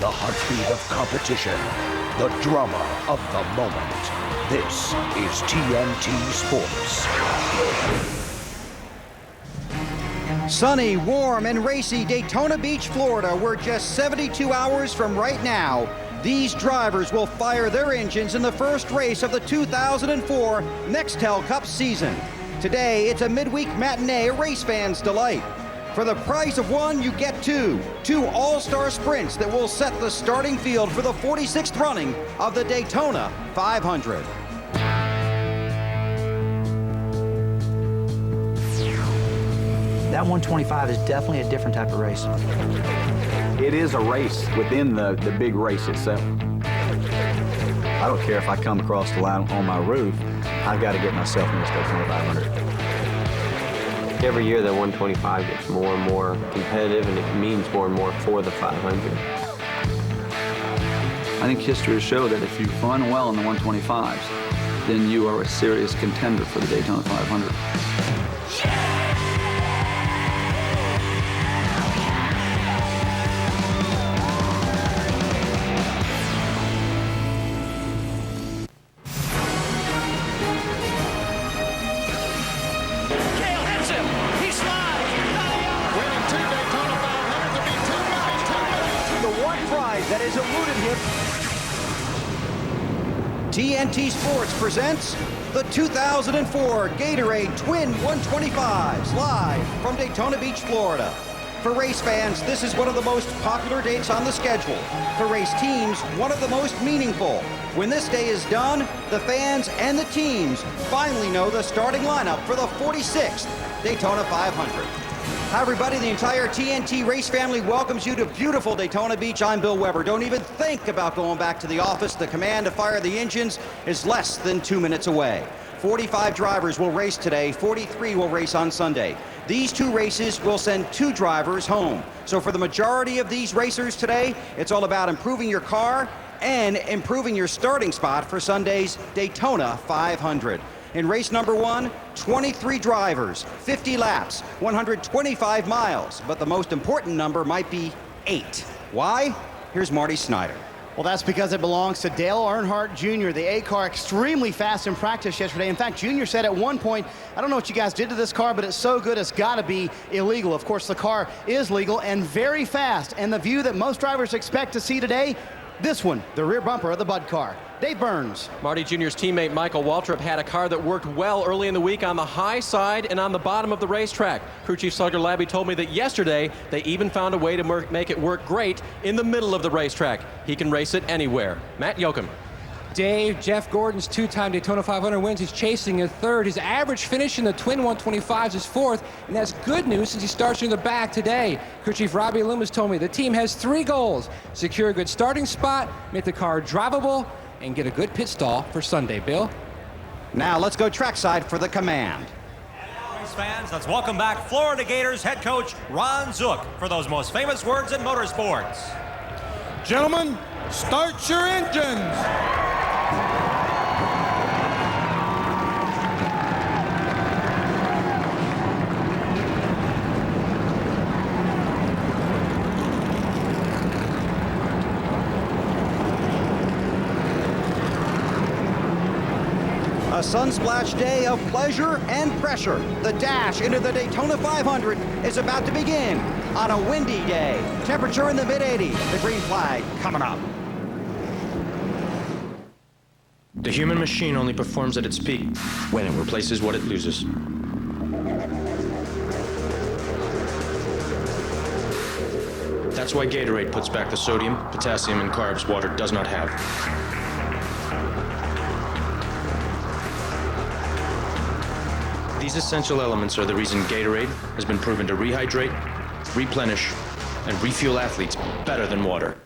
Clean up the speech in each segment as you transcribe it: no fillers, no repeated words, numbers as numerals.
The heartbeat of competition. The drama of the moment. This is TNT Sports. Sunny, warm, and racy Daytona Beach, Florida. We're just 72 hours from right now. These drivers will fire their engines in the first race of the 2004 Nextel Cup season. Today, it's a midweek matinee, a race fan's delight. For the price of one, you get two all-star sprints that will set the starting field for the 46th running of the Daytona 500. That 125 is definitely a different type of race. It is a race within the big race itself. I don't care if I come across the line on my roof, I've got to get myself in this Daytona 500. Every year, the 125 gets more and more competitive, and it means more and more for the 500. I think history will show that if you run well in the 125s, then you are a serious contender for the Daytona 500. That has eluded him. TNT Sports presents the 2004 Gatorade Twin 125's live from Daytona Beach, Florida. For race fans, this is one of the most popular dates on the schedule. For race teams, one of the most meaningful. When this day is done, the fans and the teams finally know the starting lineup for the 46th Daytona 500. Hi, everybody. The entire TNT race family welcomes you to beautiful Daytona Beach. I'm Bill Weber. Don't even think about going back to the office. The command to fire the engines is less than 2 minutes away. 45 drivers will race today. 43 will race on Sunday. These two races will send 2 drivers home. So for the majority of these racers today, it's all about improving your car and improving your starting spot for Sunday's Daytona 500. In race number 1, 23 drivers, 50 laps, 125 miles. But the most important number might be 8. Why? Here's Marty Snyder. Well, that's because it belongs to Dale Earnhardt Jr., the A car, extremely fast in practice yesterday. In fact, Jr. said at one point, I don't know what you guys did to this car, but it's so good it's got to be illegal. Of course, the car is legal and very fast. And the view that most drivers expect to see today, this one, the rear bumper of the Bud car. Dave Burns. Marty Jr.'s teammate Michael Waltrip had a car that worked well early in the week on the high side and on the bottom of the racetrack. Crew Chief Slugger Labby told me that yesterday they even found a way to make it work great in the middle of the racetrack. He can race it anywhere. Matt Yoakum. Dave, Jeff Gordon's 2-time Daytona 500 wins. He's chasing a third. His average finish in the Twin 125s is 4th, and that's good news since he starts in the back today. Crew Chief Robbie Loomis told me the team has 3 goals: secure a good starting spot, make the car drivable, and get a good pit stall for Sunday. Bill? Now let's go trackside for the command. Race fans, let's welcome back Florida Gators head coach Ron Zook for those most famous words in motorsports. Gentlemen, start your engines. A sunsplash day of pleasure and pressure. The dash into the Daytona 500 is about to begin on a windy day. Temperature in the mid-80s. The green flag coming up. The human machine only performs at its peak when it replaces what it loses. That's why Gatorade puts back the sodium, potassium, and carbs water does not have. These essential elements are the reason Gatorade has been proven to rehydrate, replenish, and refuel athletes better than water.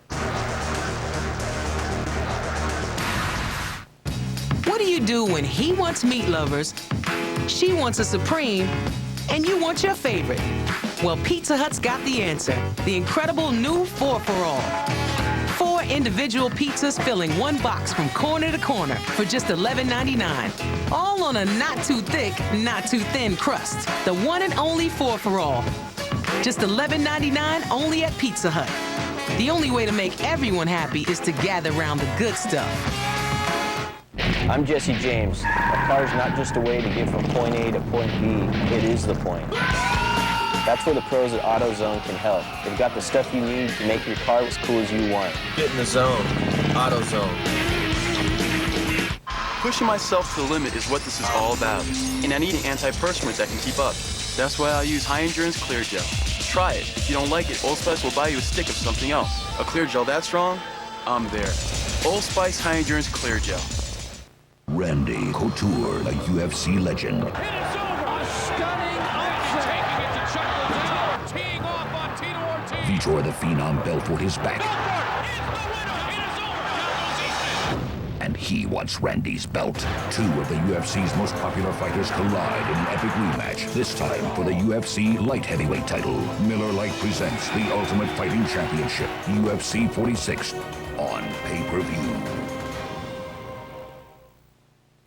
What do you do when he wants meat lovers, she wants a Supreme, and you want your favorite? Well, Pizza Hut's got the answer. The incredible new 4-for-All. 4 individual pizzas filling one box from corner to corner for just $11.99. All on a not too thick, not too thin crust. The one and only 4-for-All. Just $11.99 only at Pizza Hut. The only way to make everyone happy is to gather around the good stuff. I'm Jesse James. A car is not just a way to get from point A to point B, it is the point. That's where the pros at AutoZone can help. They've got the stuff you need to make your car as cool as you want. Get in the zone. AutoZone. Pushing myself to the limit is what this is all about, and I need an antiperspirant that can keep up. That's why I use High Endurance Clear Gel. Try it. If you don't like it, Old Spice will buy you a stick of something else. A clear gel that strong? I'm there. Old Spice High Endurance Clear Gel. Randy Couture, a UFC legend. Vitor the Phenom belt for his back. And he wants Randy's belt. Two of the UFC's most popular fighters collide in an epic rematch. This time for the UFC light heavyweight title. Miller Lite presents the Ultimate Fighting Championship, UFC 46, on pay-per-view.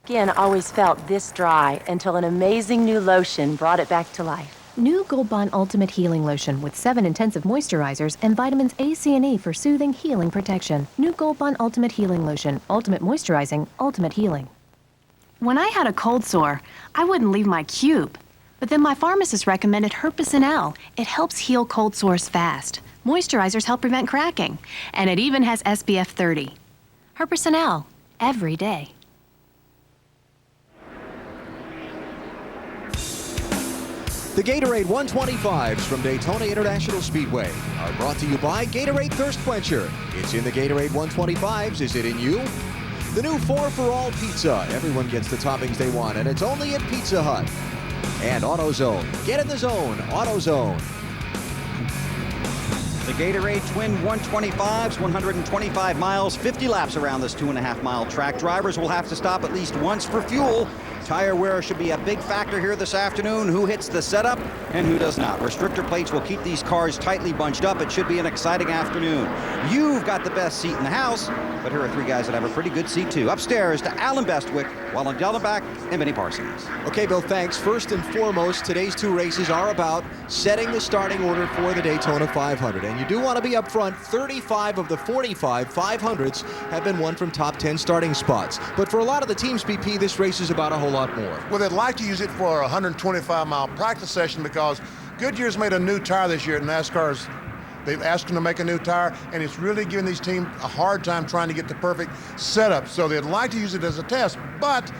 Skin always felt this dry until an amazing new lotion brought it back to life. New Gold Bond Ultimate Healing Lotion with 7 intensive moisturizers and vitamins A, C, and E for soothing, healing protection. New Gold Bond Ultimate Healing Lotion. Ultimate moisturizing, ultimate healing. When I had a cold sore, I wouldn't leave my cube. But then my pharmacist recommended Herpecin L. It helps heal cold sores fast. Moisturizers help prevent cracking. And it even has SPF 30. Herpecin L. Every day. The Gatorade 125's from Daytona International Speedway are brought to you by Gatorade Thirst Quencher. It's in the Gatorade 125's. Is it in you? The new 4-for-all pizza. Everyone gets the toppings they want, and it's only at Pizza Hut. And AutoZone. Get in the zone. AutoZone. The Gatorade Twin 125's, 125 miles, 50 laps around this 2.5-mile track. Drivers will have to stop at least once for fuel. Tire wear should be a big factor here this afternoon. Who hits the setup and who does not. Restrictor plates will keep these cars tightly bunched up. It should be an exciting afternoon. You've got the best seat in the house, but here are 3 guys that have a pretty good seat too. Upstairs to Alan Bestwick, Wallen Dellenbach, and Vinny Parsons. Okay, Bill, thanks. First and foremost, today's 2 races are about setting the starting order for the Daytona 500. And you do want to be up front. 35 of the 45 500s have been won from top 10 starting spots. But for a lot of the teams, BP, this race is about a whole lot more. Well, they'd like to use it for a 125-mile practice session because Goodyear's made a new tire this year, and NASCAR's they've asked them to make a new tire, and it's really giving these teams a hard time trying to get the perfect setup. So they'd like to use it as a test, but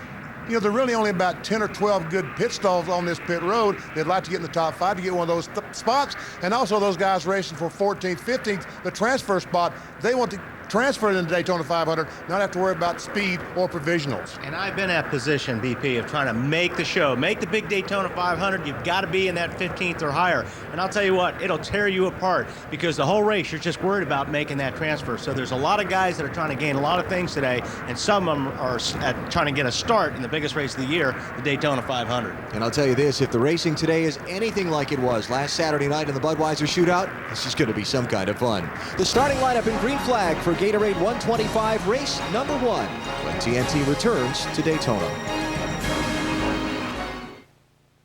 you know, there are really only about 10 or 12 good pit stalls on this pit road. They'd like to get in the top 5 to get one of those spots, and also those guys racing for 14th, 15th, the transfer spot, they want to transfer into Daytona 500, not have to worry about speed or provisionals. And I've been at position, BP, of trying to make the show, make the big Daytona 500. You've got to be in that 15th or higher. And I'll tell you what, it'll tear you apart because the whole race, you're just worried about making that transfer. So there's a lot of guys that are trying to gain a lot of things today, and some of them are trying to get a start in the biggest race of the year, the Daytona 500. And I'll tell you this, if the racing today is anything like it was last Saturday night in the Budweiser shootout, this is going to be some kind of fun. The starting lineup in green flag for Gatorade 125 race number 1 when TNT returns to Daytona.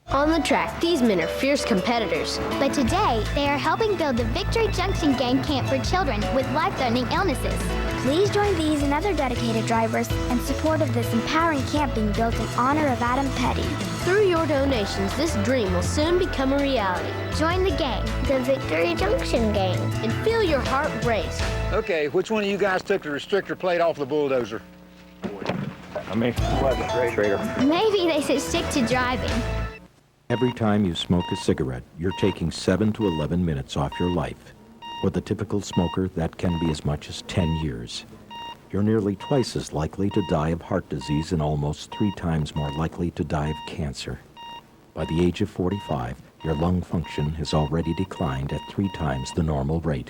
On the track, these men are fierce competitors. But today, they are helping build the Victory Junction Gang Camp for children with life-threatening illnesses. Please join these and other dedicated drivers in support of this empowering camp being built in honor of Adam Petty. Through your donations, this dream will soon become a reality. Join the gang, the Victory Junction Gang, and feel your heart race. Okay, which one of you guys took the restrictor plate off the bulldozer? Trader. Maybe they should stick to driving. Every time you smoke a cigarette, you're taking 7 to 11 minutes off your life. For the typical smoker, that can be as much as 10 years. You're nearly twice as likely to die of heart disease and almost 3 times more likely to die of cancer. By the age of 45, your lung function has already declined at 3 times the normal rate.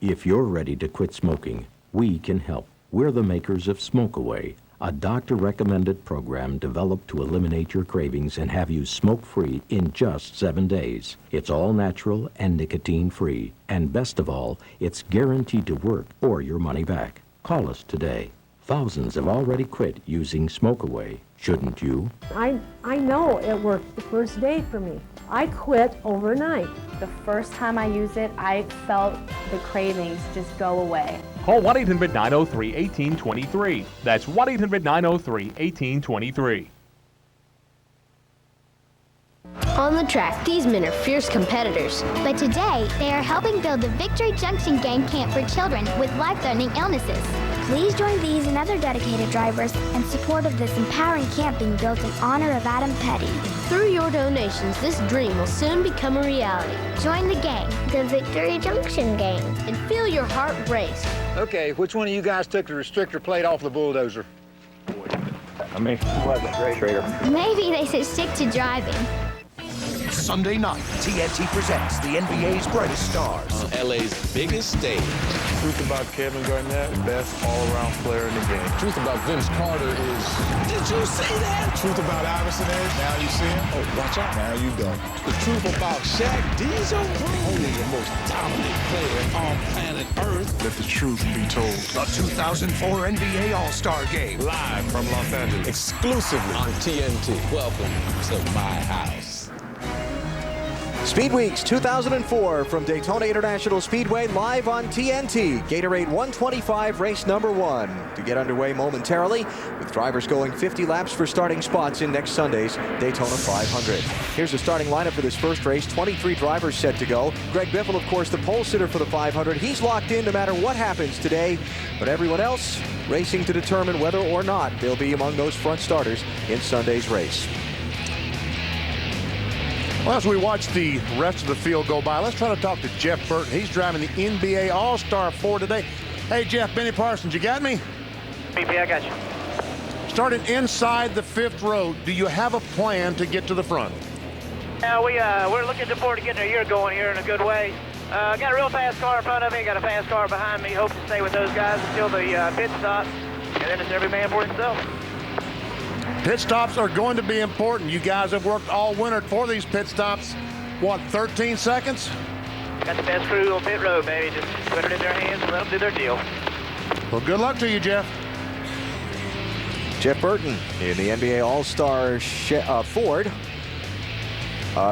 If you're ready to quit smoking, we can help. We're the makers of Smoke Away, a doctor-recommended program developed to eliminate your cravings and have you smoke-free in just 7 days. It's all natural and nicotine-free. And best of all, it's guaranteed to work or your money back. Call us today. Thousands have already quit using Smoke Away. Shouldn't you? I know it worked the first day for me. I quit overnight. The first time I used it, I felt the cravings just go away. Call 1-800-903-1823. That's 1-800-903-1823. On the track, these men are fierce competitors. But today, they are helping build the Victory Junction Gang Camp for children with life-threatening illnesses. Please join these and other dedicated drivers in support of this empowering camp being built in honor of Adam Petty. Through your donations, this dream will soon become a reality. Join the gang, the Victory Junction Gang, and feel your heart race. Okay, which one of you guys took the restrictor plate off the bulldozer? Me. Trader. Maybe they should stick to driving. Sunday night, TNT presents the NBA's brightest stars. LA's biggest stage. Truth about Kevin Garnett, best all-around player in the game. Truth about Vince Carter is... Did you see that? Truth about Iverson is, now you see him. Oh, watch out. Now you don't. The truth about Shaq Diesel, only the most dominant player on planet Earth. Let the truth be told. The 2004 NBA All-Star Game. Live from Los Angeles. Exclusively on TNT. Welcome to my house. Speed Weeks 2004 from Daytona International Speedway, live on TNT. Gatorade 125 race number 1 to get underway momentarily, with drivers going 50 laps for starting spots in next Sunday's Daytona 500. Here's the starting lineup for this first race. 23 drivers set to go. Greg Biffle, of course, the pole sitter for the 500. He's locked in no matter what happens today, but everyone else racing to determine whether or not they'll be among those front starters in Sunday's race. Well, as we watch the rest of the field go by, let's try to talk to Jeff Burton. He's driving the NBA All-Star 4 today. Hey, Jeff, Benny Parsons, you got me? BP, I got you. Starting inside the 5th row, do you have a plan to get to the front? Yeah, we're looking forward to getting our year going here in a good way. Got a real fast car in front of me, got a fast car behind me. Hope to stay with those guys until the pit stop, and then it's every man for himself. Pit stops are going to be important. You guys have worked all winter for these pit stops. What, 13 seconds? Got the best crew on pit road, baby. Just put it in their hands and let them do their deal. Well, good luck to you, Jeff. Jeff Burton in the NBA All-Star Ford.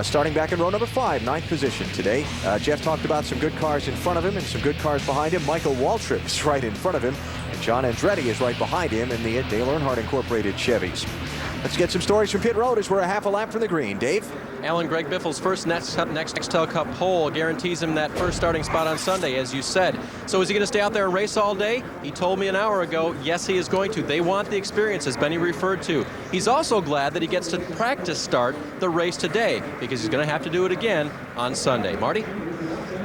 Starting back in row number 5, 9th position today. Jeff talked about some good cars in front of him and some good cars behind him. Michael Waltrip is right in front of him. And John Andretti is right behind him in the Dale Earnhardt Incorporated Chevys. Let's get some stories from pit road as we're a half a lap from the green. Dave? Alan, Greg Biffle's first Nextel Cup pole guarantees him that first starting spot on Sunday, as you said. So is he going to stay out there and race all day? He told me an hour ago, yes, he is going to. They want the experience, as Benny referred to. He's also glad that he gets to practice start the race today, because he's going to have to do it again on Sunday. Marty?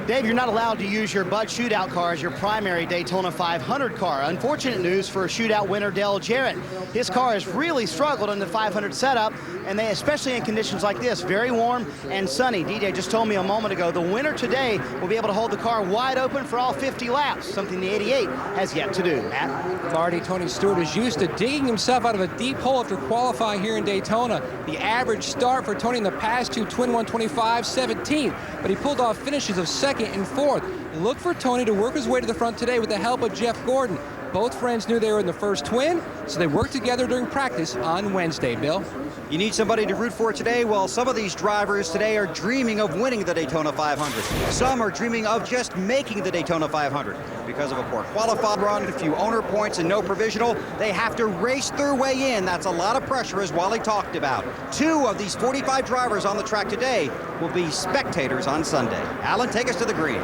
Dave, you're not allowed to use your Bud Shootout car as your primary Daytona 500 car. Unfortunate news for Shootout winner Dale Jarrett. His car has really struggled in the 500 setup, and they, especially in conditions like this, very warm and sunny. DJ just told me a moment ago, the winner today will be able to hold the car wide open for all 50 laps, something the 88 has yet to do. Matt? Marty, Tony Stewart is used to digging himself out of a deep hole after qualifying here in Daytona. The average start for Tony in the past two Twin 125s, 17th, but he pulled off finishes of 2nd and 4th. Look for Tony to work his way to the front today with the help of Jeff Gordon. Both friends knew they were in the first Twin, so they worked together during practice on Wednesday. Bill? You need somebody to root for today? Well, some of these drivers today are dreaming of winning the Daytona 500. Some are dreaming of just making the Daytona 500. Because of a poor qualifying run, a few owner points, and no provisional, they have to race their way in. That's a lot of pressure, as Wally talked about. 2 of these 45 drivers on the track today will be spectators on Sunday. Alan, take us to the green.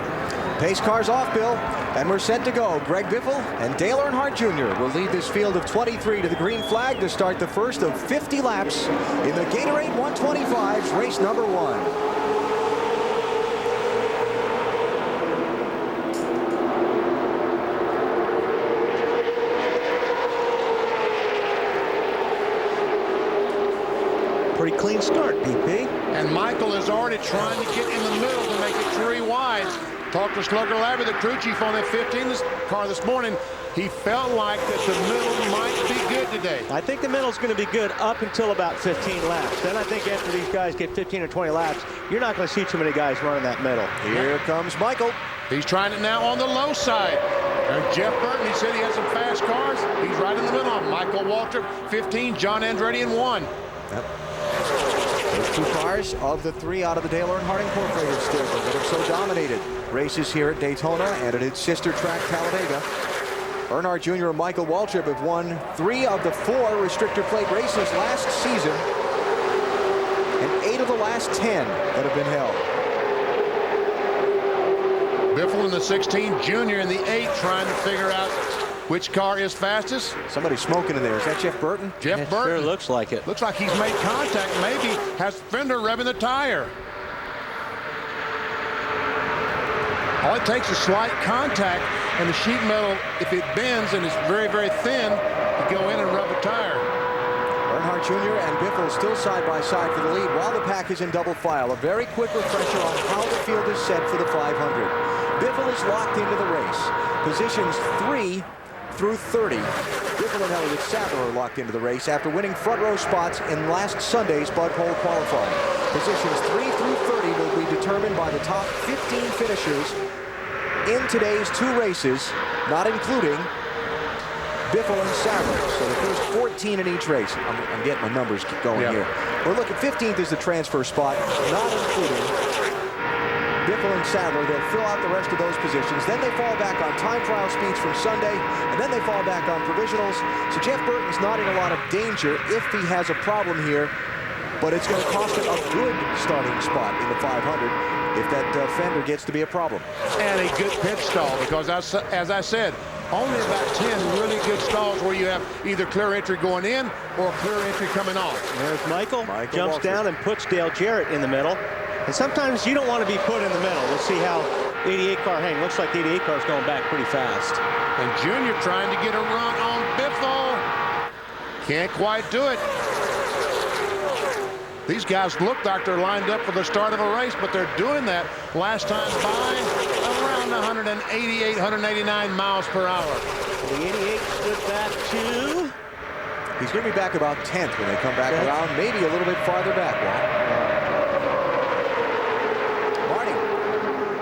Pace cars off, Bill, and we're set to go. Greg Biffle and Dale Earnhardt Jr. will lead this field of 23 to the green flag to start the first of 50 laps in the Gatorade 125's race number 1. Pretty clean start, BP. And Michael is already trying to get in the middle to make it 3 wide. Talked to Slugger Labby, the crew chief, on that 15 car this morning. He felt like that the middle might be good today. I think the middle's going to be good up until about 15 laps. Then I think after these guys get 15 or 20 laps, you're not going to see too many guys running that middle. Here comes Michael. He's trying it now on the low side. And Jeff Burton, he said he had some fast cars. He's right in the middle of them. Michael Waltrip, 15, John Andretti in 1. Yep. Those 2 cars of the 3 out of the Dale Earnhardt Incorporated stable that have so dominated races here at Daytona and at its sister track, Talladega. Earnhardt Jr. and Michael Waltrip have won 3 of the 4 restrictor plate races last season and 8 of the last 10 that have been held. Biffle in the 16, Junior in the 8, trying to figure out which car is fastest. Somebody's smoking in there. Is that Jeff Burton? Jeff Burton. Sure looks like it. Looks like he's made contact. Maybe has fender revving the tire. All it takes is slight contact, and the sheet metal, if it bends and is very, very thin, you go in and rub the tire. Earnhardt Jr. and Biffle still side by side for the lead while the pack is in double file. A very quick refresher on how the field is set for the 500. Biffle is locked into the race. Positions 3 through 30. Biffle and Elliott Sadler are locked into the race after winning front row spots in last Sunday's Bud Pole qualifying. Positions 3 through 30 will be determined by the top 15 finishers in today's 2 races, not including Biffle and Sadler. So the first 14 in each race. I'm getting my numbers going here. We're looking 15th is the transfer spot, not including Biffle and Sadler. They'll fill out the rest of those positions. Then they fall back on time trial speeds from Sunday, and then they fall back on provisionals. So Jeff Burton's not in a lot of danger if he has a problem here, but it's going to cost him a good starting spot in the 500 if that fender gets to be a problem. And a good pit stall, because as I said, only about 10 really good stalls where you have either clear entry going in or clear entry coming off. There's Michael jumps down and puts Dale Jarrett in the middle. And sometimes you don't want to be put in the middle. We'll see how 88 car hang. Looks like the 88 car is going back pretty fast. And Junior trying to get a run on Biffle. Can't quite do it. These guys look like they're lined up for the start of a race, but they're doing that last time by around 188, 189 miles per hour. The 88 stood back to... He's going to be back about 10th when they come back around, maybe a little bit farther back, Marty.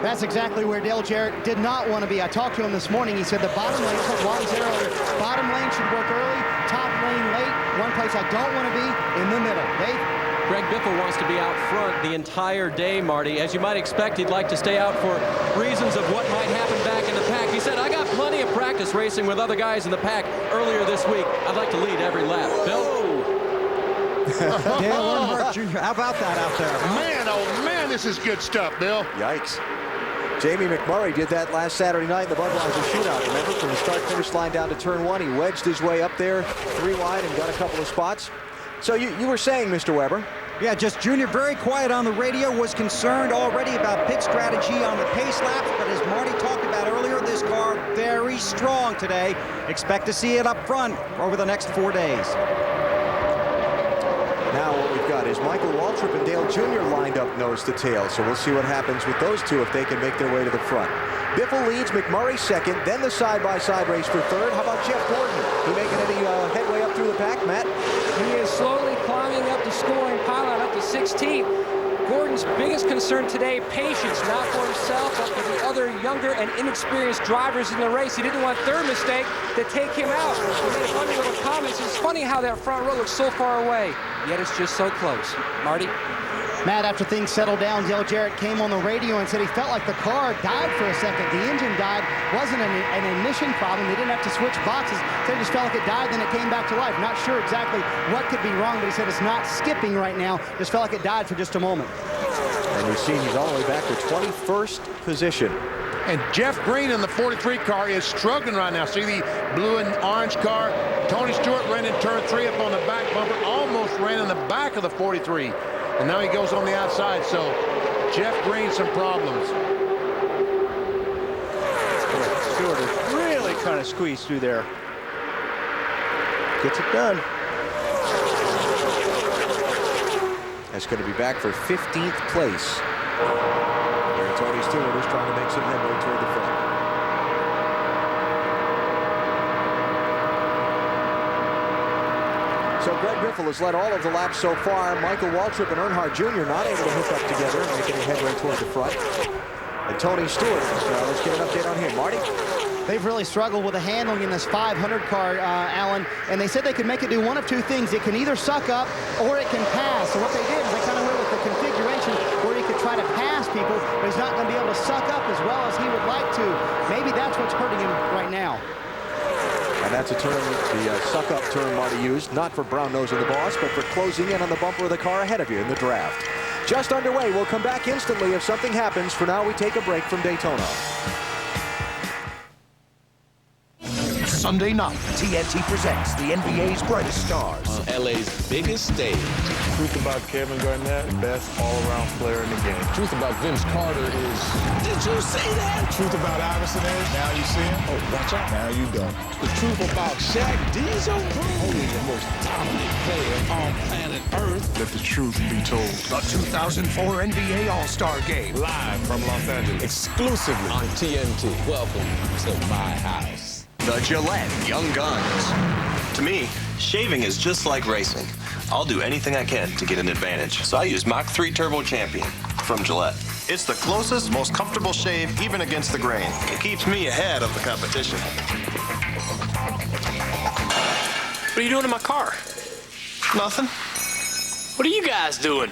That's exactly where Dale Jarrett did not want to be. I talked to him this morning. He said the bottom lane, bottom lane should work early, top lane late. One place I don't want to be, in the middle. Dave? Greg Biffle wants to be out front the entire day, Marty. As you might expect, he'd like to stay out for reasons of what might happen back in the pack. He said, I got plenty of practice racing with other guys in the pack earlier this week. I'd like to lead every lap. Bill? Dale Earnhardt Jr., how about that out there? Man, oh man, this is good stuff, Bill. Yikes. Jamie McMurray did that last Saturday night in the Budweiser shootout. Remember, from the start-finish line down to turn 1, he wedged his way up there 3 wide and got a couple of spots. So you were saying, Mr. Weber? Yeah, just Junior very quiet on the radio, was concerned already about pit strategy on the pace laps, but as Marty talked about earlier, this car very strong today. Expect to see it up front over the next 4 days. Now what we've got is Michael Waltrip and Dale Jr. lined up nose to tail, so we'll see what happens with those two if they can make their way to the front. Biffle leads, McMurray second, then the side-by-side race for third. How about Jeff Gordon? He making any headway up through the pack, Matt? He is slowly climbing up the scoring pylon up to 16th. Gordon's biggest concern today, patience, not for himself, but for the other younger and inexperienced drivers in the race. He didn't want their mistake to take him out. He made funny little comments. It's funny how that front row looks so far away, yet it's just so close. Marty? Matt, after things settled down, Dale Jarrett came on the radio and said he felt like the car died for a second. The engine died. Wasn't an ignition problem. They didn't have to switch boxes. So he just felt like it died, then it came back to life. Not sure exactly what could be wrong, but he said it's not skipping right now. Just felt like it died for just a moment. And you see he's all the way back to 21st position. And Jeff Green in the 43 car is struggling right now. See the blue and orange car? Tony Stewart ran in turn 3 up on the back bumper, almost ran in the back of the 43. And now he goes on the outside, so Jeff Green some problems. Stewart is really trying to squeeze through there. Gets it done. That's going to be back for 15th place. Here Tony Stewart is trying to make some headway toward the front. So Greg Biffle has led all of the laps so far. Michael Waltrip and Earnhardt Jr. not able to hook up together and make any headway toward the front. And Tony Stewart, let's get an update on him. Marty? they've really struggled with the handling in this 500 car, Alan, and they said they could make it do one of two things. It can either suck up or it can pass. So what they did is they kind of went with the configuration where he could try to pass people, but he's not going to be able to suck up as well as he would like to. Maybe that's what's hurting him right now. And that's a term, the suck-up term Marty used, not for brown-nosing the boss, but for closing in on the bumper of the car ahead of you in the draft. Just underway. We'll come back instantly if something happens. For now, we take a break from Daytona. Sunday night, TNT presents the NBA's brightest stars. On LA's biggest stage. Truth about Kevin Garnett, best all-around player in the game. Truth about Vince Carter is... Did you see that? Truth about Iverson is, now you see him. Oh, watch out. Now you don't. The truth about Shaq Diesel, only the most dominant player on planet Earth. Let the truth be told. The 2004 NBA All-Star Game. Live from Los Angeles. Exclusively on TNT. Welcome to my house. The Gillette Young Guns. To me, shaving is just like racing. I'll do anything I can to get an advantage. So I use Mach 3 Turbo Champion from Gillette. It's the closest, most comfortable shave, even against the grain. It keeps me ahead of the competition. What are you doing in my car? Nothing. What are you guys doing?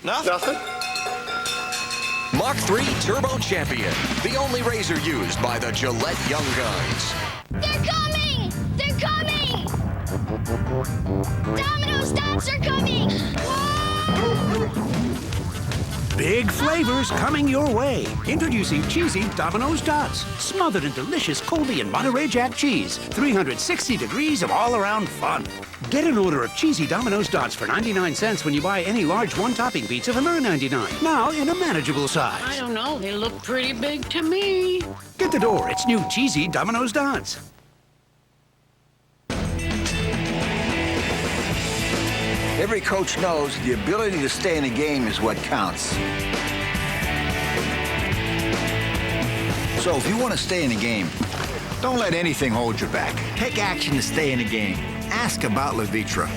Nothing. Mach 3 Turbo Champion, the only razor used by the Gillette Young Guns. They're coming! They're coming! Domino's dots are coming! Big flavors coming your way. Introducing cheesy Domino's Dots. Smothered in delicious Colby and Monterey Jack cheese. 360 degrees of all-around fun. Get an order of cheesy Domino's Dots for 99 cents when you buy any large one-topping pizza for $9.99. Now in a manageable size. I don't know. They look pretty big to me. Get the door. It's new cheesy Domino's Dots. Every coach knows the ability to stay in a game is what counts. So if you want to stay in a game, don't let anything hold you back. Take action to stay in a game. Ask about Levitra.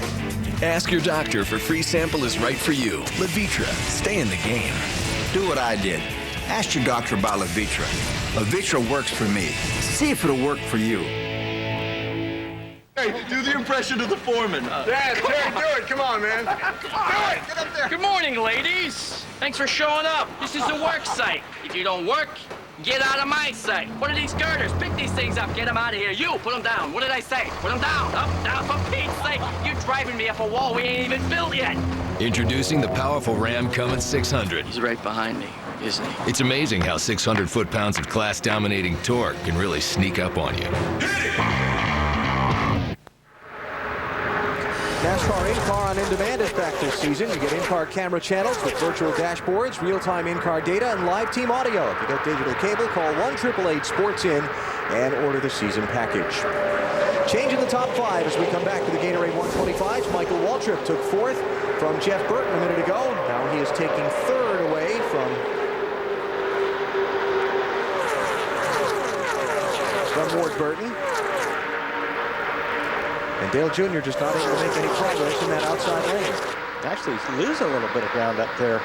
Ask your doctor if a free sample is right for you. Levitra, stay in the game. Do what I did. Ask your doctor about Levitra. Levitra works for me. See if it'll work for you. Hey, do the impression of the foreman. Yeah, Terry, do it. Come on, man. Come on. Do it. Get up there. Good morning, ladies. Thanks for showing up. This is a work site. If you don't work, get out of my site. What are these girders? Pick these things up. Get them out of here. You, put them down. What did I say? Put them down. Up, down, for Pete's sake. You're driving me up a wall we ain't even built yet. Introducing the powerful Ram Cummins 600. He's right behind me, isn't he? It's amazing how 600 foot-pounds of class-dominating torque can really sneak up on you. NASCAR in-car on in-demand is back this season. You get in-car camera channels with virtual dashboards, real-time in-car data, and live team audio. If you get digital cable, call 1-888-SPORTS-IN and order the season package. Changing the top five as we come back to the Gatorade 125's. Michael Waltrip took fourth from Jeff Burton a minute ago. Now he is taking third away from Ward Burton. And Dale Jr. just not able to make any progress in that outside lane. Actually, he's losing a little bit of ground up there.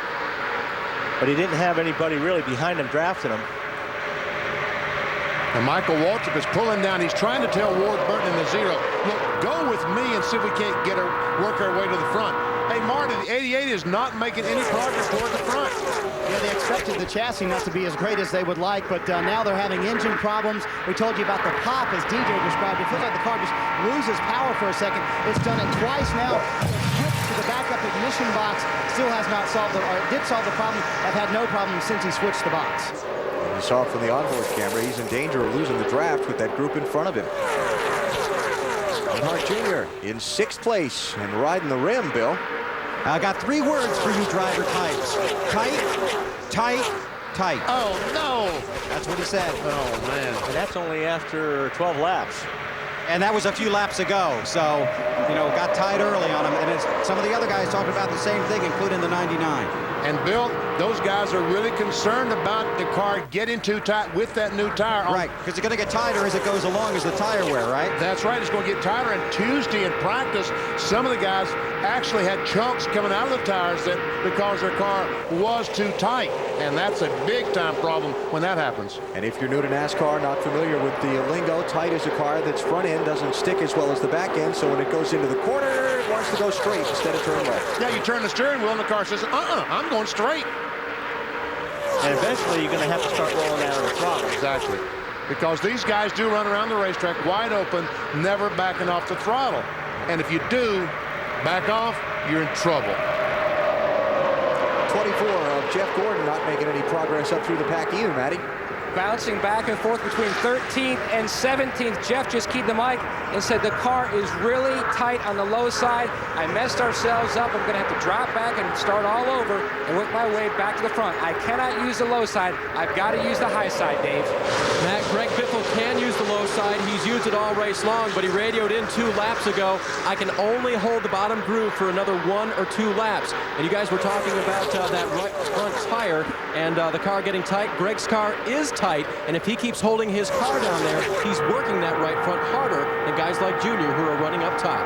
But he didn't have anybody really behind him drafting him. And Michael Waltrip is pulling down. He's trying to tell Ward Burton in the zero, look, go with me and see if we can't work our way to the front. Hey, Marty, the 88 is not making any progress toward the front. Yeah, they expected the chassis not to be as great as they would like, but now they're having engine problems. We told you about the pop, as DJ described. It feels like the car just loses power for a second. It's done it twice now. Switched to the backup ignition box. Still has not solved it, or did solve the problem. Have had no problem since he switched the box. You saw it from the onboard camera. He's in danger of losing the draft with that group in front of him. Earnhardt Jr. in 6th place and riding the rim, Bill. I got 3 words for you driver types. Tight, tight, tight. Oh, no. That's what he said. Oh, man. And that's only after 12 laps. And that was a few laps ago. So, got tight early on him. And some of the other guys talked about the same thing, including the 99. And Bill, those guys are really concerned about the car getting too tight with that new tire. Right, because it's going to get tighter as it goes along as the tire wear, right? That's right, it's going to get tighter. And Tuesday in practice, some of the guys actually had chunks coming out of the tires because their car was too tight. And that's a big-time problem when that happens. And if you're new to NASCAR, not familiar with the lingo, tight is a car that's front end doesn't stick as well as the back end, so when it goes into the corner, it wants to go straight instead of turn left. Yeah, you turn the steering wheel and the car says, I'm going straight. And eventually you're going to have to start rolling out of the throttle. Exactly. Because these guys do run around the racetrack wide open, never backing off the throttle. And if you do back off, you're in trouble. 24 of Jeff Gordon not making any progress up through the pack either, Matty. Bouncing back and forth between 13th and 17th. Jeff just keyed the mic and said the car is really tight on the low side. I messed ourselves up. I'm going to have to drop back and start all over and work my way back to the front. I cannot use the low side. I've got to use the high side, Dave. Matt, Greg Biffle can use the low side. He's used it all race long, but he radioed in 2 laps ago. I can only hold the bottom groove for another 1 or 2 laps. And you guys were talking about that right front tire and the car getting tight. Greg's car is tight, and if he keeps holding his car down there, he's working that right front harder than guys like Junior who are running up top.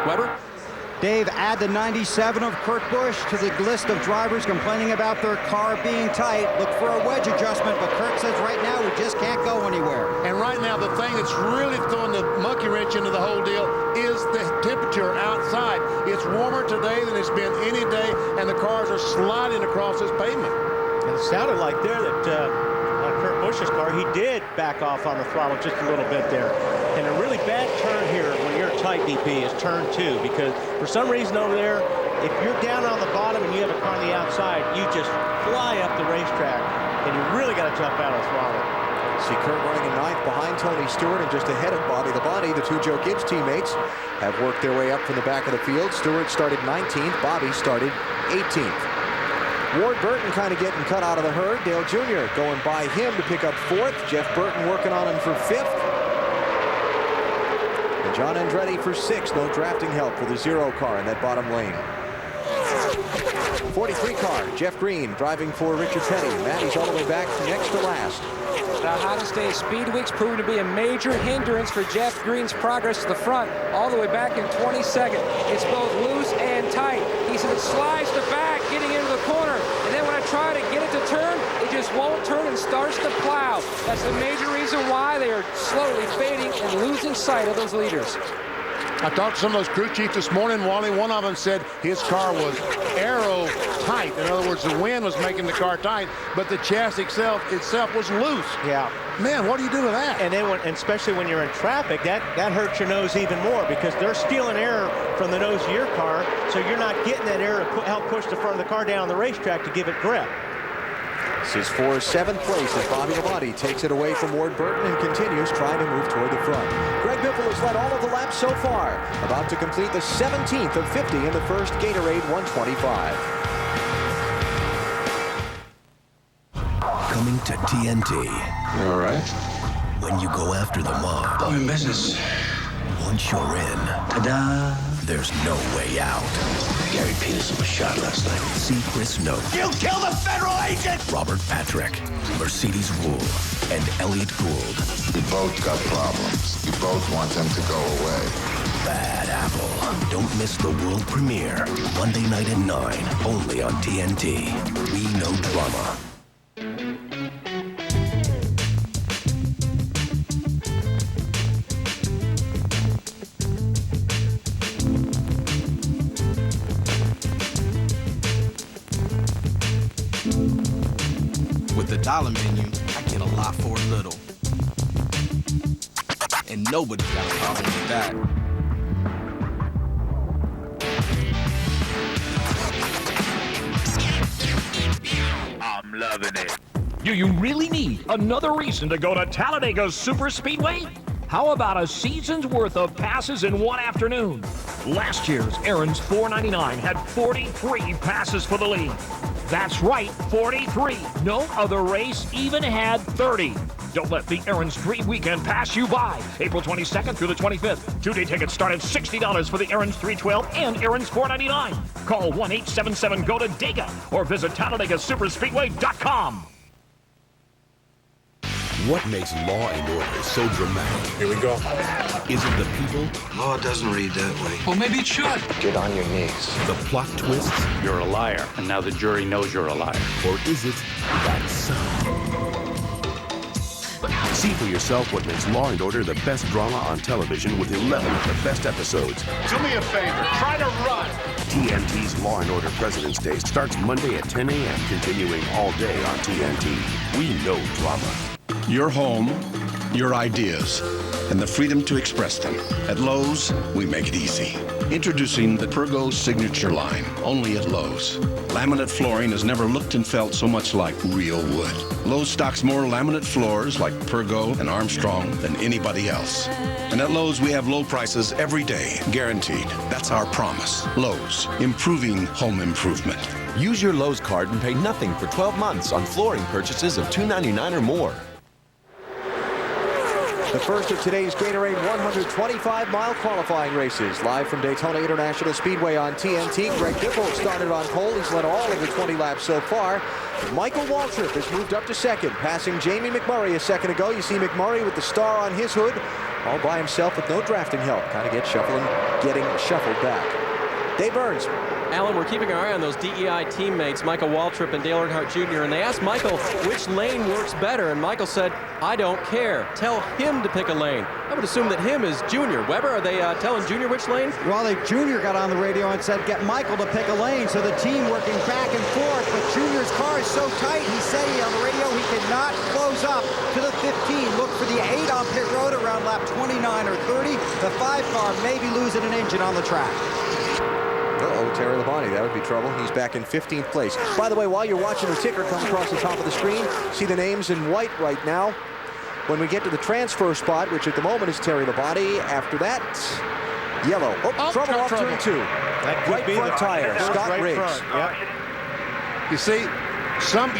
Weber? Dave, add the 97 of Kurt Busch to the list of drivers complaining about their car being tight. Look for a wedge adjustment, but Kurt says right now we just can't go anywhere. And right now, the thing that's really throwing the monkey wrench into the whole deal is the temperature outside. It's warmer today than it's been any day, and the cars are sliding across this pavement. And it sounded like there that Kurt Busch's car, he did back off on the throttle just a little bit there. And a really bad turn here when you're tight, DP, is turn 2, because for some reason over there, if you're down on the bottom and you have a car on the outside, you just fly up the racetrack, and you really got to jump out of the throttle. See Kurt running in 9th behind Tony Stewart and just ahead of Bobby Labonte. The 2 Joe Gibbs teammates have worked their way up from the back of the field. Stewart started 19th, Bobby started 18th. Ward Burton kind of getting cut out of the herd. Dale Jr. going by him to pick up 4th. Jeff Burton working on him for 5th. And John Andretti for 6th. No drafting help for the 0 car in that bottom lane. 43 car, Jeff Green driving for Richard Petty. Matty's all the way back next to last. The hottest day of Speed Week's proven to be a major hindrance for Jeff Green's progress to the front, all the way back in 22nd. It's both loose and tight. He said it slides to back, getting into the corner, and then when I try to get it to turn, it just won't turn and starts to plow. That's the major reason why they are slowly fading and losing sight of those leaders. I talked to some of those crew chiefs this morning, Wally. One of them said his car was aero tight. In other words, the wind was making the car tight, but the chassis itself was loose. Yeah. Man, what do you do with that? And then, especially when you're in traffic, that hurts your nose even more, because they're stealing air from the nose of your car, so you're not getting that air to help push the front of the car down the racetrack to give it grip. This is for 7th place as Bobby Labonte takes it away from Ward Burton and continues trying to move toward the front. Greg Biffle has led all of the laps so far, about to complete the 17th of 50 in the first Gatorade 125. Coming to TNT. You all right? When you go after the mob. I'm in business. Once you're in, ta-da, there's no way out. Gary Peterson was shot last night. See Chris Note. You killed a federal agent! Robert Patrick, Mercedes Rule, and Elliot Gould. We both got problems. We both want them to go away. Bad Apple. Don't miss the world premiere. Monday night at 9, only on TNT. We know drama. With the dollar menu, I get a lot for a little. And nobody's got a problem with that. I'm loving it. Do you really need another reason to go to Talladega Super Speedway? How about a season's worth of passes in one afternoon? Last year's Aaron's $4.99 had 43 passes for the league. That's right, 43. No other race even had 30. Don't let the Aaron's 3 weekend pass you by. April 22nd through the 25th. Two-day tickets start at $60 for the Aaron's 312 and Aaron's 499. Call 1-877-GO-TO-DAGA or visit TalladegaSuperspeedway.com. What makes Law and Order so dramatic? Here we go. Is it the people? Law doesn't read that way. Well, maybe it should. Get on your knees. The plot twists? You're a liar, and now the jury knows you're a liar. Or is it that sound? See for yourself what makes Law and Order the best drama on television with 11 of the best episodes. Do me a favor. Try to run. TNT's Law and Order President's Day starts Monday at 10 a.m., continuing all day on TNT. We know drama. Your home, your ideas, and the freedom to express them. At Lowe's, we make it easy. Introducing the Pergo Signature line, only at Lowe's. Laminate flooring has never looked and felt so much like real wood. Lowe's stocks more laminate floors like Pergo and Armstrong than anybody else. And at Lowe's, we have low prices every day, guaranteed. That's our promise. Lowe's, improving home improvement. Use your Lowe's card and pay nothing for 12 months on flooring purchases of $2.99 or more. The first of today's Gatorade 125-mile qualifying races. Live from Daytona International Speedway on TNT. Greg Biffle started on pole. He's led all of the 20 laps so far. Michael Waltrip has moved up to second, passing Jamie McMurray a second ago. You see McMurray with the star on his hood, all by himself with no drafting help. Kind of getting shuffled back. Dave Burns. Alan, we're keeping our eye on those DEI teammates, Michael Waltrip and Dale Earnhardt Jr., and they asked Michael which lane works better, and Michael said, I don't care. Tell him to pick a lane. I would assume that him is Junior. Weber, are they telling Junior which lane? Well, Junior got on the radio and said, get Michael to pick a lane, so the team working back and forth, but Junior's car is so tight, he said on the radio he cannot close up to the 15. Look for the 8 on pit road around lap 29 or 30. The 5 car may be losing an engine on the track. Uh-oh, Terry Labonte, that would be trouble. He's back in 15th place. By the way, while you're watching the ticker come across the top of the screen, see the names in white right now. When we get to the transfer spot, which at the moment is Terry Labonte, after that, yellow. Oh, trouble off turn 2. That could right be front the tire, Scott right Riggs. Front. Yep. You see,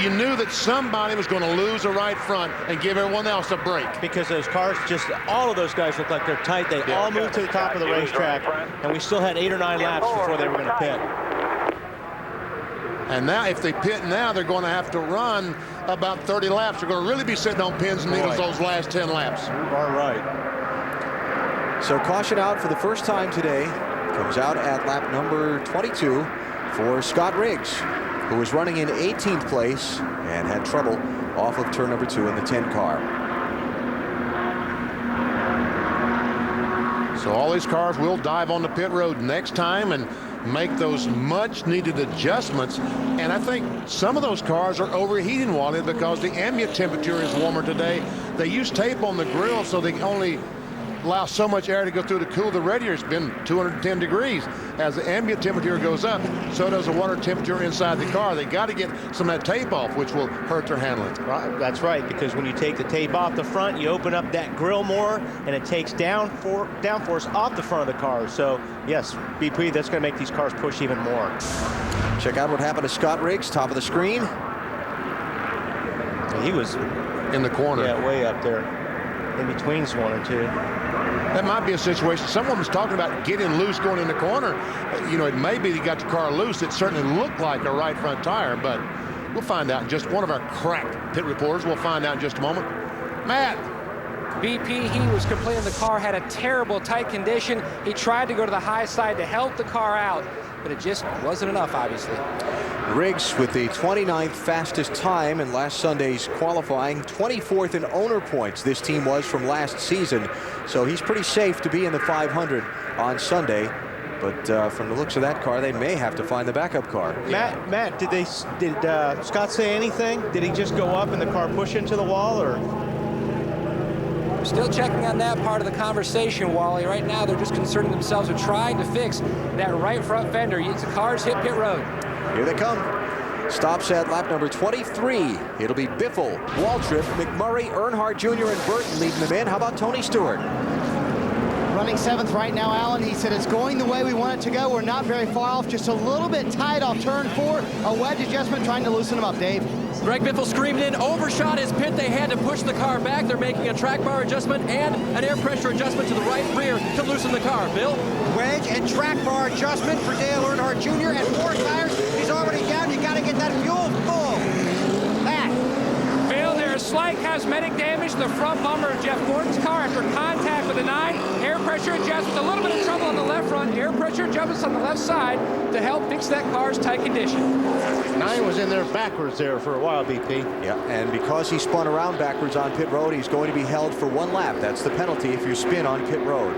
you knew that somebody was going to lose a right front and give everyone else a break. Because those cars, all of those guys look like they're tight. They all moved to the top of the racetrack, and we still had 8 or 9 laps before they were going to pit. And now, if they pit now, they're going to have to run about 30 laps. They're going to really be sitting on pins and needles those last 10 laps. You are right. So caution out for the first time today. Comes out at lap number 22 for Scott Riggs, who was running in 18th place and had trouble off of turn number 2 in the 10 car. So all these cars will dive on the pit road next time and make those much needed adjustments. And I think some of those cars are overheating, Wally, because the ambient temperature is warmer today. They use tape on the grill so they only allow so much air to go through to cool the radiator. It's been 210 degrees. As the ambient temperature goes up, so does the water temperature inside the car. They got to get some of that tape off, which will hurt their handling. Right, that's right, because when you take the tape off the front, you open up that grill more, and it takes downforce off the front of the car. So, yes, BP, that's going to make these cars push even more. Check out what happened to Scott Riggs, top of the screen. He was in the corner. Yeah, way up there. In between 1 or 2. That might be a situation. Someone was talking about getting loose going in the corner. You know, it may be he got the car loose. It certainly looked like a right front tire, but we'll find out. Just one of our crack pit reporters. We'll find out in just a moment. Matt. BP, he was complaining the car had a terrible tight condition. He tried to go to the high side to help the car out, but it just wasn't enough, obviously. Riggs with the 29th fastest time in last Sunday's qualifying, 24th in owner points this team was from last season, so he's pretty safe to be in the 500 on Sunday. But from the looks of that car, they may have to find the backup car. Matt, did Scott say anything? Did he just go up and the car push into the wall, or? Still checking on that part of the conversation, Wally. Right now, they're just concerning themselves with trying to fix that right front fender. The cars hit pit road. Here they come. Stops at lap number 23. It'll be Biffle, Waltrip, McMurray, Earnhardt Jr., and Burton leading them in. How about Tony Stewart? Running 7th right now, Alan. He said it's going the way we want it to go. We're not very far off, just a little bit tight off turn 4. A wedge adjustment trying to loosen him up, Dave. Greg Biffle screamed in, overshot his pit. They had to push the car back. They're making a track bar adjustment and an air pressure adjustment to the right rear to loosen the car. Bill? Wedge and track bar adjustment for Dale Earnhardt Jr. and 4 tires. He's already down. You got to get that fuel full. Bill, there's slight cosmetic damage to the front bumper of Jeff Gordon's car after contact with the 9. Air pressure adjustments, a little bit of trouble on the left front. Air pressure adjustments on the left side to help fix that car's tight condition. 9 was in there backwards there for a while, BP. Yeah, and because he spun around backwards on pit road, he's going to be held for 1 lap. That's the penalty if you spin on pit road.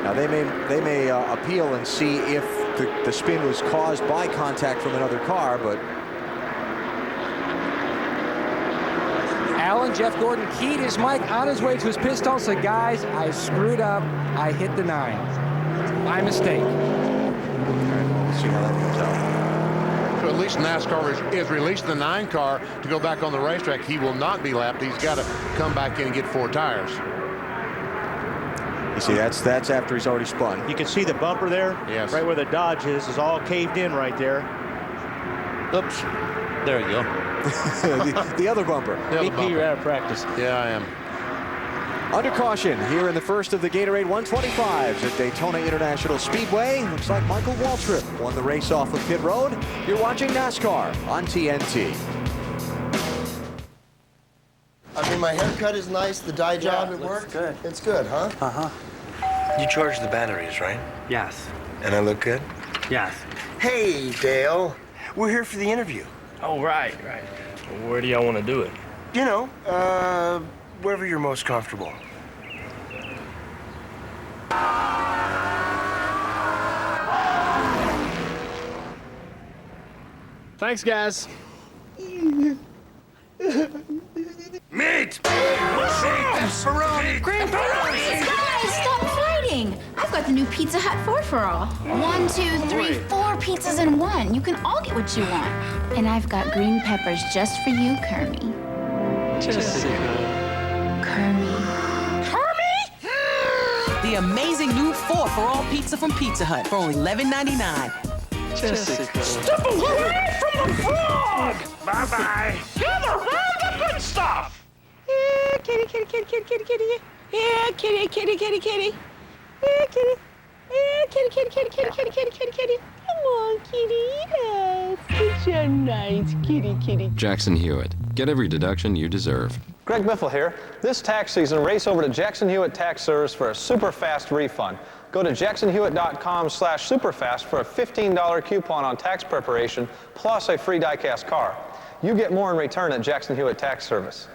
Now they may appeal and see if the spin was caused by contact from another car, but Alan, Jeff Gordon keyed his mic on his way to his pit stall, said, guys, I screwed up. I hit the 9. My mistake. All right, well, we'll see how that comes out. So at least NASCAR is releasing the 9 car to go back on the racetrack. He will not be lapped. He's got to come back in and get 4 tires. You see, that's after he's already spun. You can see the bumper there. Yes. Right where the Dodge is all caved in right there. Oops. There you go. the other bumper. BP, you're out of practice. Yeah, I am. Under caution here in the first of the Gatorade 125's at Daytona International Speedway. Looks like Michael Waltrip won the race off of pit road. You're watching NASCAR on TNT. I mean, my haircut is nice. The dye job, it worked. Good. It's good, huh? Uh-huh. You charge the batteries, right? Yes. And I look good? Yes. Hey, Dale. We're here for the interview. Oh, right. Where do y'all want to do it? You know, wherever you're most comfortable. Thanks, guys. Meat! Pepperoni! Green Guys, stop fighting! I've got the new Pizza Hut 4 for all. 1, 2, 3, 4 pizzas in one. You can all get what you want. And I've got green peppers just for you, Kermie. Kermie. The amazing new 4 for all pizza from Pizza Hut for only $11.99. Jessica. Step away from the frog! Bye-bye. Gather round the good stuff! Yeah, kitty, kitty, kitty, kitty, kitty, kitty. Yeah, kitty, kitty, kitty, kitty. Yeah, kitty. Yeah, kitty, kitty, kitty, kitty, kitty, kitty, kitty, kitty. Come on, kitty, eat us. Such a nice kitty, kitty. Jackson Hewitt. Get every deduction you deserve. Greg Biffle here. This tax season, race over to Jackson Hewitt Tax Service for a super fast refund. Go to jacksonhewitt.com/superfast for a $15 coupon on tax preparation plus a free die-cast car. You get more in return at Jackson Hewitt Tax Service.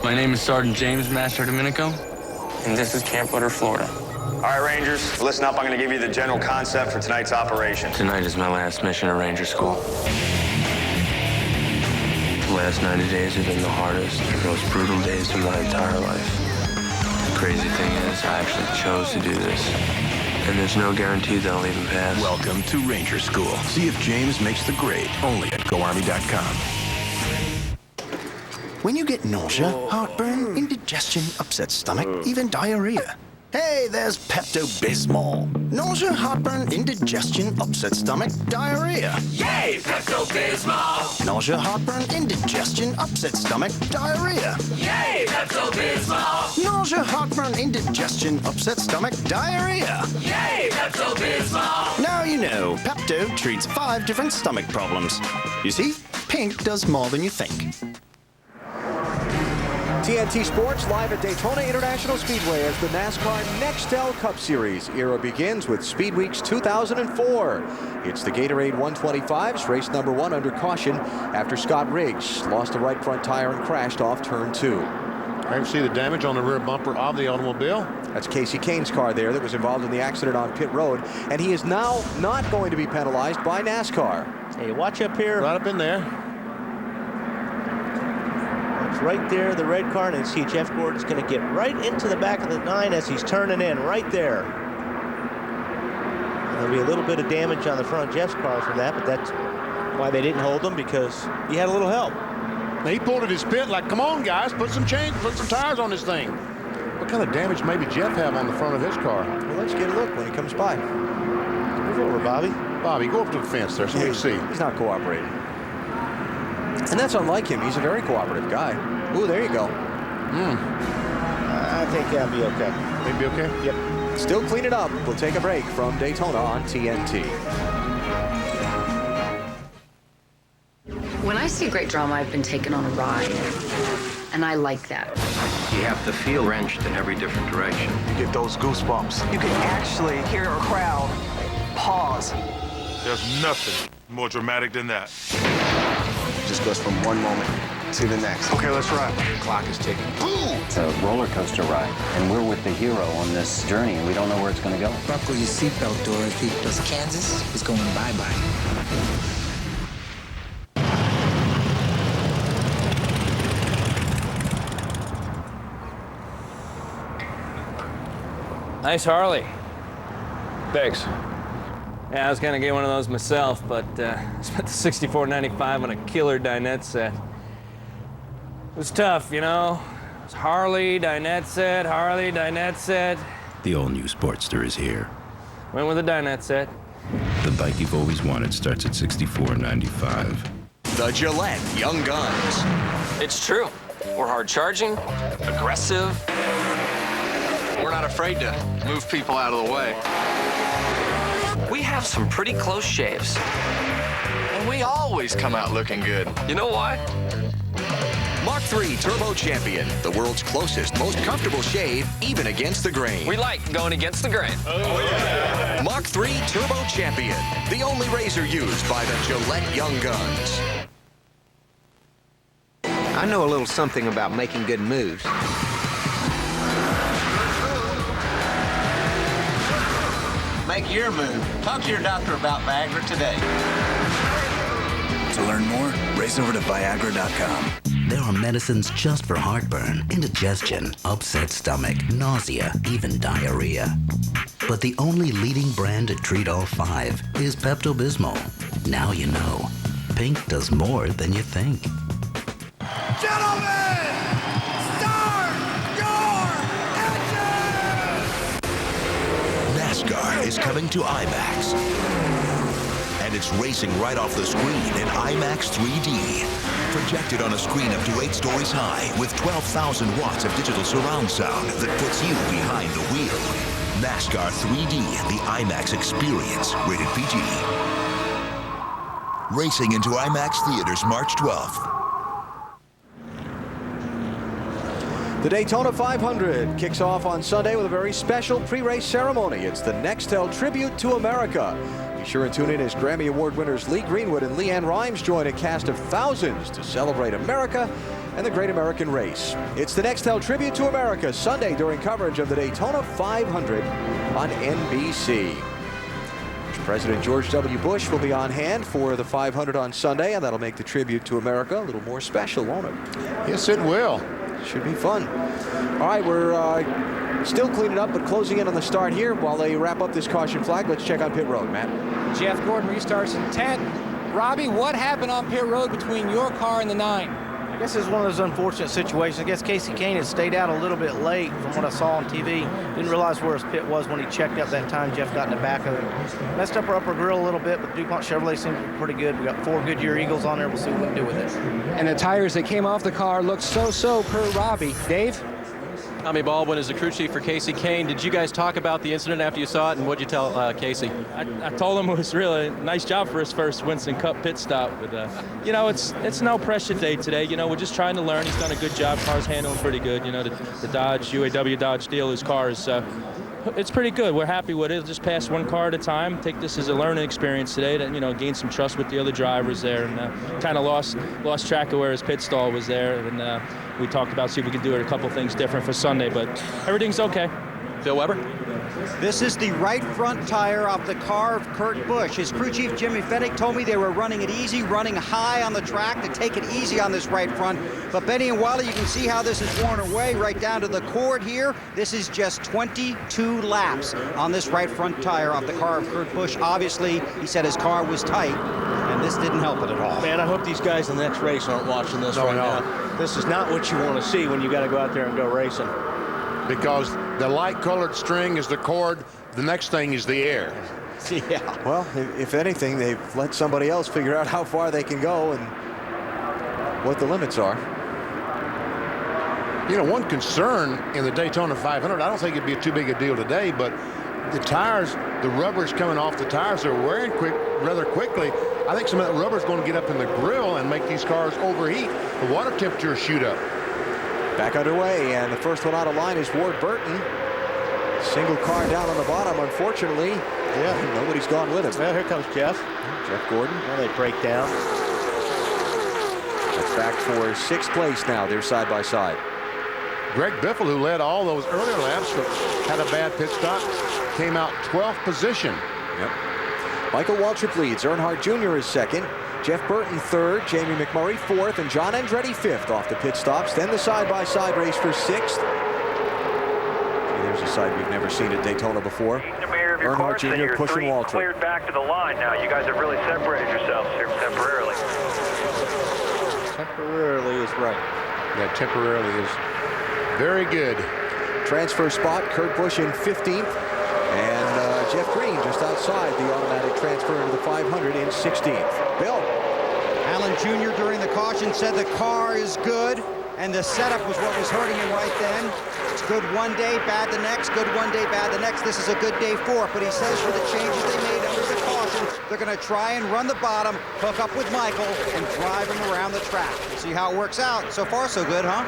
My name is Sergeant James Master Domenico, and this is Camp Butter, Florida. All right, Rangers, listen up. I'm going to give you the general concept for tonight's operation. Tonight is my last mission at Ranger School. The last 90 days have been the hardest, the most brutal days of my entire life. The crazy thing is, I actually chose to do this. And there's no guarantee that I'll even pass. Welcome to Ranger School. See if James makes the grade, only at GoArmy.com. When you get nausea, heartburn, indigestion, upset stomach, even diarrhea. Hey, there's Pepto-Bismol. Nausea, heartburn, indigestion, upset stomach, diarrhea. Yay, Pepto-Bismol! Nausea, heartburn, indigestion, upset stomach, diarrhea. Yay, Pepto-Bismol! Nausea, heartburn, indigestion, upset stomach, diarrhea. Yay, Pepto-Bismol! Now you know, Pepto treats 5 different stomach problems. You see, pink does more than you think. TNT Sports live at Daytona International Speedway as the NASCAR Nextel Cup Series era begins with Speed Weeks 2004. It's the Gatorade 125's race number 1 under caution after Scott Riggs lost the right front tire and crashed off turn 2. I can see the damage on the rear bumper of the automobile. That's Casey Kane's car there that was involved in the accident on pit road, and he is now not going to be penalized by NASCAR. Hey, watch up here. Right up in there. Right there, the red car, and see Jeff Gordon's going to get right into the back of the 9 as he's turning in, right there. There'll be a little bit of damage on the front of Jeff's car from that, but that's why they didn't hold him, because he had a little help. Now, he pulled at his pit like, come on, guys, put some tires on this thing. What kind of damage maybe Jeff have on the front of his car? Well, let's get a look when he comes by. Move over, Bobby. Bobby, go up to the fence there so we can see. He's not cooperating. And that's unlike him. He's a very cooperative guy. Ooh, there you go. I think that'll be okay. Maybe okay? Yep. Still clean it up. We'll take a break from Daytona on TNT. When I see great drama, I've been taken on a ride. And I like that. You have to feel wrenched in every different direction. You get those goosebumps. You can actually hear a crowd pause. There's nothing more dramatic than that. Just goes from one moment to the next. Okay, let's ride. The clock is ticking. Boom! It's a roller coaster ride, and we're with the hero on this journey, and we don't know where it's going to go. Buckle your seatbelt, Dorothy, because Kansas is going bye-bye. Nice Harley. Thanks. Yeah, I was gonna get one of those myself, but I spent the $64.95 on a killer dinette set. It was tough, you know? It was Harley, dinette set, Harley, dinette set. The all-new Sportster is here. Went with a dinette set. The bike you've always wanted starts at $64.95. The Gillette Young Guns. It's true. We're hard charging, aggressive. We're not afraid to move people out of the way. We have some pretty close shaves. And we always come out looking good. You know why? Mach 3 Turbo Champion, the world's closest, most comfortable shave, even against the grain. We like going against the grain. Oh, yeah. Mach 3 Turbo Champion, the only razor used by the Gillette Young Guns. I know a little something about making good moves. Make your move. Talk to your doctor about Viagra today. To learn more, race over to Viagra.com. There are medicines just for heartburn, indigestion, upset stomach, nausea, even diarrhea. But the only leading brand to treat all five is Pepto-Bismol. Now you know. Pink does more than you think. Gentlemen, start your NASCAR is coming to IMAX. And it's racing right off the screen in IMAX 3D. Projected on a screen up to 8 stories high with 12,000 watts of digital surround sound that puts you behind the wheel. NASCAR 3D, the IMAX experience, rated PG. Racing into IMAX theaters March 12th. The Daytona 500 kicks off on Sunday with a very special pre-race ceremony. It's the Nextel Tribute to America. Be sure and tune in as Grammy Award winners Lee Greenwood and Leanne Rimes join a cast of thousands to celebrate America and the Great American Race. It's the Nextel Tribute to America Sunday during coverage of the Daytona 500 on NBC. President George W. Bush will be on hand for the 500 on Sunday, and that'll make the tribute to America a little more special, won't it? Yes, it will. Should be fun. All right, we're still cleaning up, but closing in on the start here. While they wrap up this caution flag, let's check on pit road, Matt. Jeff Gordon restarts in 10th. Robbie, what happened on pit road between your car and the 9? I guess it's one of those unfortunate situations. I guess Casey Kane had stayed out a little bit late from what I saw on TV. Didn't realize where his pit was when he checked up that time. Jeff got in the back of it. Messed up our upper grill a little bit, but DuPont Chevrolet seemed pretty good. We got 4 Goodyear Eagles on there. We'll see what we can do with it. And the tires that came off the car looked so per Robbie. Dave? Tommy Baldwin is the crew chief for Casey Kane. Did you guys talk about the incident after you saw it, and what'd you tell Casey? I told him it was really a nice job for his first Winston Cup pit stop. But, you know, it's no pressure day today. You know, we're just trying to learn. He's done a good job. Car's handling pretty good. You know, the Dodge, UAW Dodge dealer's car is it's pretty good. We're happy with it. Just pass one car at a time. Take this as a learning experience today to, you know, gain some trust with the other drivers there, and kind of lost track of where his pit stall was there. And we talked about see if we could do a couple things different for Sunday, but everything's okay. Bill Weber? This is the right front tire off the car of Kurt Busch. His crew chief, Jimmy Fennick, told me they were running it easy, running high on the track to take it easy on this right front. But Benny and Wiley, you can see how this is worn away right down to the cord here. This is just 22 laps on this right front tire off the car of Kurt Busch. Obviously, he said his car was tight. And and this didn't help it at all. Man, I hope these guys in the next race aren't watching this right now. This is not what you want to see when you got to go out there and go racing. Because the light-colored string is the cord. The next thing is the air. Yeah. Well, if anything, they've let somebody else figure out how far they can go and what the limits are. You know, one concern in the Daytona 500, I don't think it'd be too big a deal today, but the tires, the rubber's coming off the tires, they're wearing rather quickly. I think some of that rubber's going to get up in the grill and make these cars overheat. The water temperatures shoot up. Back underway, and the first one out of line is Ward Burton. Single car down on the bottom, unfortunately. Yeah, nobody's gone with him. Well, here comes Jeff. Jeff Gordon. Well, they break down. That's back for 6th place now. They're side by side. Greg Biffle, who led all those earlier laps, had a bad pit stop, came out 12th position. Yep. Michael Waltrip leads. Earnhardt Jr. is 2nd. Jeff Burton 3rd. Jamie McMurray 4th. And John Andretti 5th off the pit stops. Then the side-by-side race for 6th. There's a side we've never seen at Daytona before. Earnhardt Jr. pushing Waltrip. Cleared back to the line now. You guys have really separated yourselves here temporarily. Temporarily is right. Yeah, temporarily is very good. Transfer spot, Kurt Busch in 15th. And Jeff Green just outside the automatic transfer into the 500 in 16th. Bill. Allen Jr. during the caution said the car is good, and the setup was what was hurting him right then. It's good one day, bad the next, good one day, bad the next. This is a good day 4, but he says for the changes they made under the caution, they're going to try and run the bottom, hook up with Michael, and drive him around the track. We'll see how it works out. So far, so good, huh?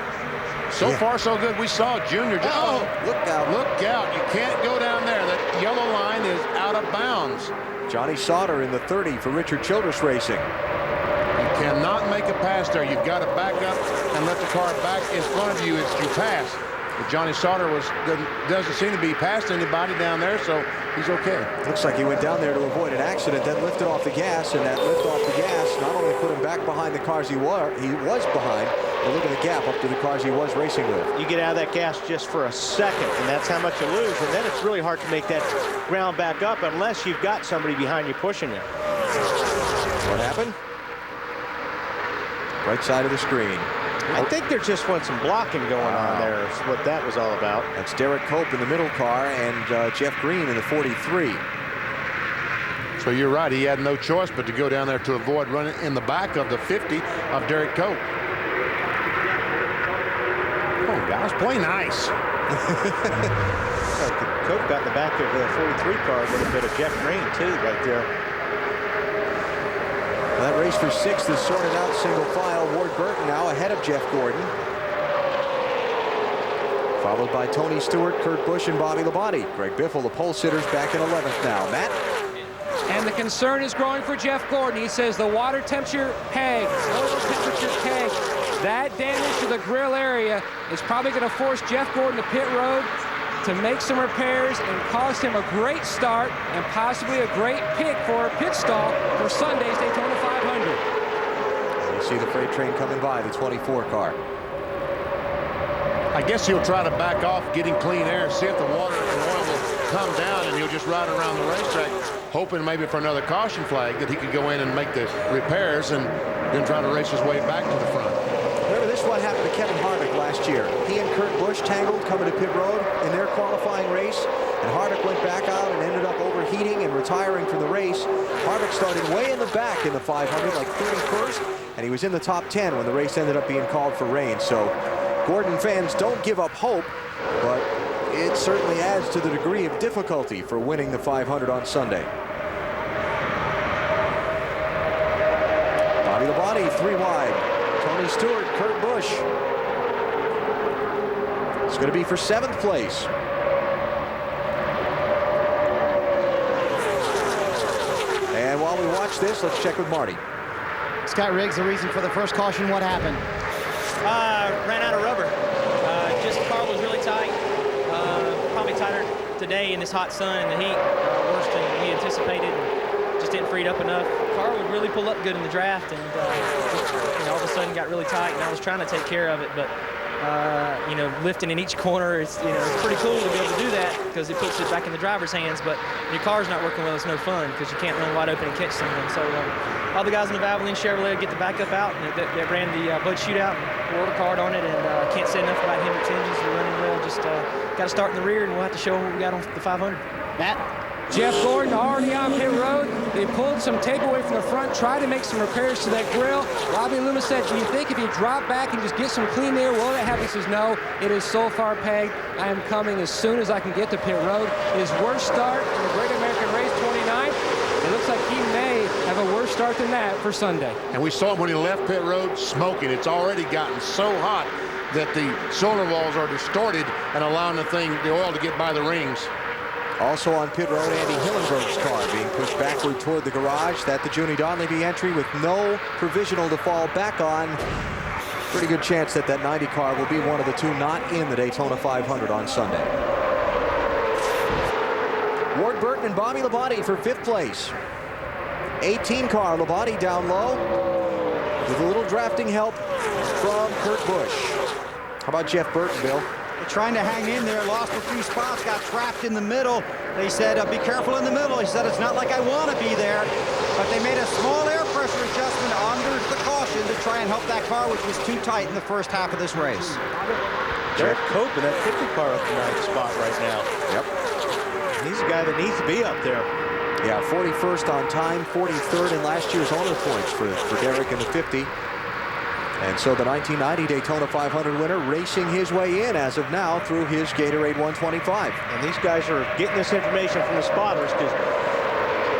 So far, so good. We saw Junior. Oh, look out. Look out. You can't go down there. That yellow line is out of bounds. Johnny Sauter in the 30 for Richard Childress Racing. You cannot make a pass there. You've got to back up and let the car back in front of you as you pass. But Johnny Sauter doesn't seem to be past anybody down there, so he's okay. Looks like he went down there to avoid an accident, then lifted off the gas, and that lift off the gas not only put him back behind the cars he was behind, but look at the gap up to the cars he was racing with. You get out of that gas just for a second, and that's how much you lose. And then it's really hard to make that ground back up unless you've got somebody behind you pushing you. What happened? Right side of the screen. I think there just went some blocking going on there is what that was all about. That's Derek Cope in the middle car and Jeff Green in the 43. So you're right. He had no choice but to go down there to avoid running in the back of the 50 of Derek Cope. Oh, guys, play nice. Cope got in the back of the 43 car, a little bit of Jeff Green, too, right there. Well, that race for 6th is sorted out single file. Ward Burton now ahead of Jeff Gordon. Followed by Tony Stewart, Kurt Busch, and Bobby Labonte. Greg Biffle, the pole sitters, back in 11th now. Matt? And the concern is growing for Jeff Gordon. He says the water temperature peg, oil temperature peg, that damage to the grill area is probably going to force Jeff Gordon to pit road to make some repairs and cost him a great start and possibly a great pick for a pit stall for Sunday's Daytona 500. You see the freight train coming by, the 24 car. I guess he'll try to back off, getting clean air, see if the water and oil will come down, and he'll just ride around the racetrack, hoping maybe for another caution flag that he could go in and make the repairs and then try to race his way back to the front. Remember, this is what happened to Kevin Harvick last year. He and Kurt Busch tangled coming to pit road in their qualifying race, and Harvick went back out and ended up overheating and retiring from the race. Harvick started way in the back in the 500, like 31st, and he was in the top 10 when the race ended up being called for rain. So Gordon fans, don't give up hope, but it certainly adds to the degree of difficulty for winning the 500 on Sunday. Bobby Labonte, 3 wide. Tony Stewart, Kurt Busch. It's going to be for 7th place. And while we watch this, let's check with Marty. Scott Riggs, the reason for the first caution, what happened? Ran out of rubber. Just the car was really tight. Probably tighter today in this hot sun and the heat. Worse than we anticipated. Just didn't free it up enough. The car would really pull up good in the draft, and all of a sudden got really tight. And I was trying to take care of it, but you know, lifting in each corner. It's, you know, it's pretty cool to be able to do that because it puts it back in the driver's hands. But when your car's not working well, it's no fun because you can't run wide open and catch someone. So all the guys in the Valvoline Chevrolet get the backup out, and they ran the Bud Shootout and worked hard on it. And can't say enough about Hendrick's engines. They're running well. Just got to start in the rear, and we'll have to show them what we got on the 500. Matt? Jeff Gordon already on pit road. They pulled some tape away from the front, tried to make some repairs to that grill. Robbie Loomis said, do you think if you drop back and just get some clean air, will that happen? He says, no, it is so far pegged. I am coming as soon as I can get to pit road. His worst start in the Great American Race 29. It looks like he may have a worse start than that for Sunday. And we saw him when he left pit road smoking. It's already gotten so hot that the cylinder walls are distorted and allowing the oil to get by the rings. Also on pit road, Andy Hillenberg's car being pushed backward toward the garage. That the Junie Donlevy entry with no provisional to fall back on. Pretty good chance that 90 car will be one of the two not in the Daytona 500 on Sunday. Ward Burton and Bobby Labonte for 5th place. 18 car, Labonte down low with a little drafting help from Kurt Busch. How about Jeff Burton, Bill? Trying to hang in there, lost a few spots, got trapped in the middle. They said, be careful in the middle. He said, it's not like I want to be there. But they made a small air pressure adjustment under the caution to try and help that car, which was too tight in the first half of this race. Derek Cope in that 50 car up the 9th spot right now. Yep. He's a guy that needs to be up there. Yeah, 41st on time, 43rd in last year's owner points for Derek in the 50. And so the 1990 Daytona 500 winner racing his way in as of now through his Gatorade 125. And these guys are getting this information from the spotters because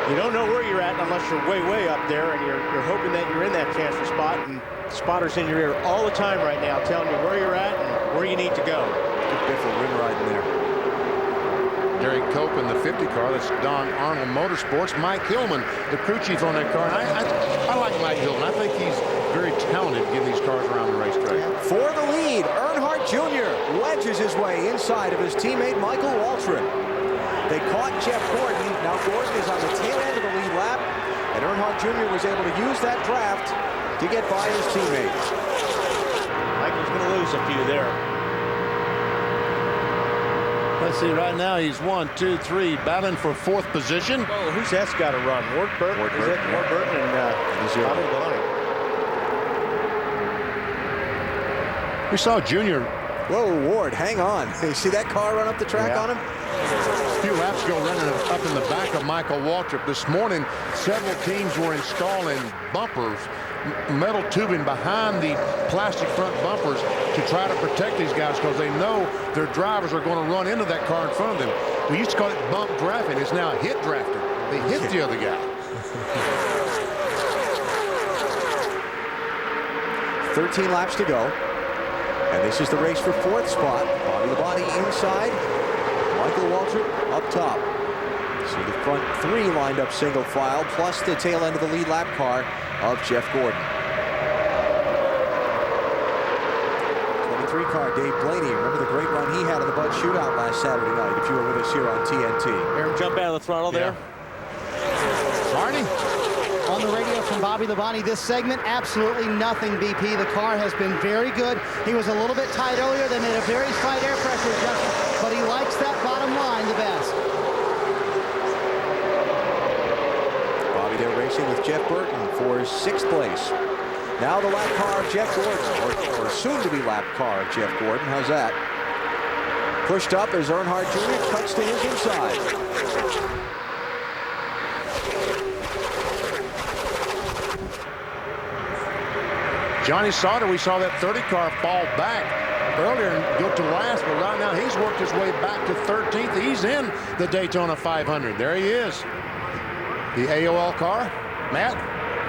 you don't know where you're at unless you're way, way up there, and you're hoping that you're in that transfer spot. And spotters in your ear all the time right now telling you where you're at and where you need to go. Good Biffle rim riding there. Derek Cope in the 50 car. That's Don Arnold Motorsports. Mike Hillman, the crew chief on that car. And I like Mike Hillman. I think he's very talented getting these cars around the racetrack. For the lead, Earnhardt Jr. wedges his way inside of his teammate Michael Waltrip. They caught Jeff Gordon. Now Gordon is on the tail end of the lead lap, and Earnhardt Jr. was able to use that draft to get by his teammate. Michael's going to lose a few there. Let's see, right now he's 1, 2, 3, battling for 4th position. Oh, who's that's got to run? Ward Burton? Ward Burton and Bobby Labonte. We saw Junior. Whoa, Ward, hang on. You see that car run up the track on him? A few laps ago, running up in the back of Michael Waltrip. This morning, several teams were installing bumpers, metal tubing behind the plastic front bumpers to try to protect these guys because they know their drivers are going to run into that car in front of them. We used to call it bump drafting. It's now hit drafting. They hit the other guy. 13 laps to go. And this is the race for 4th spot. Bobby Labonte inside. Michael Waltrip up top. So the front 3 lined up single file, plus the tail end of the lead lap car of Jeff Gordon. 23 car Dave Blaney. Remember the great run he had in the Bud Shootout last Saturday night, if you were with us here on TNT. Hear him jump out of the throttle there. Marty? On the radio from Bobby Labonte, this segment, absolutely nothing, BP. The car has been very good. He was a little bit tight earlier. They made a very slight air pressure adjustment, but he likes that bottom line the best. Bobby there racing with Jeff Burton for 6th place. Now the lap car of Jeff Gordon, or soon-to-be lap car of Jeff Gordon. How's that? Pushed up as Earnhardt Jr. cuts to his inside. Johnny Sauter, we saw that 30 car fall back earlier and go to last, but right now he's worked his way back to 13th. He's in the Daytona 500. There he is. The AOL car. Matt?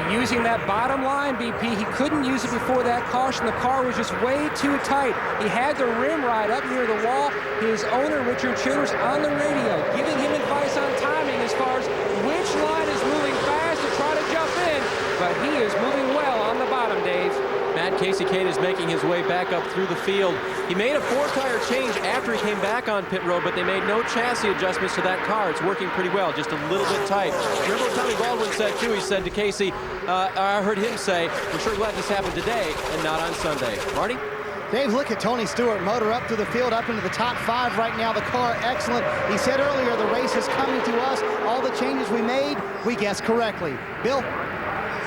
Using that bottom line, BP, he couldn't use it before that caution. The car was just way too tight. He had the rim right up near the wall. His owner, Richard Childers, on the radio, giving him advice on timing as far as which line is moving fast to try to jump in. But he is moving well on the bottom, Dave. Matt Casey Kane is making his way back up through the field. He made a 4-tire change after he came back on pit road, but they made no chassis adjustments to that car. It's working pretty well, just a little bit tight. Remember what Tommy Baldwin said, too? He said to Casey, I heard him say, we're sure glad this happened today and not on Sunday. Marty? Dave, look at Tony Stewart motor up through the field, up into the top 5 right now. The car, excellent. He said earlier, the race is coming to us. All the changes we made, we guessed correctly. Bill?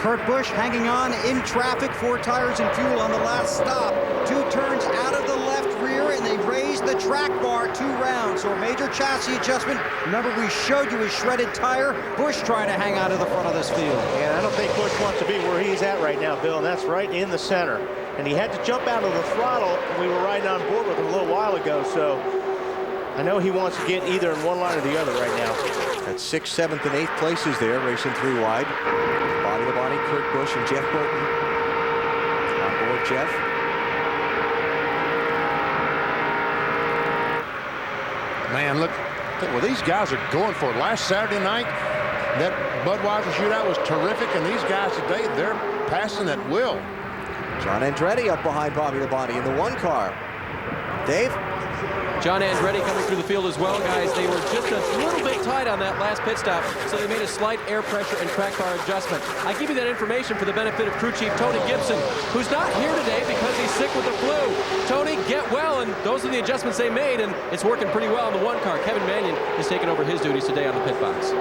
Kurt Busch hanging on in traffic, 4 tires and fuel on the last stop. 2 turns out of the left rear, and they raised the track bar 2 rounds. So a major chassis adjustment. Remember, we showed you his shredded tire. Busch trying to hang out of the front of this field. And I don't think Busch wants to be where he's at right now, Bill, and that's right in the center. And he had to jump out of the throttle, and we were riding on board with him a little while ago, so I know he wants to get either in one line or the other right now. At 6th, 7th, and 8th places there, racing 3 wide. Body to body, Kurt Busch and Jeff Burton. On board, Jeff. Man, look, well, these guys are going for it. Last Saturday night, that Budweiser shootout was terrific, and these guys today, they're passing at will. John Andretti up behind Bobby Labonte in the 1 car. Dave? John Andretti coming through the field as well, guys. They were just a little bit tight on that last pit stop, so they made a slight air pressure and track bar adjustment. I give you that information for the benefit of crew chief Tony Gibson, who's not here today because he's sick with the flu. Tony, get well, and those are the adjustments they made, and it's working pretty well in the 1 car. Kevin Mannion is taking over his duties today on the pit box.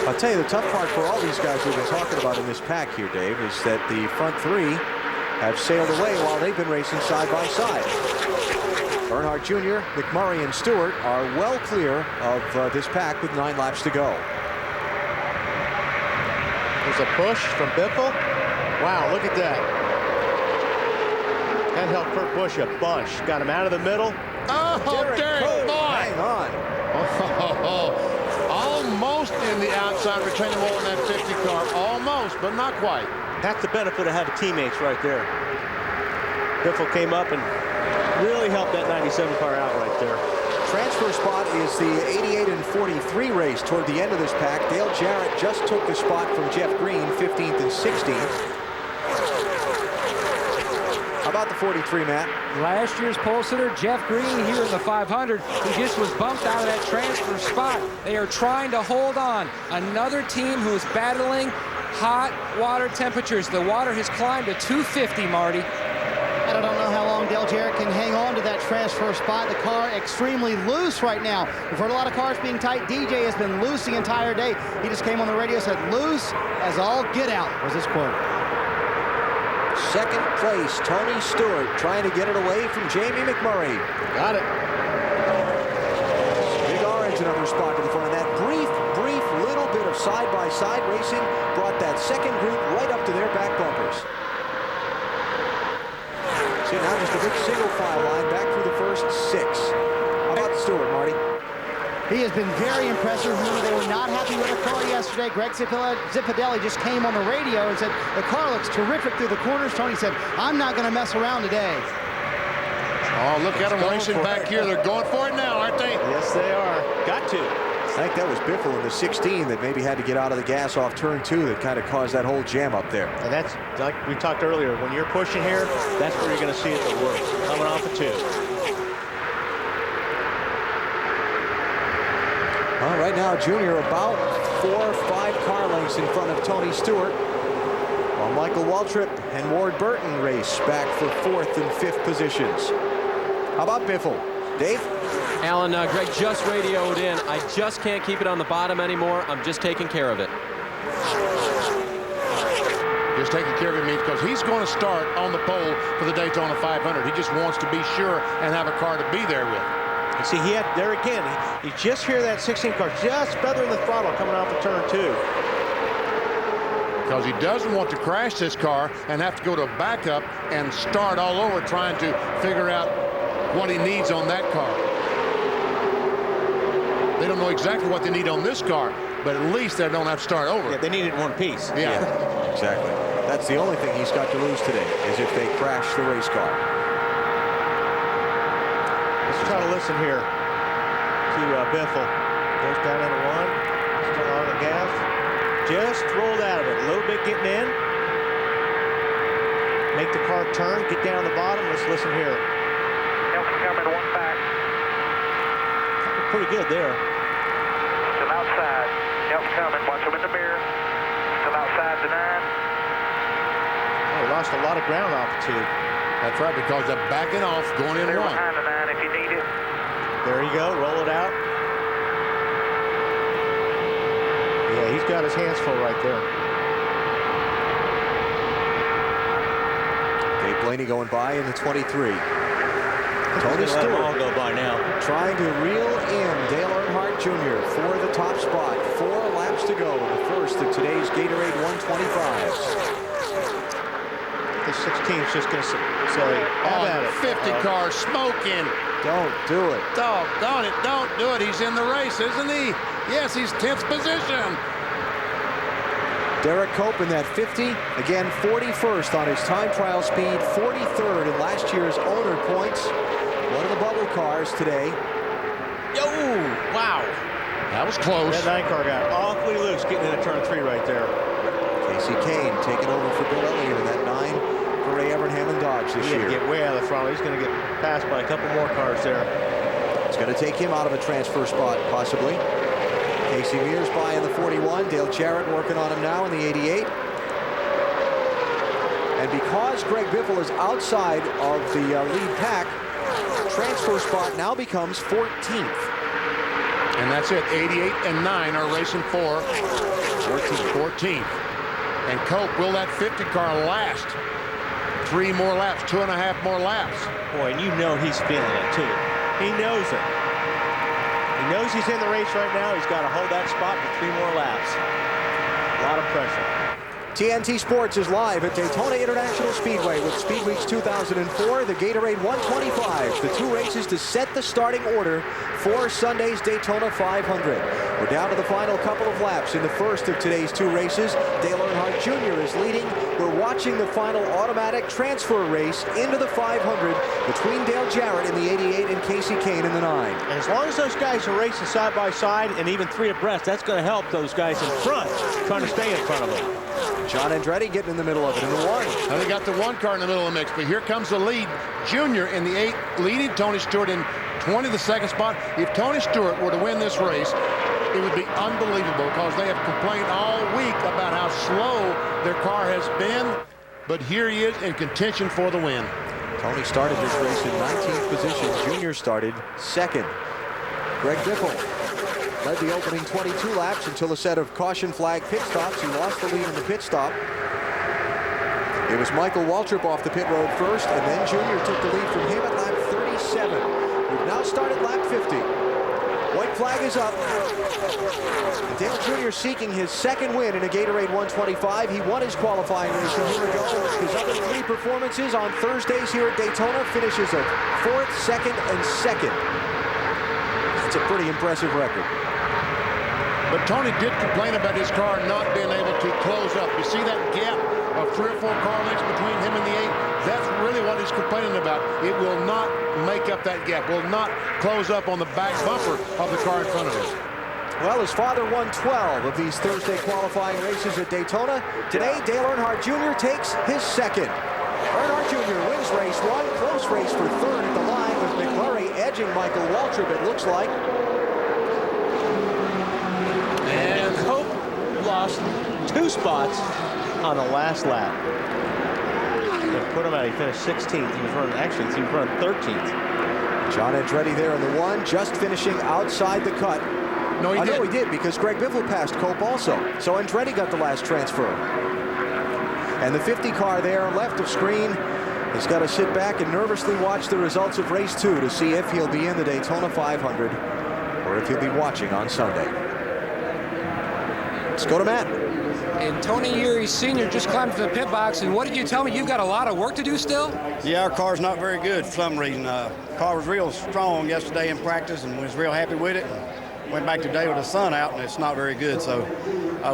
I'll tell you, the tough part for all these guys we've been talking about in this pack here, Dave, is that the front 3 have sailed away while they've been racing side by side. Earnhardt Jr., McMurray, and Stewart are well clear of this pack with 9 laps to go. There's a push from Biffle. Wow, look at that. That helped Kurt Busch a bunch. Got him out of the middle. Oh, Derek, hang on. Almost in the outside retaining wall in that 50 car. Almost, but not quite. That's the benefit of having teammates right there. Biffle came up and really helped that 97 car out right there. Transfer spot is the 88 and 43 race toward the end of this pack. Dale Jarrett just took the spot from Jeff Green, 15th and 16th. How about the 43, Matt? Last year's pole sitter, Jeff Green, here in the 500. He just was bumped out of that transfer spot. They are trying to hold on. Another team who is battling hot water temperatures. The water has climbed to 250, Marty. And I don't know how long Dale Jarrett can hang on to that transfer spot. The car extremely loose right now. We've heard a lot of cars being tight. DJ has been loose the entire day. He just came on the radio and said, loose as all get out, was his quote. 2nd place, Tony Stewart trying to get it away from Jamie McMurray. Got it. Big Orange, another spot to the front. And that brief little bit of side-by-side racing brought that 2nd group right up to their back bumpers. See, now just a big single file line back through the first 6. How about Stewart, Marty? He has been very impressive. Remember, they were not happy with the car yesterday. Greg Zipadelli just came on the radio and said, the car looks terrific through the corners. Tony said, I'm not going to mess around today. Oh, look at them racing back here. They're going for it now, aren't they? Yes, they are. Got to. I think that was Biffle in the 16 that maybe had to get out of the gas off turn 2 that kind of caused that whole jam up there. And that's, like we talked earlier, when you're pushing here, that's where you're going to see it the worst. Coming off of 2. Well, right now, Junior about 4 or 5 car lengths in front of Tony Stewart, while Michael Waltrip and Ward Burton race back for 4th and 5th positions. How about Biffle? Dave? Alan, Greg just radioed in. I just can't keep it on the bottom anymore. I'm just taking care of it. Just taking care of it means because he's going to start on the pole for the Daytona 500. He just wants to be sure and have a car to be there with. You see, he had there again. You just hear that 16 car just feathering the throttle coming off of turn 2. Because he doesn't want to crash this car and have to go to a backup and start all over trying to figure out what he needs on that car. They don't know exactly what they need on this car, but at least they don't have to start over. Yeah, they need it in one piece. Yeah. Exactly. That's the only thing he's got to lose today, is if they crash the race car. Let's try to listen here to Biffle. Goes down into 1. Still on the gas. Just rolled out of it. A little bit getting in. Make the car turn. Get down the bottom. Let's listen here. Coming 1 back. Pretty good there. Still outside. Help coming. Watch him in the mirror. Still outside the 9. Oh, lost a lot of ground off the 2. That's right, because they're backing off, going in one. Behind the 9 if you need it. There you go. Roll it out. Yeah, he's got his hands full right there. Dave Blaney going by in the 23. Tony Stewart go by now. trying to reel in Dale Earnhardt Jr. for the top spot. 4 laps to go. The first of today's Gatorade 125s. The 16's just going to say, have at it. 50 car smoking. Don't do it. Doggone it, don't do it. He's in the race, isn't he? Yes, he's 10th position. Derek Cope in that 50. Again, 41st on his time trial speed. 43rd in last year's owner points. One of the bubble cars today. Yo! Wow. That was close. That 9 car got awfully loose getting into turn 3 right there. Casey Kane taking over for Bill Elliott in that 9 for Ray Evernham and Dodge this year. Get way out of the front. He's going to get passed by a couple more cars there. It's going to take him out of a transfer spot, possibly. Casey Mears by in the 41. Dale Jarrett working on him now in the 88. And because Greg Biffle is outside of the lead pack, transfer spot now becomes 14th. And that's it. 88 and 9 are racing for 14th. And Cope, will that 50 car last 3 more laps, 2.5 more laps? Boy, and you know he's feeling it too. He knows it. He knows he's in the race right now. He's got to hold that spot for 3 more laps. A lot of pressure. TNT Sports is live at Daytona International Speedway with Speed Weeks 2004, the Gatorade 125, the 2 races to set the starting order for Sunday's Daytona 500. We're down to the final couple of laps in the first of today's 2 races. Dale Earnhardt Jr. is leading. We're watching the final automatic transfer race into the 500 between Dale Jarrett in the 88 and Casey Kane in the 9. And as long as those guys are racing side by side and even 3 abreast, that's going to help those guys in front trying to stay in front of them. John Andretti getting in the middle of it in the 1. Now they got the 1 car in the middle of the mix, but here comes the lead. Junior in the 8, leading Tony Stewart in 20 the second spot. If Tony Stewart were to win this race, it would be unbelievable because they have complained all week about how slow their car has been. But here he is in contention for the win. Tony started this race in 19th position. Junior started 2nd. Greg Biffle led the opening 22 laps until a set of caution flag pit stops. He lost the lead in the pit stop. It was Michael Waltrip off the pit road first, and then Junior took the lead from him at lap 37. We've now started lap 50. White flag is up. And Dale Jr. seeking his 2nd win in a Gatorade 125. He won his qualifying race a year ago. His other 3 performances on Thursdays here at Daytona finishes of 4th, 2nd, and 2nd. That's a pretty impressive record. But Tony did complain about his car not being able to close up. You see that gap of 3 or 4 car lengths between him and the 8? That's really what he's complaining about. It will not make up that gap, will not close up on the back bumper of the car in front of him. Well, his father won 12 of these Thursday qualifying races at Daytona. Today, Dale Earnhardt Jr. takes his 2nd. Earnhardt Jr. wins race 1, close race for 3rd at the line with McMurray edging Michael Waltrip, it looks like. And Cope lost 2 spots on the last lap. They put him out. He finished 16th. He was running 13th. John Andretti there in the 1, just finishing outside the cut. No, he did. No, he did, because Greg Biffle passed Cope also. So Andretti got the last transfer. And the 50 car there left of screen has got to sit back and nervously watch the results of race 2 to see if he'll be in the Daytona 500 or if he'll be watching on Sunday. Let's go to Matt. And Tony Eury Sr. just climbed to the pit box, and what did you tell me? You've got a lot of work to do still? Yeah, our car's not very good for some reason. Car was real strong yesterday in practice and was real happy with it. Went back today with the sun out, and it's not very good. So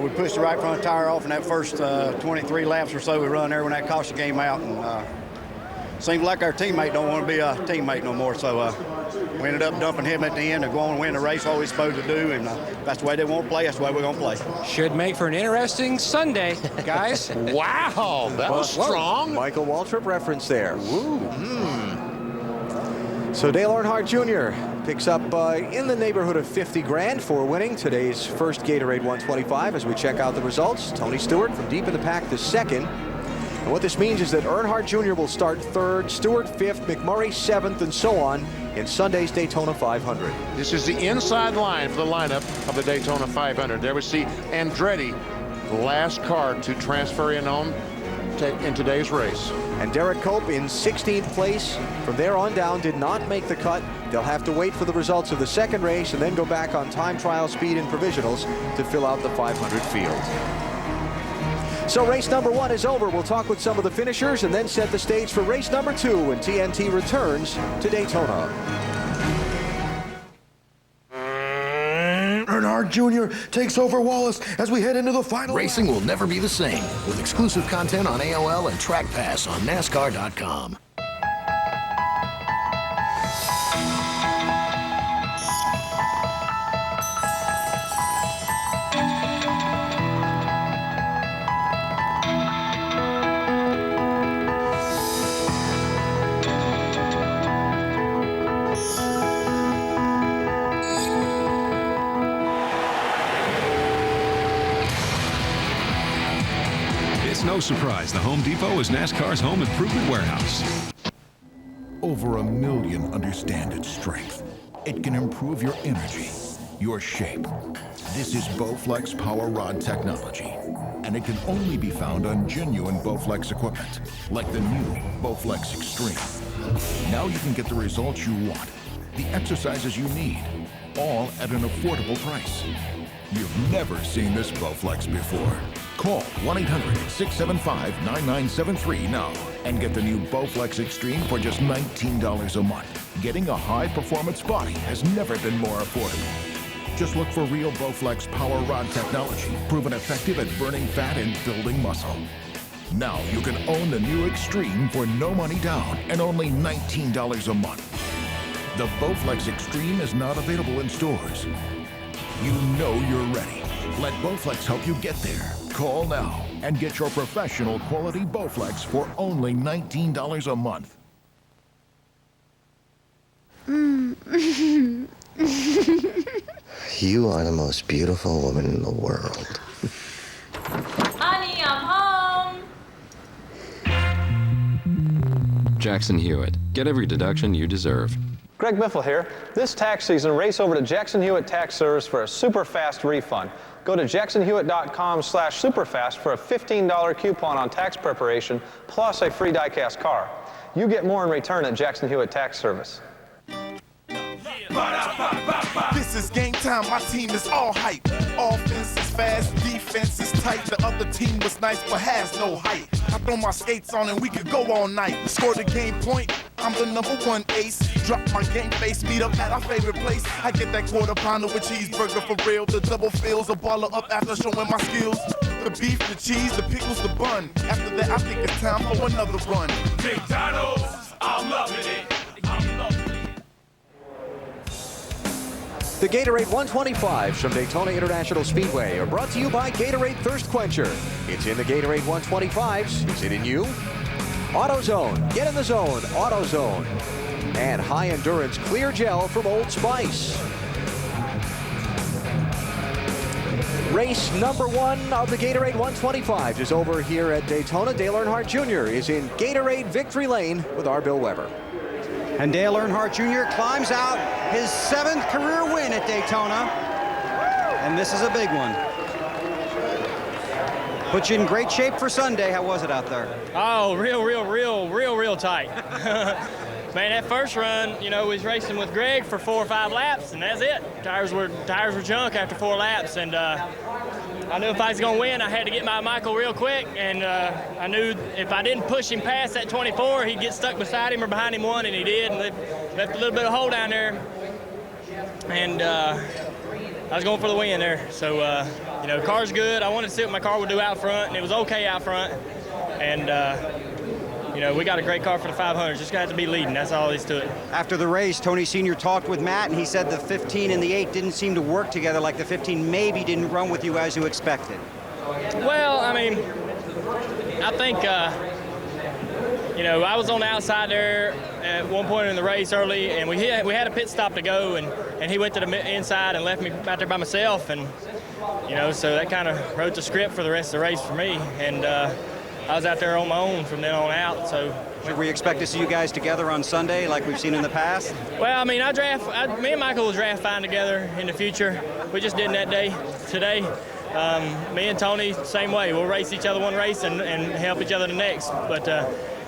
we pushed the right front tire off in that first 23 laps or so we run there when that caution came out. And seems like our teammate don't want to be a teammate no more. So we ended up dumping him at the end and going and win the race, all we're supposed to do. And that's the way they want to play. That's the way we're going to play. Should make for an interesting Sunday, guys. Wow, that was strong. Michael Waltrip reference there. So Dale Earnhardt Jr. picks up in the neighborhood of 50 grand for winning today's first Gatorade 125 as we check out the results. Tony Stewart from deep in the pack to 2nd. And what this means is that Earnhardt Jr. will start 3rd, Stewart 5th, McMurray 7th, and so on in Sunday's Daytona 500. This is the inside line for the lineup of the Daytona 500. There we see Andretti, the last car to transfer in today's race. And Derek Cope in 16th place. From there on down did not make the cut. They'll have to wait for the results of the second race and then go back on time trial, speed, and provisionals to fill out the 500 field. So race number 1 is over. We'll talk with some of the finishers and then set the stage for race number 2 when TNT returns to Daytona. Earnhardt Jr. takes over Wallace as we head into the final. Racing will never be the same with exclusive content on AOL and Track Pass on NASCAR.com. It's no surprise the Home Depot is NASCAR's home improvement warehouse. Over 1 million understand its strength. It can improve your energy, your shape. This is Bowflex Power Rod technology, and it can only be found on genuine Bowflex equipment, like the new Bowflex Extreme. Now you can get the results you want, the exercises you need, all at an affordable price. You've never seen this Bowflex before. Call 1-800-675-9973 now and get the new Bowflex Extreme for just $19 a month. Getting a high-performance body has never been more affordable. Just look for real Bowflex Power Rod technology, proven effective at burning fat and building muscle. Now you can own the new Extreme for no money down and only $19 a month. The Bowflex Extreme is not available in stores. You know you're ready. Let Bowflex help you get there. Call now and get your professional quality Bowflex for only $19 a month. You are the most beautiful woman in the world. Honey, I'm home. Jackson Hewitt. Get every deduction you deserve. Greg Biffle here. This tax season, race over to Jackson Hewitt Tax Service for a super fast refund. Go to jacksonhewitt.com/superfast for a $15 coupon on tax preparation plus a free die-cast car. You get more in return at Jackson Hewitt Tax Service. This is game time, my team is all hype. Offense is fast, defense is tight. The other team was nice but has no height. I throw my skates on and we could go all night. Score the game point, I'm the #1 ace. Drop my game face, meet up at our favorite place. I get that quarter pounder with cheeseburger for real. The double fills a baller up after showing my skills. The beef, the cheese, the pickles, the bun. After that, I think it's time for another run. McDonald's, I'm loving it. The Gatorade 125s from Daytona International Speedway are brought to you by Gatorade Thirst Quencher. It's in the Gatorade 125s. Is it in you? AutoZone. Get in the zone. AutoZone. And high endurance clear gel from Old Spice. Race number 1 of the Gatorade 125s is over here at Daytona. Dale Earnhardt Jr. is in Gatorade Victory Lane with our Bill Weber. And Dale Earnhardt Jr. climbs out his 7th career win at Daytona. And this is a big one. Put you in great shape for Sunday. How was it out there? Oh, real tight. Man, that first run, you know, we was racing with Greg for 4 or 5 laps, and that's it. Tires were junk after 4 laps, and I knew if I was going to win, I had to get my Michael real quick, and I knew if I didn't push him past that 24, he'd get stuck beside him or behind him one, and he did, and left a little bit of hole down there, and I was going for the win there. So, you know, the car's good. I wanted to see what my car would do out front, and it was okay out front, and you know, we got a great car for the 500s. Just got to be leading. That's all there is to it. After the race, Tony Sr. talked with Matt, and he said the 15 and the 8 didn't seem to work together, like the 15 maybe didn't run with you as you expected. Well, I mean, I think, you know, I was on the outside there at one point in the race early, and we had a pit stop to go, and he went to the inside and left me out there by myself, and, you know, so that kind of wrote the script for the rest of the race for me. And I was out there on my own from then on out. So should we expect to see you guys together on Sunday like we've seen in the past? Well, I mean, me and Michael will draft fine together in the future. We just didn't that day today. Me and Tony, same way. We'll race each other one race and help each other the next. But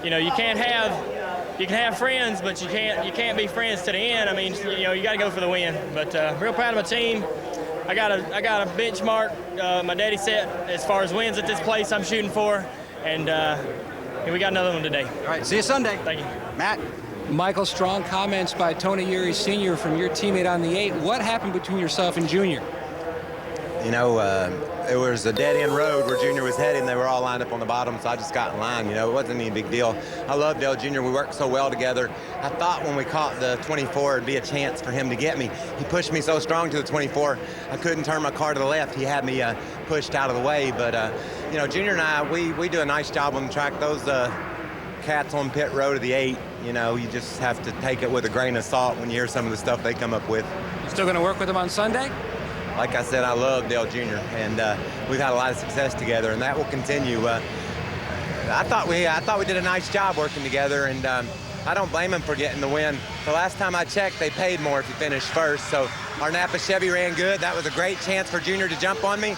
you know, you can have friends, but you can't be friends to the end. I mean, you know, you got to go for the win. But real proud of my team. I got a benchmark my daddy set as far as wins at this place I'm shooting for, and we got another one today. All right, see you Sunday. Thank you, Matt. Michael, strong comments by Tony Uri Sr. from your teammate on the 8. What happened between yourself and Junior? You know, it was a dead-end road where Junior was heading. They were all lined up on the bottom, so I just got in line. You know, it wasn't any big deal. I love Dale Jr. We worked so well together. I thought when we caught the 24, it'd be a chance for him to get me. He pushed me so strong to the 24, I couldn't turn my car to the left. He had me pushed out of the way. But, you know, Junior and I, we do a nice job on the track. Those cats on pit road of the 8, you know, you just have to take it with a grain of salt when you hear some of the stuff they come up with. You still going to work with him on Sunday? Like I said, I love Dale Jr., and we've had a lot of success together, and that will continue. I thought we did a nice job working together, and I don't blame him for getting the win. The last time I checked, they paid more if you finished first, so our Napa Chevy ran good. That was a great chance for Junior to jump on me.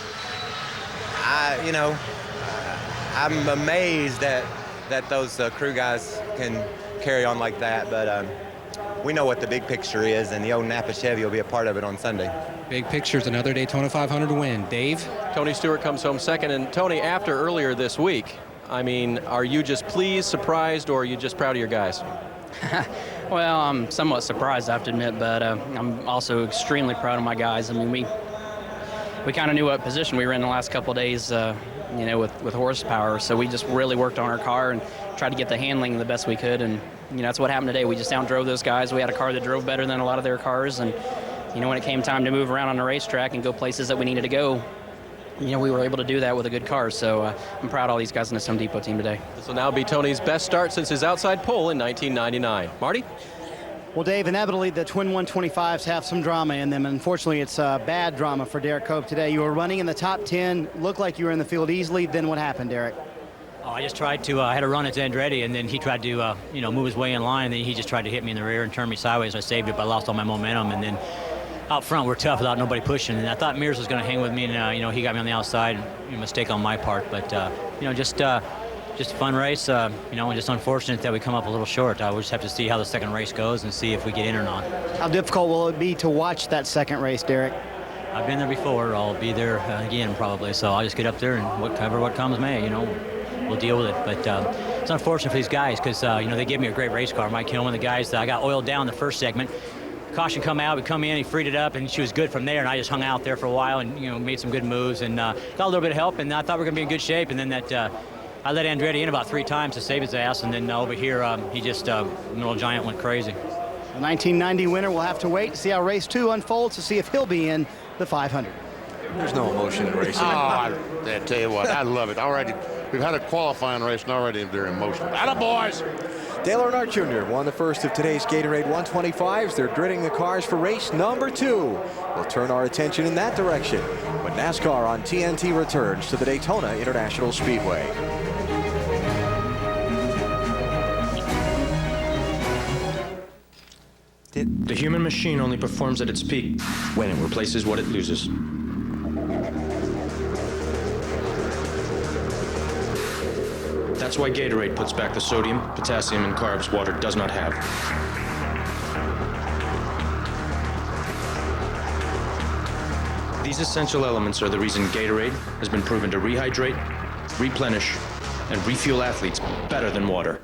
You know, I'm amazed that those crew guys can carry on like that, but we know what the big picture is, and the old Napa Chevy will be a part of it on Sunday. Big picture's another Daytona 500 win. Dave? Tony Stewart comes home second. And Tony, after earlier this week, I mean, are you just pleased, surprised, or are you just proud of your guys? Well, I'm somewhat surprised, I have to admit, but I'm also extremely proud of my guys. I mean, we kind of knew what position we were in the last couple of days, you know, with horsepower. So we just really worked on our car and tried to get the handling the best we could. And, you know, that's what happened today. We just outdrove those guys. We had a car that drove better than a lot of their cars. And, you know, when it came time to move around on the racetrack and go places that we needed to go, you know, we were able to do that with a good car. So I'm proud of all these guys in the Home Depot team today. This will now be Tony's best start since his outside pole in 1999. Marty? Well, Dave, inevitably the Twin 125's have some drama in them. Unfortunately, it's bad drama for Derek Cope today. You were running in the top 10, looked like you were in the field easily. Then what happened, Derek? Oh, I just tried to, I had a run at Andretti, and then he tried to, you know, move his way in line, and then he just tried to hit me in the rear and turn me sideways. I saved it, but I lost all my momentum, and then out front we're tough without nobody pushing, and I thought Mears was going to hang with me, and, you know, he got me on the outside. A mistake on my part, but, you know, just a fun race, you know, and just unfortunate that we come up a little short. We'll just have to see how the second race goes and see if we get in or not. How difficult will it be to watch that second race, Derek? I've been there before. I'll be there again probably, so I'll just get up there and what comes may, you know, we'll deal with it. But it's unfortunate for these guys because, you know, they gave me a great race car. Mike Hillman, the guys, I got oiled down the first segment. Caution come out, we come in, he freed it up, and she was good from there, and I just hung out there for a while and, you know, made some good moves and got a little bit of help, and I thought we were going to be in good shape, and then that I let Andretti in about 3 times to save his ass, and then over here, he just, little giant went crazy. The 1990 winner will have to wait to see how race 2 unfolds to see if he'll be in the 500. There's no emotion in racing. Oh, I tell you what, I love it. Already, we've had a qualifying race, and already they're emotional. Atta boys! Dale Earnhardt Jr. won the first of today's Gatorade 125's. They're gridding the cars for race number 2. We'll turn our attention in that direction when NASCAR on TNT returns to the Daytona International Speedway. The human machine only performs at its peak when it replaces what it loses. That's why Gatorade puts back the sodium, potassium, and carbs water does not have. These essential elements are the reason Gatorade has been proven to rehydrate, replenish, and refuel athletes better than water.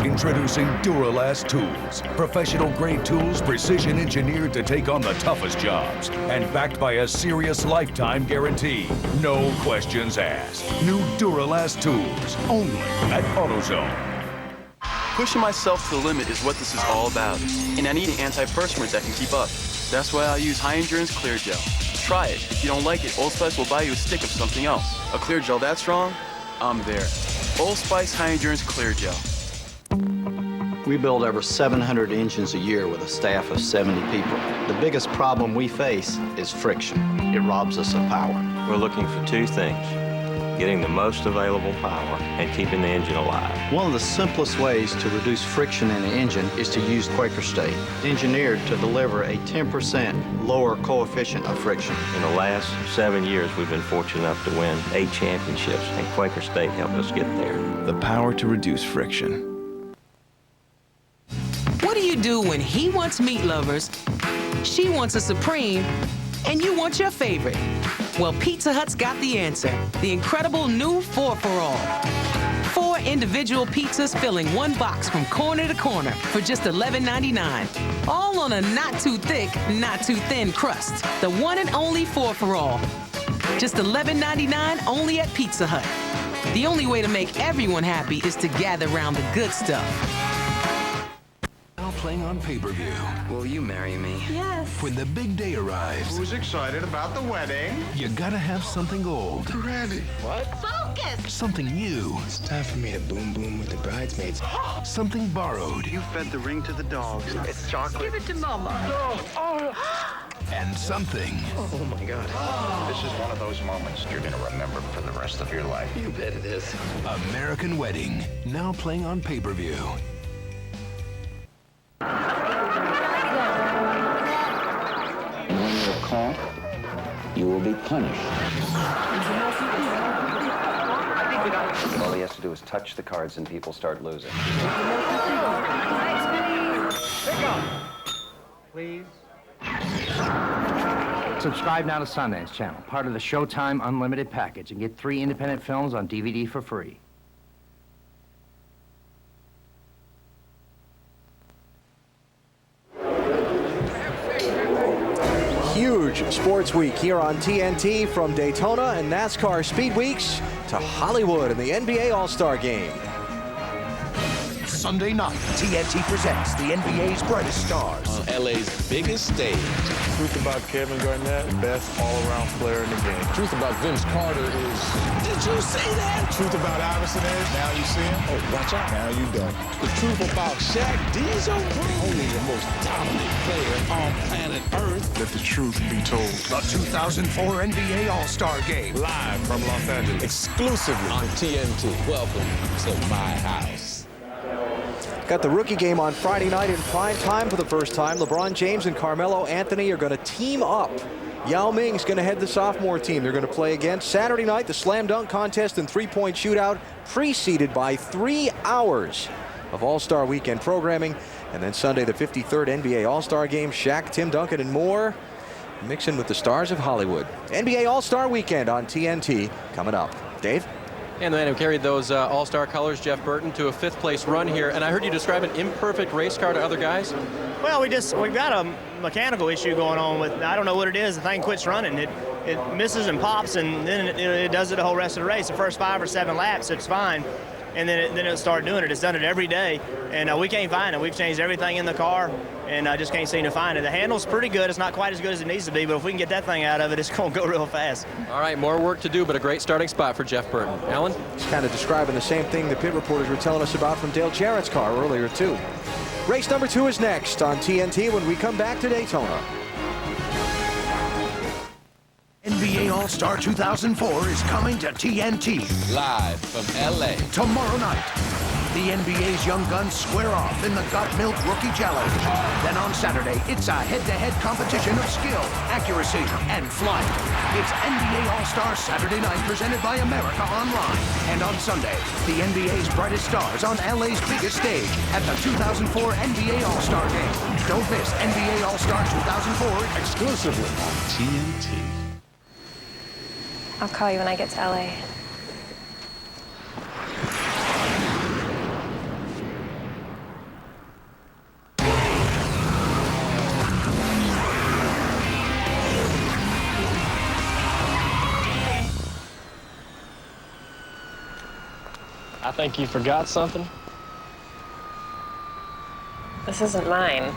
Introducing Duralast Tools. Professional-grade tools precision-engineered to take on the toughest jobs. And backed by a serious lifetime guarantee. No questions asked. New Duralast Tools. Only at AutoZone. Pushing myself to the limit is what this is all about. And I need an antiperspirant that can keep up. That's why I use High Endurance Clear Gel. Try it. If you don't like it, Old Spice will buy you a stick of something else. A Clear Gel that strong? I'm there. Old Spice High Endurance Clear Gel. We build over 700 engines a year with a staff of 70 people. The biggest problem we face is friction. It robs us of power. we're looking for two things: getting the most available power and keeping the engine alive. One of the simplest ways to reduce friction in an engine is to use Quaker State, engineered to deliver a 10% lower coefficient of friction. In the last 7 years, we've been fortunate enough to win 8 championships, and Quaker State helped us get there. The power to reduce friction. What do you do when he wants meat lovers, she wants a Supreme, and you want your favorite? Well, Pizza Hut's got the answer. The incredible new 4-for-All. 4 individual pizzas filling one box from corner to corner for just $11.99. All on a not too thick, not too thin crust. The one and only 4-for-All. Just $11.99 only at Pizza Hut. The only way to make everyone happy is to gather around the good stuff. Now playing on pay-per-view. Will you marry me? Yes. When the big day arrives, Who's excited about the wedding? you gotta have something old. Randy. What? Focus! Something new. It's time for me to boom boom with the bridesmaids. Something borrowed. You fed the ring to the dogs. It's chocolate. Give it to Mama. And something. Oh my God. This is one of those moments you're gonna remember for the rest of your life. You bet it is. American Wedding. Now playing on pay-per-view. When you're caught, you will be punished. All he has to do is touch the cards and people start losing. Pick up, please. Subscribe now to Sundance Channel, part of the Showtime Unlimited package, and get 3 independent films on DVD for free. Huge sports week here on TNT, from Daytona and NASCAR Speed Weeks to Hollywood and the NBA All-Star Game. Sunday night, TNT presents the NBA's brightest stars. On LA's biggest stage. Truth about Kevin Garnett, the best all-around player in the game. Truth about Vince Carter is... Did you see that? Truth about Iverson is, now you see him. Oh, watch out. Now you don't. The truth about Shaq Diesel, only the most dominant player on planet Earth. Let the truth be told. The 2004 NBA All-Star Game. Live from Los Angeles. Exclusively on TNT. Welcome to my house. Got the rookie game on Friday night in prime time for the first time. LeBron James and Carmelo Anthony are going to team up. Yao Ming's going to head the sophomore team. They're going to play again Saturday night, the slam dunk contest and three-point shootout, preceded by 3 hours of All-Star Weekend programming. And then Sunday, the 53rd NBA All-Star Game. Shaq, Tim Duncan, and more mixing with the stars of Hollywood. NBA All-Star Weekend on TNT coming up. Dave? And the man who carried those All-Star colors, Jeff Burton, to a 5th-place run here. And I heard you describe an imperfect race car to other guys. Well, we've got a mechanical issue going on with, I don't know what it is. The thing quits running. It misses and pops, and then it does it the whole rest of the race. The first 5 or 7 laps, it's fine. And then it'll start doing it. It's done it every day, and we can't find it. We've changed everything in the car, and I just can't seem to find it. The handle's pretty good. It's not quite as good as it needs to be, but if we can get that thing out of it, it's going to go real fast. All right, more work to do, but a great starting spot for Jeff Burton. Alan? He's kind of describing the same thing the pit reporters were telling us about from Dale Jarrett's car earlier, too. Race number 2 is next on TNT when we come back to Daytona. NBA All-Star 2004 is coming to TNT. Live from LA. Tomorrow night, the NBA's young guns square off in the Got Milk Rookie Challenge. Then on Saturday, it's a head-to-head competition of skill, accuracy, and flight. It's NBA All-Star Saturday night, presented by America Online. And on Sunday, the NBA's brightest stars on LA's biggest stage at the 2004 NBA All-Star Game. Don't miss NBA All-Star 2004 exclusively on TNT. I'll call you when I get to LA. I think you forgot something. This isn't mine.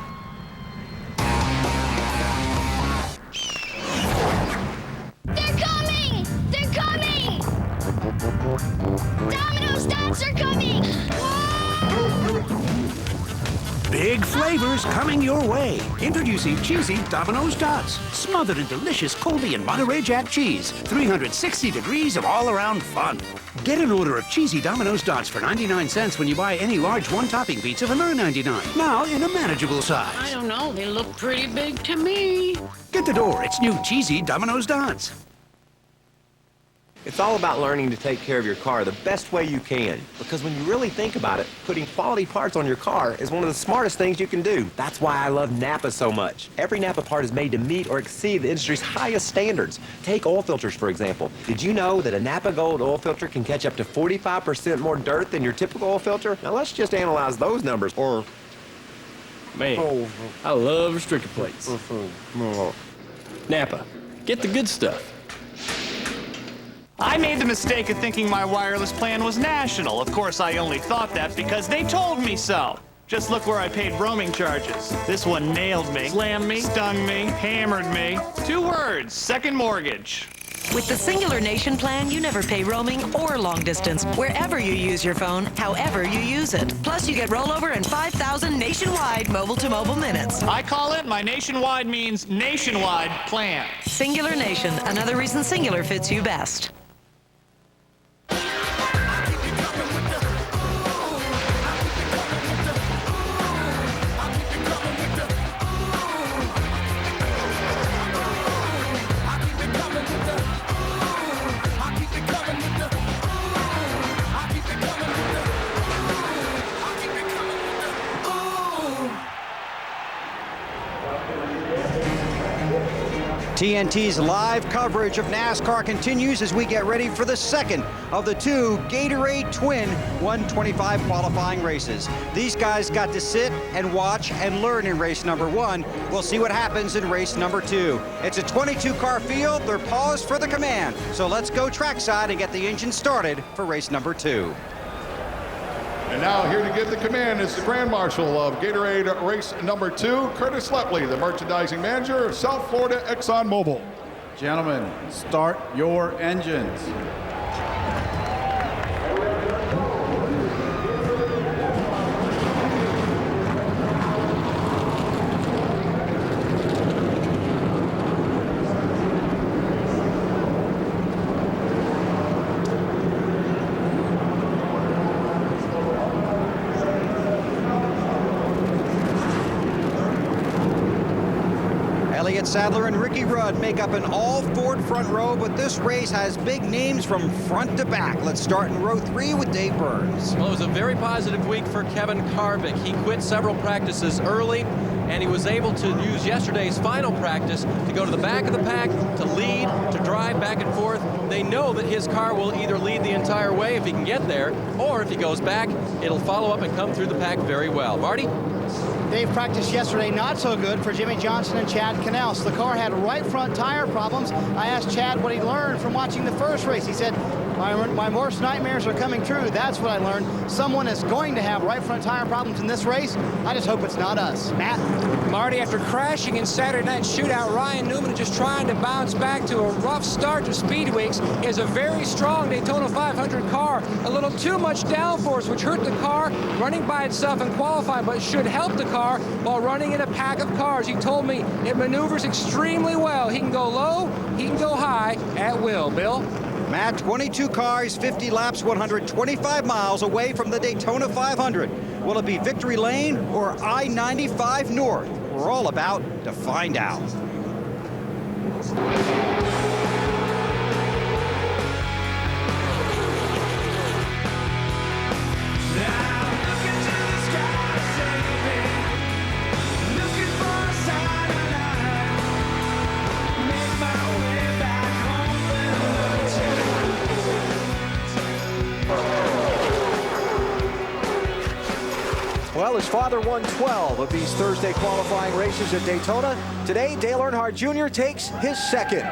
They're coming! They're coming! Domino stacks are coming! Big flavors coming your way. Introducing cheesy Domino's Dots. Smothered in delicious Colby and Monterey Jack cheese. 360 degrees of all-around fun. Get an order of cheesy Domino's Dots for 99 cents when you buy any large one-topping pizza for $9.99. Now in a manageable size. I don't know. They look pretty big to me. Get the door. It's new cheesy Domino's Dots. It's all about learning to take care of your car the best way you can. Because when you really think about it, putting quality parts on your car is one of the smartest things you can do. That's why I love Napa so much. Every Napa part is made to meet or exceed the industry's highest standards. Take oil filters, for example. Did you know that a Napa Gold oil filter can catch up to 45% more dirt than your typical oil filter? Now let's just analyze those numbers. Man, I love restrictor plates. Napa, get the good stuff. I made the mistake of thinking my wireless plan was national. Of course, I only thought that because they told me so. Just look where I paid roaming charges. This one nailed me, slammed me, stung me, hammered me. 2 words, second mortgage. With the Singular Nation plan, you never pay roaming or long distance, wherever you use your phone, however you use it. Plus, you get rollover and 5,000 nationwide mobile-to-mobile minutes. I call it my nationwide means nationwide plan. Singular Nation, another reason Singular fits you best. TNT's live coverage of NASCAR continues as we get ready for the second of the 2 Gatorade Twin 125 qualifying races. These guys got to sit and watch and learn in race number 1. We'll see what happens in race number 2. It's a 22-car field. They're paused for the command. So let's go trackside and get the engine started for race number 2. And now here to give the command is the Grand Marshal of Gatorade race number 2, Curtis Lepley, the merchandising manager of South Florida ExxonMobil. Gentlemen, start your engines. Sadler and Ricky Rudd make up an all-Ford front row, but this race has big names from front to back. Let's start in row 3 with Dave Burns. Well, it was a very positive week for Kevin Harvick. He quit several practices early, and he was able to use yesterday's final practice to go to the back of the pack, to lead, to drive back and forth. They know that his car will either lead the entire way if he can get there, or if he goes back, it'll follow up and come through the pack very well. Marty? Dave practiced yesterday not so good for Jimmy Johnson and Chad Knaus. The car had right front tire problems. I asked Chad what he learned from watching the first race. He said, my worst nightmares are coming true. That's what I learned. Someone is going to have right front tire problems in this race. I just hope it's not us. Matt? Marty, after crashing in Saturday night shootout, Ryan Newman just trying to bounce back to a rough start to Speed Weeks. Is a very strong Daytona 500 car. A little too much downforce, which hurt the car running by itself in qualifying, but should help the car while running in a pack of cars. He told me it maneuvers extremely well. He can go low, he can go high at will. Bill? Matt, 22 cars, 50 laps, 125 miles away from the Daytona 500. Will it be Victory Lane or I-95 North? We're all about to find out. Well, his father won 12 of these Thursday qualifying races at Daytona. Today, Dale Earnhardt Jr. takes his second.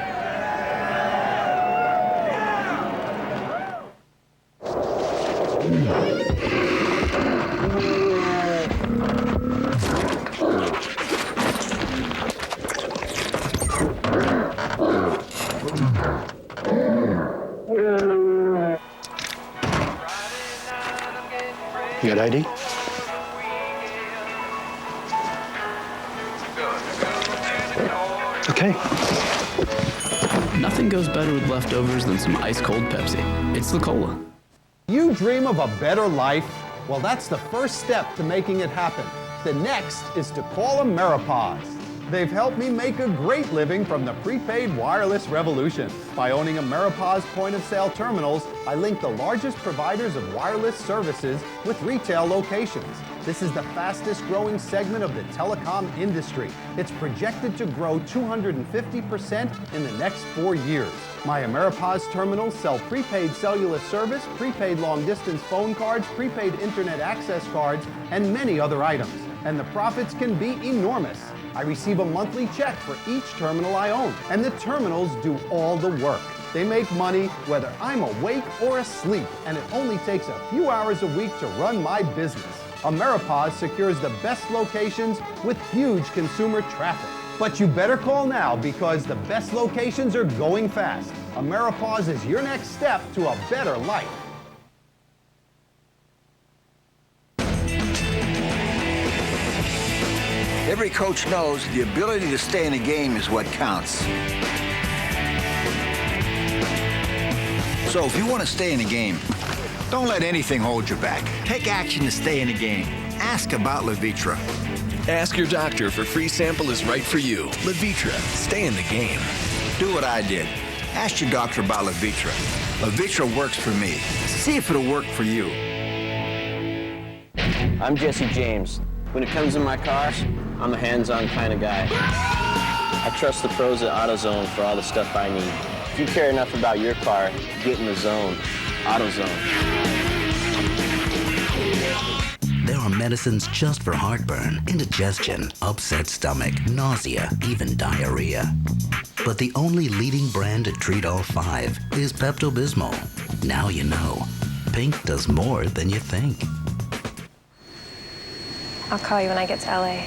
You got ID? Okay. Nothing goes better with leftovers than some ice-cold Pepsi. It's the cola. You dream of a better life? Well, that's the first step to making it happen. The next is to call Ameripause. They've helped me make a great living from the prepaid wireless revolution. By owning Ameripause point-of-sale terminals, I link the largest providers of wireless services with retail locations. This is the fastest growing segment of the telecom industry. It's projected to grow 250% in the next 4 years. My Ameripause terminals sell prepaid cellular service, prepaid long-distance phone cards, prepaid internet access cards, and many other items. And the profits can be enormous. I receive a monthly check for each terminal I own, and the terminals do all the work. They make money whether I'm awake or asleep, and it only takes a few hours a week to run my business. Ameripause secures the best locations with huge consumer traffic. But you better call now because the best locations are going fast. Ameripause is your next step to a better life. Every coach knows the ability to stay in a game is what counts. So if you want to stay in a game, don't let anything hold you back. Take action to stay in a game. Ask about Levitra. Ask your doctor if a free sample is right for you. Levitra, stay in the game. Do what I did. Ask your doctor about Levitra. Levitra works for me. See if it'll work for you. I'm Jesse James. When it comes to my cars, I'm a hands-on kind of guy. I trust the pros at AutoZone for all the stuff I need. If you care enough about your car, get in the zone. AutoZone. There are medicines just for heartburn, indigestion, upset stomach, nausea, even diarrhea. But the only leading brand to treat all five is Pepto-Bismol. Now you know. Pink does more than you think. I'll call you when I get to LA.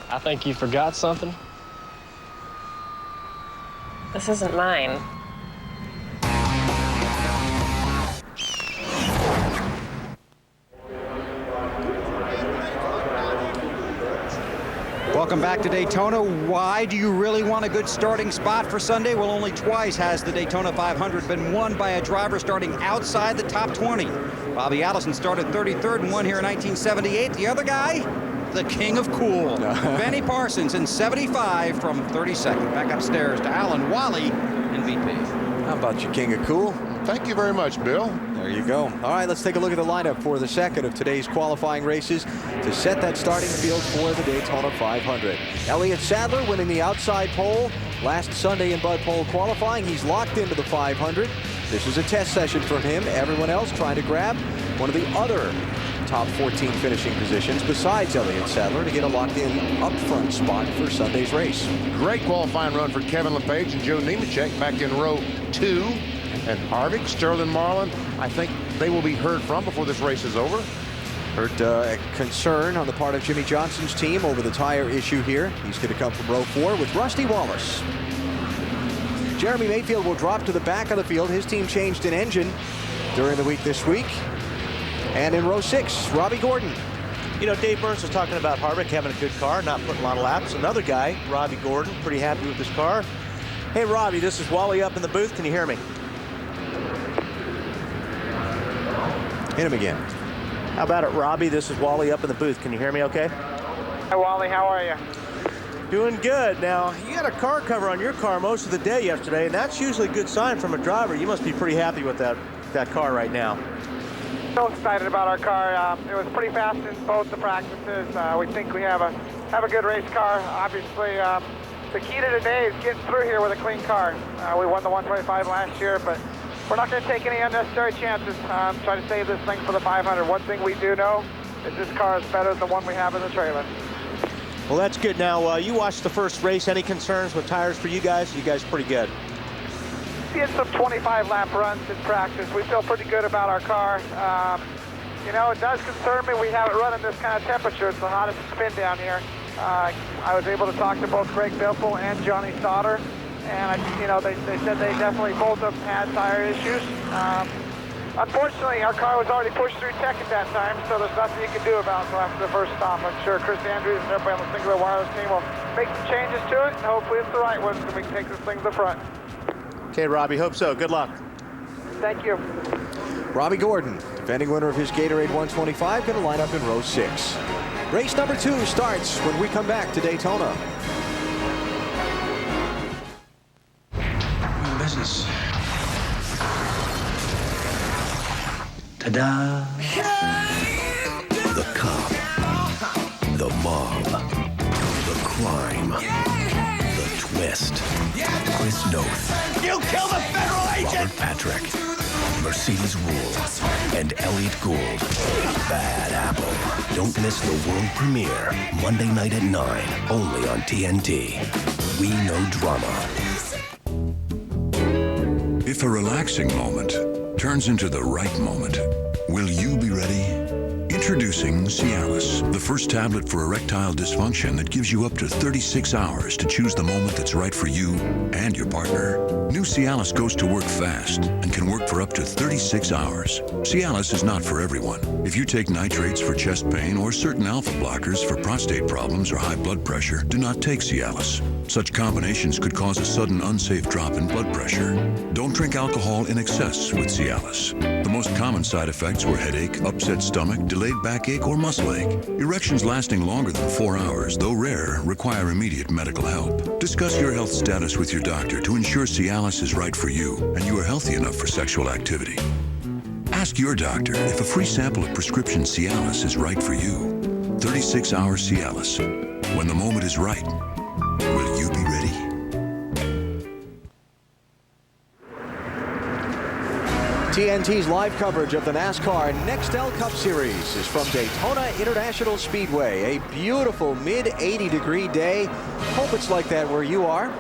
I think you forgot something. This isn't mine. Welcome back to Daytona. Why do you really want a good starting spot for Sunday? Well, only twice has the Daytona 500 been won by a driver starting outside the top 20. Bobby Allison started 33rd and won here in 1978. The other guy, the king of cool, Benny Parsons in 75 from 32nd. Back upstairs to Alan Wally in VP. How about you, king of cool? Thank you very much, Bill. There you go. All right, let's take a look at the lineup for the second of today's qualifying races to set that starting field for the Daytona 500. Elliott Sadler winning the outside pole last Sunday in Bud Pole qualifying. He's locked into the 500. This is a test session from him. Everyone else trying to grab one of the other top 14 finishing positions besides Elliott Sadler to get a locked-in up-front spot for Sunday's race. Great qualifying run for Kevin LePage and Joe Nemechek back in row 2. And Harvick, Sterling Marlin, I think they will be heard from before this race is over. Heard a concern on the part of Jimmy Johnson's team over the tire issue here. He's going to come from row 4 with Rusty Wallace. Jeremy Mayfield will drop to the back of the field. His team changed an engine during the week this week. And in row 6, Robbie Gordon. You know, Dave Burns was talking about Harvick having a good car, not putting a lot of laps. Another guy, Robbie Gordon, pretty happy with his car. Hey, Robbie, this is Wally up in the booth. Can you hear me? Hit him again. How about it, Robbie? This is Wally up in the booth. Can you hear me okay? Hi, Wally. How are you? Doing good. Now, you had a car cover on your car most of the day yesterday, and that's usually a good sign from a driver. You must be pretty happy with that car right now. So excited about our car. It was pretty fast in both the practices. We think we have a good race car. Obviously, the key to today is getting through here with a clean car. We won the 125 last year, but we're not going to take any unnecessary chances. Try to save this thing for the 500. One thing we do know is this car is better than the one we have in the trailer. Well, that's good. Now, you watched the first race. Any concerns with tires for you guys? You guys pretty good? Did some 25-lap runs in practice. We feel pretty good about our car. You know, it does concern me we have it running this kind of temperature. It's the hottest it's been down here. I was able to talk to both Greg Biffle and Johnny Sauter, and they said they definitely both of them had tire issues. Unfortunately, our car was already pushed through tech at that time, so there's nothing you can do about it until after the first stop. I'm sure Chris Andrews and everybody on the Singular Wireless team will make some changes to it, and hopefully it's the right one so we can take this thing to the front. Okay, Robbie, hope so. Good luck. Thank you. Robbie Gordon, defending winner of his Gatorade 125, going to line up in row 6. Race number 2 starts when we come back to Daytona. Business. Ta-da! The cop, the mob, the crime, the twist. Chris Noth. You killed a federal agent! Robert Patrick, Mercedes Rule, and Elliot Gould. Bad Apple. Don't miss the world premiere, Monday night at 9, only on TNT. We know drama. If a relaxing moment turns into the right moment, will you be ready? Introducing Cialis, the first tablet for erectile dysfunction that gives you up to 36 hours to choose the moment that's right for you and your partner. New Cialis goes to work fast and can work for up to 36 hours. Cialis is not for everyone. If you take nitrates for chest pain or certain alpha blockers for prostate problems or high blood pressure, do not take Cialis. Such combinations could cause a sudden unsafe drop in blood pressure. Don't drink alcohol in excess with Cialis. The most common side effects were headache, upset stomach, delayed backache, or muscle ache. Erections lasting longer than 4 hours, though rare, require immediate medical help. Discuss your health status with your doctor to ensure Cialis is right for you and you are healthy enough for sexual activity. Ask your doctor if a free sample of prescription Cialis is right for you. 36-hour Cialis. When the moment is right, will you be ready? TNT's live coverage of the NASCAR Nextel Cup Series is from Daytona International Speedway. A beautiful mid-80 degree day. Hope it's like that where you are.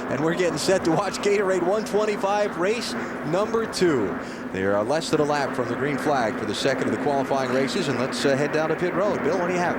And we're getting set to watch Gatorade 125 race number 2. They are less than a lap from the green flag for the second of the qualifying races. And let's head down to pit road. Bill, what do you have?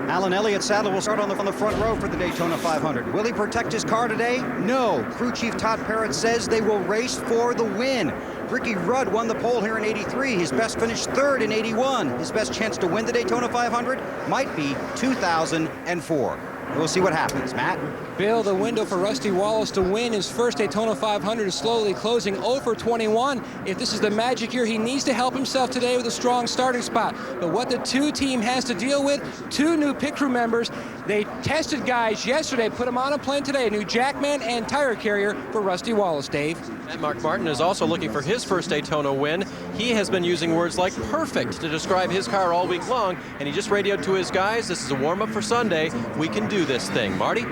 Alan Elliott Sadler will start on the front row for the Daytona 500. Will he protect his car today? No. Crew Chief Todd Parrott says they will race for the win. Ricky Rudd won the pole here in '83. His best finish third in '81. His best chance to win the Daytona 500 might be 2004. We'll see what happens. Matt? Bill, the window for Rusty Wallace to win his first Daytona 500 is slowly closing. 0 for 21. If this is the magic year, he needs to help himself today with a strong starting spot. But what the 2 team has to deal with, 2 new pit crew members. They tested guys yesterday, put them on a plane today. A new jackman and tire carrier for Rusty Wallace, Dave. And Mark Martin is also looking for his first Daytona win. He has been using words like perfect to describe his car all week long, and he just radioed to his guys, this is a warm-up for Sunday. We can do this thing. Marty?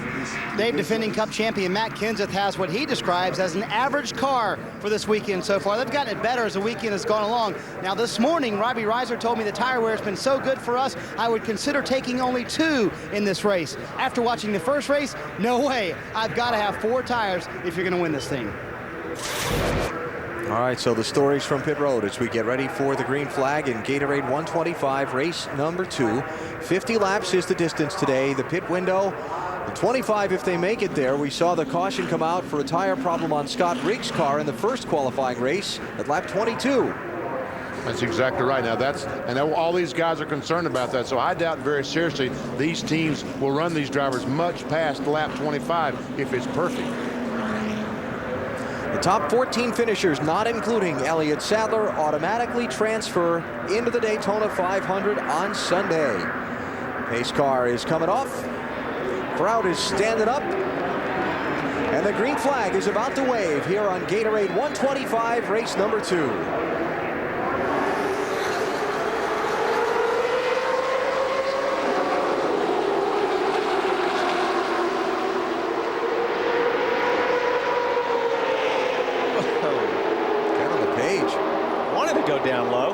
Dave, defending Cup champion Matt Kenseth has what he describes as an average car for this weekend so far. They've gotten it better as the weekend has gone along. Now this morning, Robbie Reiser told me the tire wear has been so good for us, I would consider taking only 2 in this race. After watching the first race, no way. I've got to have 4 tires if you're going to win this thing. All right, so the stories from pit road as we get ready for the green flag in Gatorade 125 race number 2. 50 laps is the distance today. The pit window, the 25 if they make it there. We saw the caution come out for a tire problem on Scott Riggs' car in the first qualifying race at lap 22. That's exactly right. Now and all these guys are concerned about that. So I doubt very seriously these teams will run these drivers much past lap 25 if it's perfect. The top 14 finishers, not including Elliott Sadler, automatically transfer into the Daytona 500 on Sunday. Pace car is coming off. Crowd is standing up. And the green flag is about to wave here on Gatorade 125 race number 2. Down low.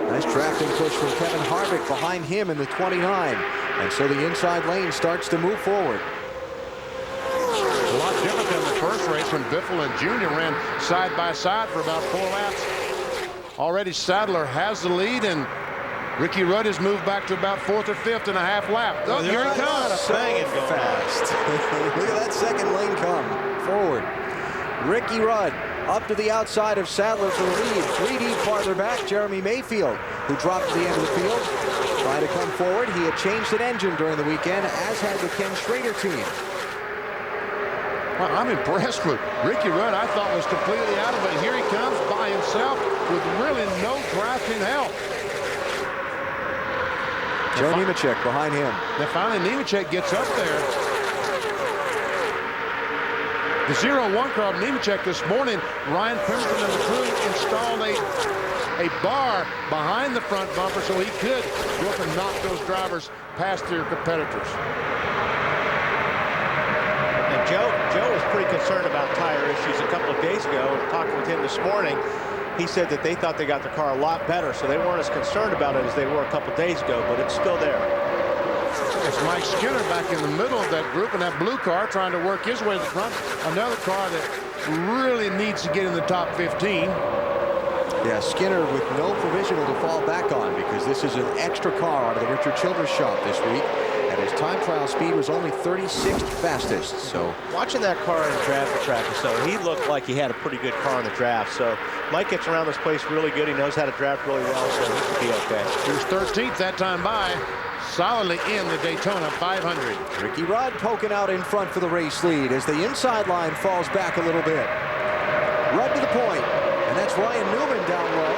Nice drafting push from Kevin Harvick behind him in the 29. And so the inside lane starts to move forward. A lot different than the first race when Biffle and Junior ran side by side for about 4 laps. Already Sadler has the lead, and Ricky Rudd has moved back to about 4th or 5th and a half lap. Oh, here he comes. Banging fast. Look at that second lane come forward. Ricky Rudd up to the outside of Sadler for the lead. 3 deep farther back, Jeremy Mayfield, who dropped to the end of the field. Trying to come forward. He had changed an engine during the weekend, as had the Ken Schrader team. Well, I'm impressed with Ricky Rudd. I thought was completely out of it. Here he comes by himself with really no drafting help. Joe Nemechek behind him. Now finally Nemechek gets up there. The 0-1 car of Nemechek this morning, Ryan Pemberton and the crew installed a bar behind the front bumper so he could go up and knock those drivers past their competitors. And Joe was pretty concerned about tire issues a couple of days ago. Talking with him this morning, he said that they thought they got the car a lot better, so they weren't as concerned about it as they were a couple of days ago, but it's still there. It's Mike Skinner back in the middle of that group in that blue car trying to work his way to the front. Another car that really needs to get in the top 15. Yeah, Skinner with no provisional to fall back on because this is an extra car out of the Richard Childress shop this week. And his time trial speed was only 36th fastest. So watching that car in the draft at Track, so he looked like he had a pretty good car in the draft. So Mike gets around this place really good. He knows how to draft really well, so he should be okay. He was 13th that time by, solidly in the Daytona 500. Ricky Rudd poking out in front for the race lead as the inside line falls back a little bit. Rudd to the point, and that's Ryan Newman down low.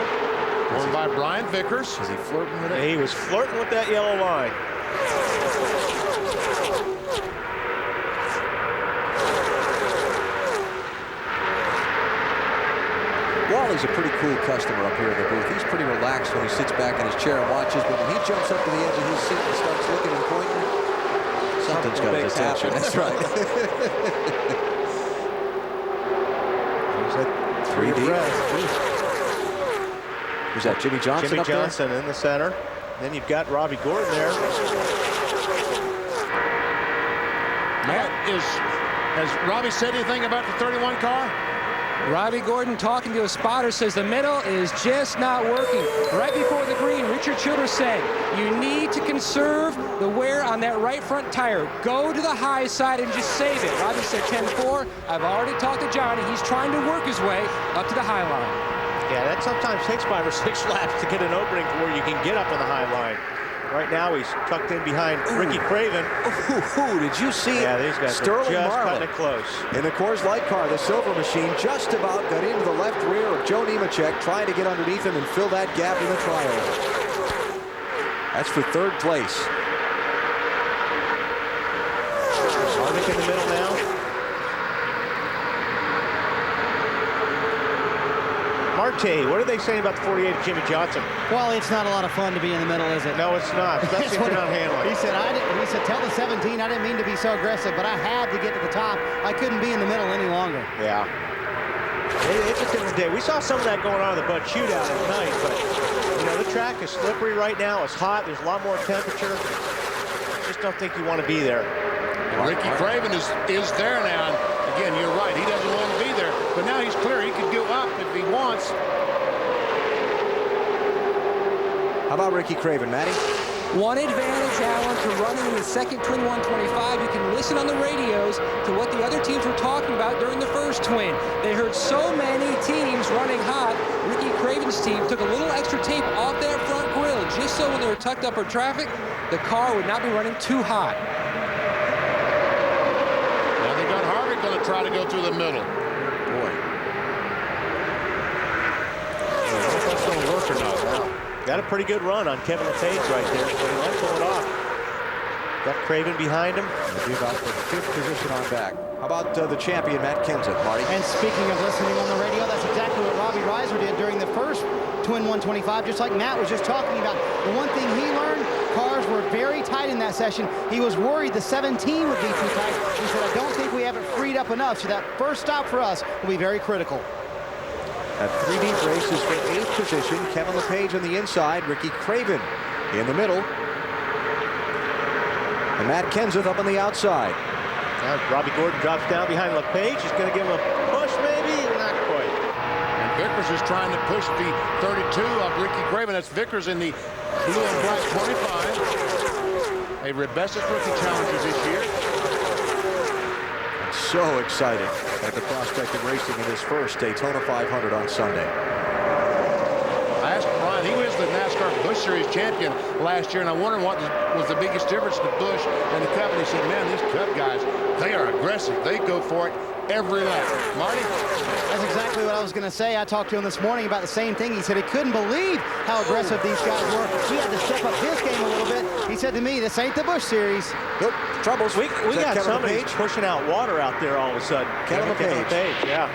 Won by Brian Vickers. Is he flirting with it? He was flirting with that yellow line. Wally's a pretty cool customer up here in the booth. He's pretty relaxed when he sits back in his chair and watches, but when he jumps up to the edge of his seat and starts looking and pointing, something's got his attention. That's right. There's that 3 deep. Who's that, Jimmy Johnson? Jimmy up Johnson there? in the center. Then you've got Robbie Gordon there. Matt, has Robbie said anything about the 31 car? Robbie Gordon talking to a spotter says the middle is just not working. Right before the green, Richard Childress said, you need to conserve the wear on that right front tire. Go to the high side and just save it. Robbie said 10-4. I've already talked to Johnny. He's trying to work his way up to the high line. Yeah, that sometimes takes 5 or 6 laps to get an opening to where you can get up in the high line. Right now, he's tucked in behind Ricky Craven. Did you see Yeah, these guys Sterling are just Marlin cutting it close. in the Coors Light car? The silver machine just about got into the left rear of Joe Nemechek, trying to get underneath him and fill that gap in the trial. That's for 3rd place. Harvick in the middle now. Marte, what are they saying about the 48 of Jimmy Johnson? Well, it's not a lot of fun to be in the middle, is it? No, it's not, especially if you're not handling. He said, tell the 17, I didn't mean to be so aggressive, but I had to get to the top. I couldn't be in the middle any longer. Yeah. It's a different day. We saw some of that going on in the Bud Shootout at night, but, you know, the track is slippery right now. It's hot. There's a lot more temperature. I just don't think you want to be there. Ricky Craven is there now. Again, you're right. He doesn't want to be there, but now he's clear. He could go up if he wants. How about Ricky Craven, Matty? One advantage, Alan, to running in the second Twin 125. You can listen on the radios to what the other teams were talking about during the first Twin. They heard so many teams running hot. Ricky Craven's team took a little extra tape off that front grille just so when they were tucked up for traffic, the car would not be running too hot. Now they got Harvick going to try to go through the middle. Boy. I don't know if that's going to work or not. Got a pretty good run on Kevin LePage right there, but he might pull it off. Got Craven behind him. He'll be about the 5th position on back. How about the champion, Matt Kenseth, Marty? And speaking of listening on the radio, that's exactly what Robbie Reiser did during the first Twin 125, just like Matt was just talking about. The one thing he learned, cars were very tight in that session. He was worried the 17 would be too tight. He said, I don't think we have it freed up enough, so that first stop for us will be very critical. At 3 deep races for 8th position. Kevin LePage on the inside. Ricky Craven in the middle. And Matt Kenseth up on the outside. Robbie Gordon drops down behind LePage. He's going to give him a push, maybe? Not quite. And Vickers is trying to push the 32 of Ricky Craven. That's Vickers in the blue and black 25. A Rebesses rookie challenger this year. So excited at the prospect of racing in his first Daytona 500 on Sunday. I asked Ryan, he was the NASCAR Busch Series champion last year, and I wondered what was the biggest difference in the Busch and the Cup. And he said, man, these Cup guys, they are aggressive. They go for it every lap. Marty? That's exactly what I was going to say. I talked to him this morning about the same thing. He said he couldn't believe how aggressive these guys were. He had to step up his game a little bit. He said to me, this ain't the Busch Series. Nope, troubles. We got somebody pushing out water out there all of a sudden. Kevin LePage. Yeah.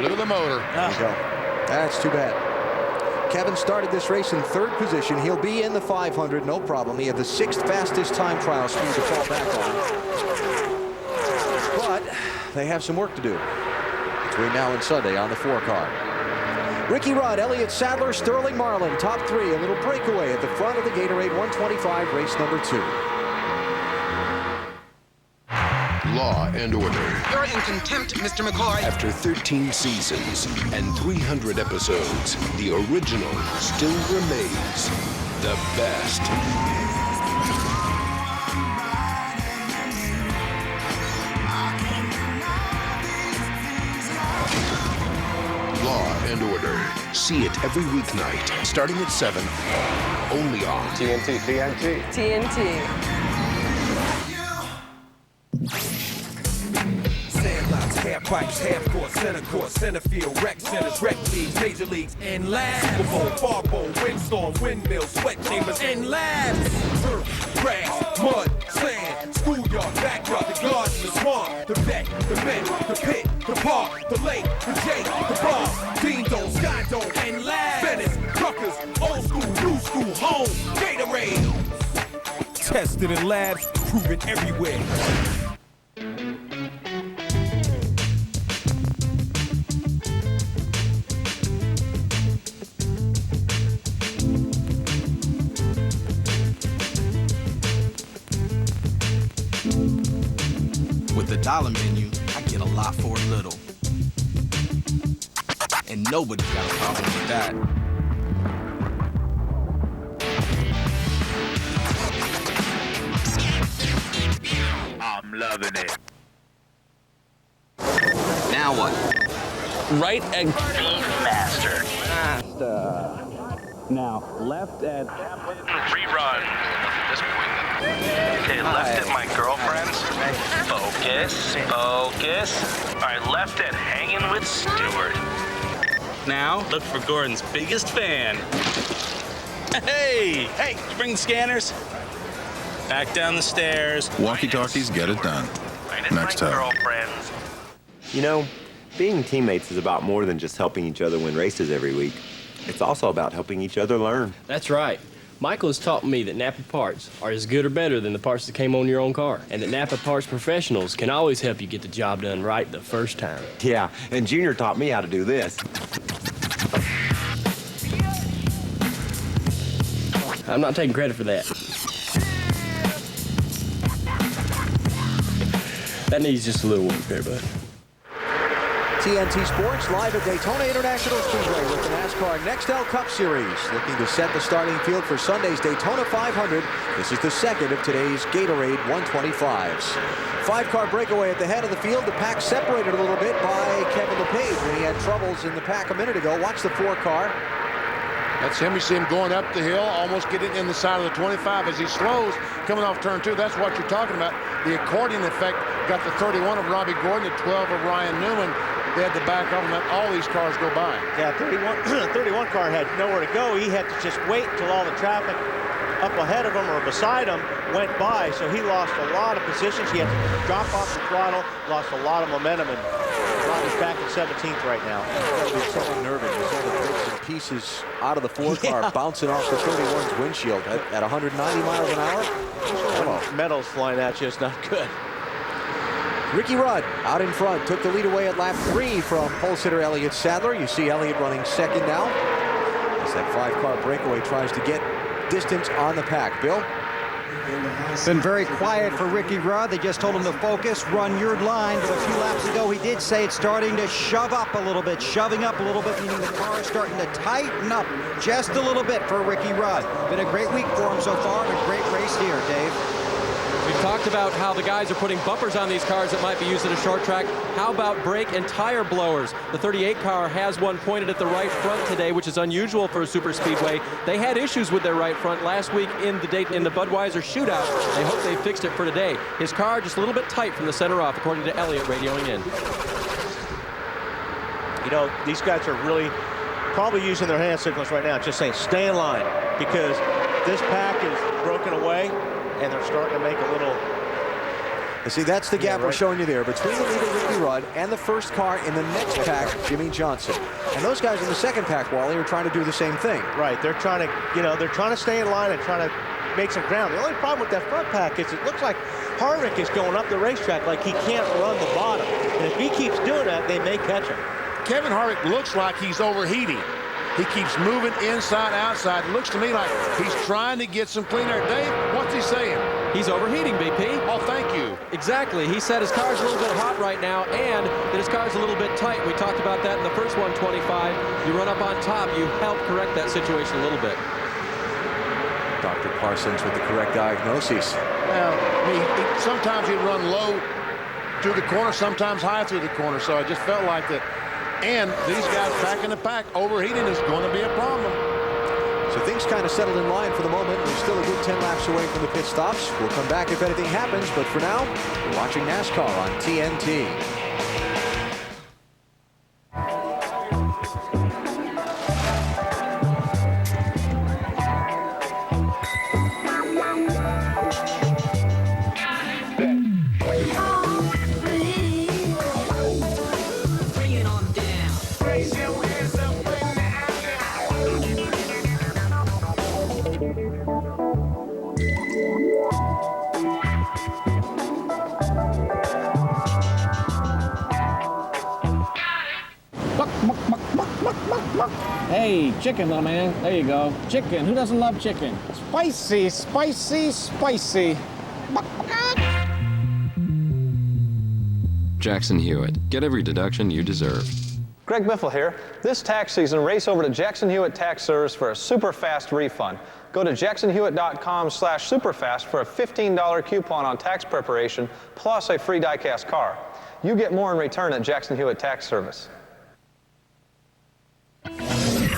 Look at the motor. There you go. That's too bad. Kevin started this race in 3rd position. He'll be in the 500, no problem. He had the 6th fastest time trial speed to fall back on. But they have some work to do between now and Sunday on the 4-car. Ricky Rudd, Elliott Sadler, Sterling Marlin, top 3. A little breakaway at the front of the Gatorade 125, race number 2. Law and Order. You're in contempt, Mr. McCoy. After 13 seasons and 300 episodes, the original still remains the best. Law and Order. See it every weeknight, starting at 7, only on TNT. Sandlots, half pipes, half court, center field, rec centers, rec leagues, major leagues, and labs. Super Bowl, bar bowl, windstorm, windmills, sweat chambers, and labs. Turf, grass, mud, sand, schoolyard, backyard, the garden, the swamp, the vet, the vent, the pit, the park, the lake, the jake, the bar, Dean Dome, Sky Dome, and labs. Venice, truckers, old school, new school, home, Gatorade. Tested in labs, proven everywhere. With the dollar menu, I get a lot for a little. And nobody's got a problem with that. I'm loving it. Now what? Right at Master. Now, left at Rerun. Okay, left at my girlfriend's. Focus. All right, left at hanging with Stewart. Now, look for Gordon's biggest fan. Hey, bring the scanners. Back down the stairs. Walkie-talkies get it done. Next time. Girlfriends. You know, being teammates is about more than just helping each other win races every week. It's also about helping each other learn. That's right. Michael has taught me that Napa parts are as good or better than the parts that came on your own car, and that Napa parts professionals can always help you get the job done right the first time. Yeah, and Junior taught me how to do this. I'm not taking credit for that. That needs just a little work there, bud. TNT Sports live at Daytona International Speedway with the NASCAR Nextel Cup Series. Looking to set the starting field for Sunday's Daytona 500. This is the second of today's Gatorade 125's. 5-car breakaway at the head of the field. The pack separated a little bit by Kevin LePage when he had troubles in the pack a minute ago. Watch the 4-car. That's him. You see him going up the hill, almost getting in the side of the 25 as he slows, coming off turn 2. That's what you're talking about. The accordion effect got the 31 of Robbie Gordon, the 12 of Ryan Newman. They had to back off and let all these cars go by. Yeah, 31 car had nowhere to go. He had to just wait until all the traffic up ahead of him or beside him went by, so he lost a lot of positions. He had to drop off the throttle, lost a lot of momentum, and Robbie's back in 17th right now. It's going to be so unnerving. There's all the bits and pieces out of the 4-car bouncing off the 31's windshield at 190 miles an hour. Metals flying at you is not good. Ricky Rudd out in front, took the lead away at lap 3 from pole sitter Elliott Sadler. You see Elliott running second now as that 5-car breakaway tries to get distance on the pack. Bill? Been very quiet for Ricky Rudd. They just told him to focus, run your line. But a few laps ago, he did say it's starting to shove up a little bit, shoving up a little bit, meaning the car is starting to tighten up just a little bit for Ricky Rudd. Been a great week for him so far, and a great race here, Dave. We've talked about how the guys are putting bumpers on these cars that might be used at a short track. How about brake and tire blowers? The 38 car has one pointed at the right front today, which is unusual for a super speedway. They had issues with their right front last week in the Budweiser shootout. They hope they fixed it for today. His car just a little bit tight from the center off, according to Elliott radioing in. You know, these guys are really probably using their hand signals right now, just saying stay in line, because this pack is broken away. And they're starting to make a little... You see, that's the gap we're showing you there between the leader, Ricky Rudd, and the first car in the next pack, Jimmy Johnson. And those guys in the second pack, Wally, are trying to do the same thing. Right. They're trying to, you know, they're trying to stay in line and trying to make some ground. The only problem with that front pack is it looks like Harvick is going up the racetrack like he can't run the bottom. And if he keeps doing that, they may catch him. Kevin Harvick looks like he's overheating. He keeps moving inside, outside. It looks to me like he's trying to get some clean air. Dave, what's he saying? He's overheating, BP. Oh, thank you. Exactly. He said his car's a little bit hot right now and that his car's a little bit tight. We talked about that in the first 125. You run up on top, you help correct that situation a little bit. Dr. Parsons with the correct diagnosis. Well, sometimes he'd run low through the corner, sometimes high through the corner. So I just felt like that. And these guys back in the pack, overheating is going to be a problem. So things kind of settled in line for the moment. We're still a good 10 laps away from the pit stops. We'll come back if anything happens, but for now, we're watching NASCAR on TNT. Hey, chicken, little man. There you go. Chicken. Who doesn't love chicken? Spicy, spicy, spicy. Jackson Hewitt. Get every deduction you deserve. Greg Biffle here. This tax season, race over to Jackson Hewitt Tax Service for a super fast refund. Go to jacksonhewitt.com/superfast for a $15 coupon on tax preparation plus a free die-cast car. You get more in return at Jackson Hewitt Tax Service.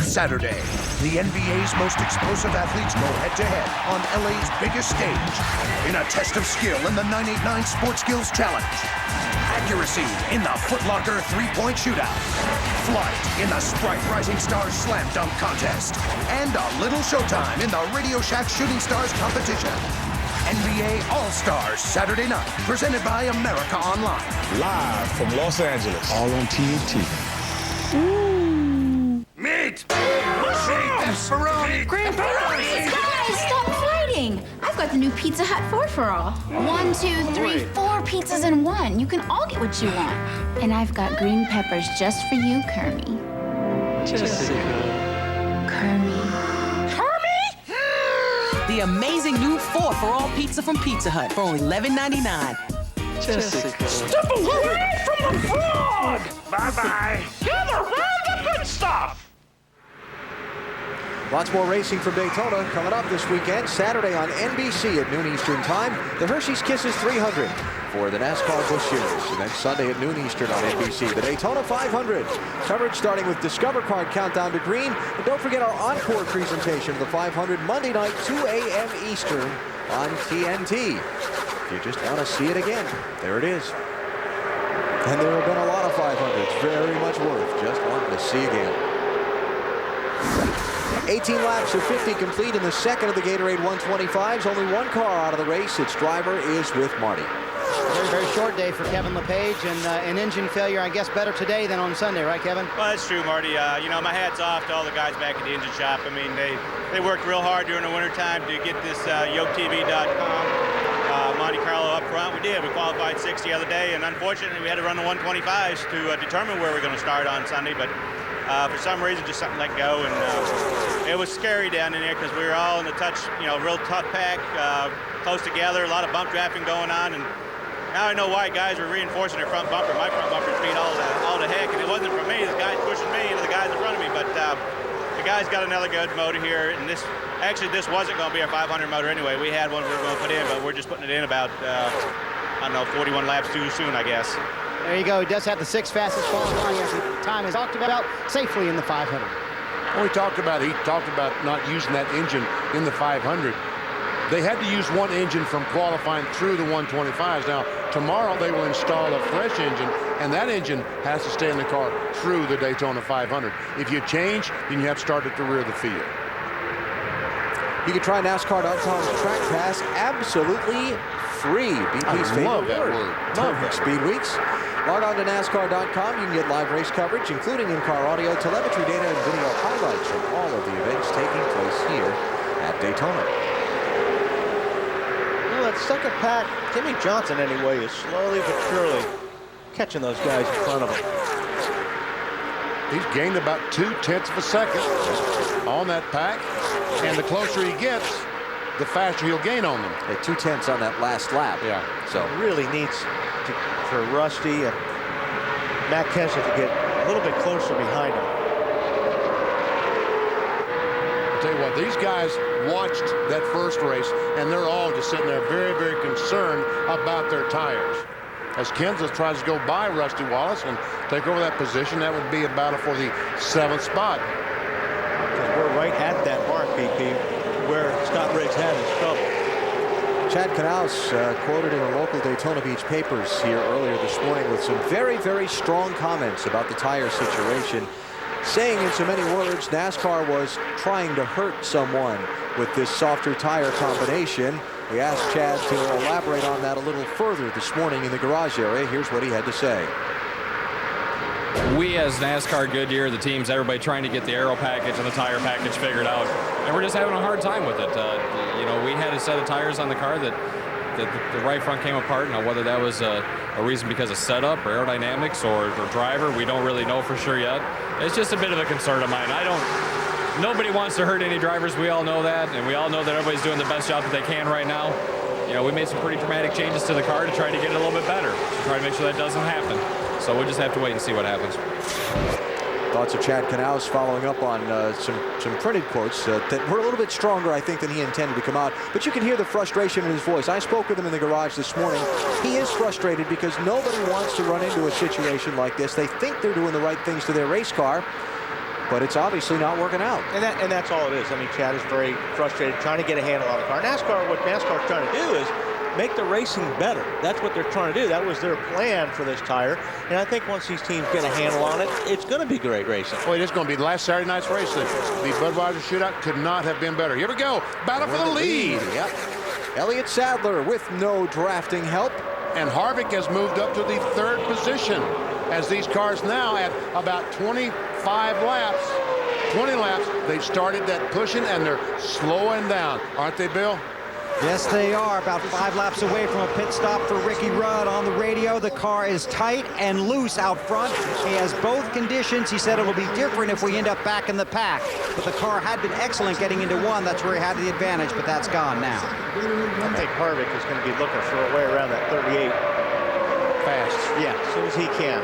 Saturday, the NBA's most explosive athletes go head-to-head on LA's biggest stage in a test of skill in the 989 Sports Skills Challenge. Accuracy in the Foot Locker three-point shootout. Flight in the Sprite Rising Stars Slam Dunk Contest. And a little showtime in the Radio Shack Shooting Stars competition. NBA All-Stars Saturday night, presented by America Online. Live from Los Angeles, all on TNT. Meat! Pepperoni! Green pepperoni! Guys, stop fighting! I've got the new Pizza Hut 4 for all. 1, 2, 3, 4 pizzas in one. You can all get what you want. And I've got green peppers just for you, Kermie. Jessica. Kermie. The amazing new 4 for all pizza from Pizza Hut for only $11.99. Jessica. Step away from the frog! Bye-bye. Gather around the good stuff! Lots more racing from Daytona coming up this weekend. Saturday on NBC at noon Eastern Time. The Hershey's Kisses 300 for the NASCAR Busch Series. And then Sunday at noon Eastern on NBC, the Daytona 500. Coverage starting with Discover Card Countdown to Green. And don't forget our encore presentation of the 500 Monday night, 2 a.m. Eastern on TNT. If you just want to see it again, there it is. And there have been a lot of 500s. Very much worth just wanting to see again. 18 laps of 50 complete in the second of the Gatorade 125's. Only one car out of the race. Its driver is with Marty. Very, very short day for Kevin LePage, and an engine failure, I guess, better today than on Sunday, right, Kevin? Well, that's true, Marty. You know, my hat's off to all the guys back at the engine shop. I mean, they worked real hard during the wintertime to get this YokeTV.com Monte Carlo up front. We did. We qualified 6th the other day, and unfortunately, we had to run the 125's to determine where we're going to start on Sunday. But for some reason, just something let go, and it was scary down in there because we were all in the touch, real tough pack, close together, a lot of bump drafting going on, and now I know why guys were reinforcing their front bumper. My front bumper's beat all the heck, and it wasn't for me. The guys pushing me into the guys in front of me, but the guys got another good motor here, and this wasn't going to be our 500 motor anyway. We had one we were going to put in, but we're just putting it in about, 41 laps too soon, I guess. There you go. He does have the 6th fastest qualifying as the time is talked about safely in the 500. Well, he talked about not using that engine in the 500. They had to use one engine from qualifying through the 125s. Now, tomorrow they will install a fresh engine, and that engine has to stay in the car through the Daytona 500. If you change, then you have to start at the rear of the field. You can try NASCAR.com's Track Pass absolutely free. BP's favorite word. Terrific Speed Weeks. Log on to NASCAR.com. You can get live race coverage, including in-car audio, telemetry data, and video highlights from all of the events taking place here at Daytona. That second pack, Timmy Johnson anyway, is slowly but surely catching those guys in front of him. He's gained about 0.2 of a second on that pack, and the closer he gets, the faster he'll gain on them. At 0.2 on that last lap. Yeah. So really needs for Rusty and Matt Kenseth to get a little bit closer behind him. I'll tell you what, these guys watched that first race, and they're all just sitting there very, very concerned about their tires. As Kenseth tries to go by Rusty Wallace and take over that position, that would be a battle for the 7th spot. Because we're right at that mark, BP, where Scott Riggs had his trouble. Chad Knaus quoted in the local Daytona Beach papers here earlier this morning with some very, very strong comments about the tire situation, saying in so many words NASCAR was trying to hurt someone with this softer tire combination. We asked Chad to elaborate on that a little further this morning in the garage area. Here's what he had to say. We as NASCAR, Goodyear, the teams, everybody trying to get the aero package and the tire package figured out, and we're just having a hard time with it. We had a set of tires on the car that the right front came apart. Now, whether that was a reason because of setup or aerodynamics or driver, we don't really know for sure yet. It's just a bit of a concern of mine. Nobody wants to hurt any drivers. We all know that, and we all know that everybody's doing the best job that they can right now. We made some pretty dramatic changes to the car to try to get it a little bit better, to try to make sure that doesn't happen. So we'll just have to wait and see what happens. Thoughts of Chad Knaus following up on some printed quotes that were a little bit stronger, I think, than he intended to come out. But you can hear the frustration in his voice. I spoke with him in the garage this morning. He is frustrated because nobody wants to run into a situation like this. They think they're doing the right things to their race car, but it's obviously not working out. And that's all it is. I mean, Chad is very frustrated, trying to get a handle on the car. What NASCAR is trying to do is make the racing better. That's what they're trying to do. That was their plan for this tire. And I think once these teams get a handle on it, it's going to be great racing. Well, it is going to be last Saturday night's race. The Budweiser shootout could not have been better. Here we go. Battle for the lead. Yep. Elliott Sadler with no drafting help. And Harvick has moved up to the 3rd position as these cars now at about 20 laps, they've started that pushing, and they're slowing down. Aren't they, Bill? Yes, they are. About 5 laps away from a pit stop for Ricky Rudd on the radio. The car is tight and loose out front. He has both conditions. He said it'll be different if we end up back in the pack. But the car had been excellent getting into 1. That's where he had the advantage, but that's gone now. I think Harvick is going to be looking for a way around that 38 fast. Yeah, as soon as he can.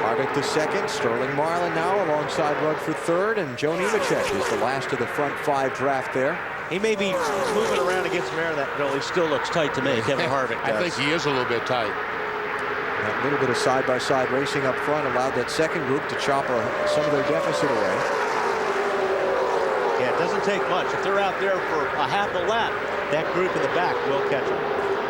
Harvick the 2nd, Sterling Marlin now alongside Rudd for 3rd, and Joe Nemechek is the last of the front 5 draft there. He may be moving around to get some air in that grill. He still looks tight to me, Kevin Harvick does. I think he is a little bit tight. That little bit of side-by-side racing up front allowed that second group to chop some of their deficit away. Yeah, it doesn't take much. If they're out there for a half a lap, that group in the back will catch them.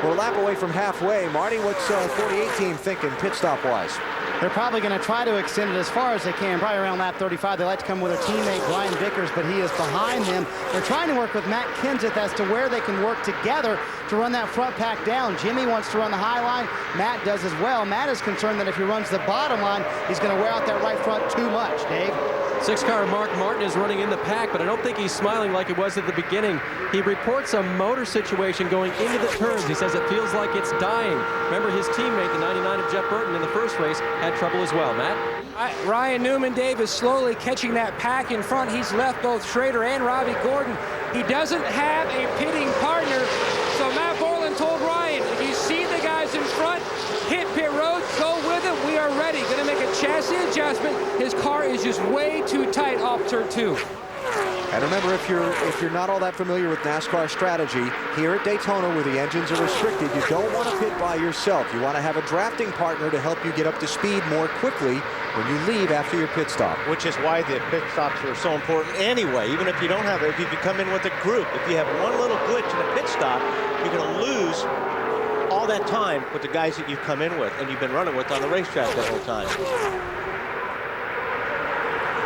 We're a lap away from halfway. Marty, what's 48 team thinking pit stop-wise? They're probably going to try to extend it as far as they can, probably around lap 35. They like to come with their teammate, Brian Vickers, but he is behind them. They're trying to work with Matt Kenseth as to where they can work together to run that front pack down. Jimmy wants to run the high line. Matt does as well. Matt is concerned that if he runs the bottom line, he's going to wear out that right front too much, Dave. 6-car Mark Martin is running in the pack, but I don't think he's smiling like it was at the beginning. He reports a motor situation going into the turns. He says it feels like it's dying. Remember, his teammate, the 99 of Jeff Burton, in the first race had trouble as well. Matt? Ryan Newman, Dave, is slowly catching that pack in front. He's left both Schrader and Robbie Gordon. He doesn't have a pitting partner, so Matt Borland told Ryan, if you see the guys in front, hit pit road, go with it. We are ready. Going to make a chassis adjustment. His car is just way too tight off turn 2. And remember, if you're not all that familiar with NASCAR strategy, here at Daytona where the engines are restricted, you don't want to pit by yourself. You want to have a drafting partner to help you get up to speed more quickly when you leave after your pit stop. Which is why the pit stops are so important anyway. Even if you don't have it, if you come in with a group, if you have one little glitch in a pit stop, you're going to lose all that time with the guys that you've come in with and you've been running with on the racetrack that whole time.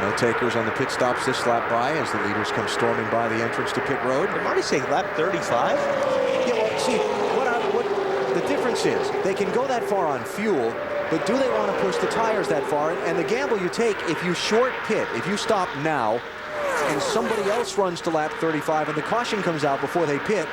No takers on the pit stops this lap by as the leaders come storming by the entrance to pit road. Did Marty say lap 35? Yeah, well, see, what the difference is, they can go that far on fuel, but do they want to push the tires that far? And the gamble you take, if you short pit, if you stop now, and somebody else runs to lap 35 and the caution comes out before they pit,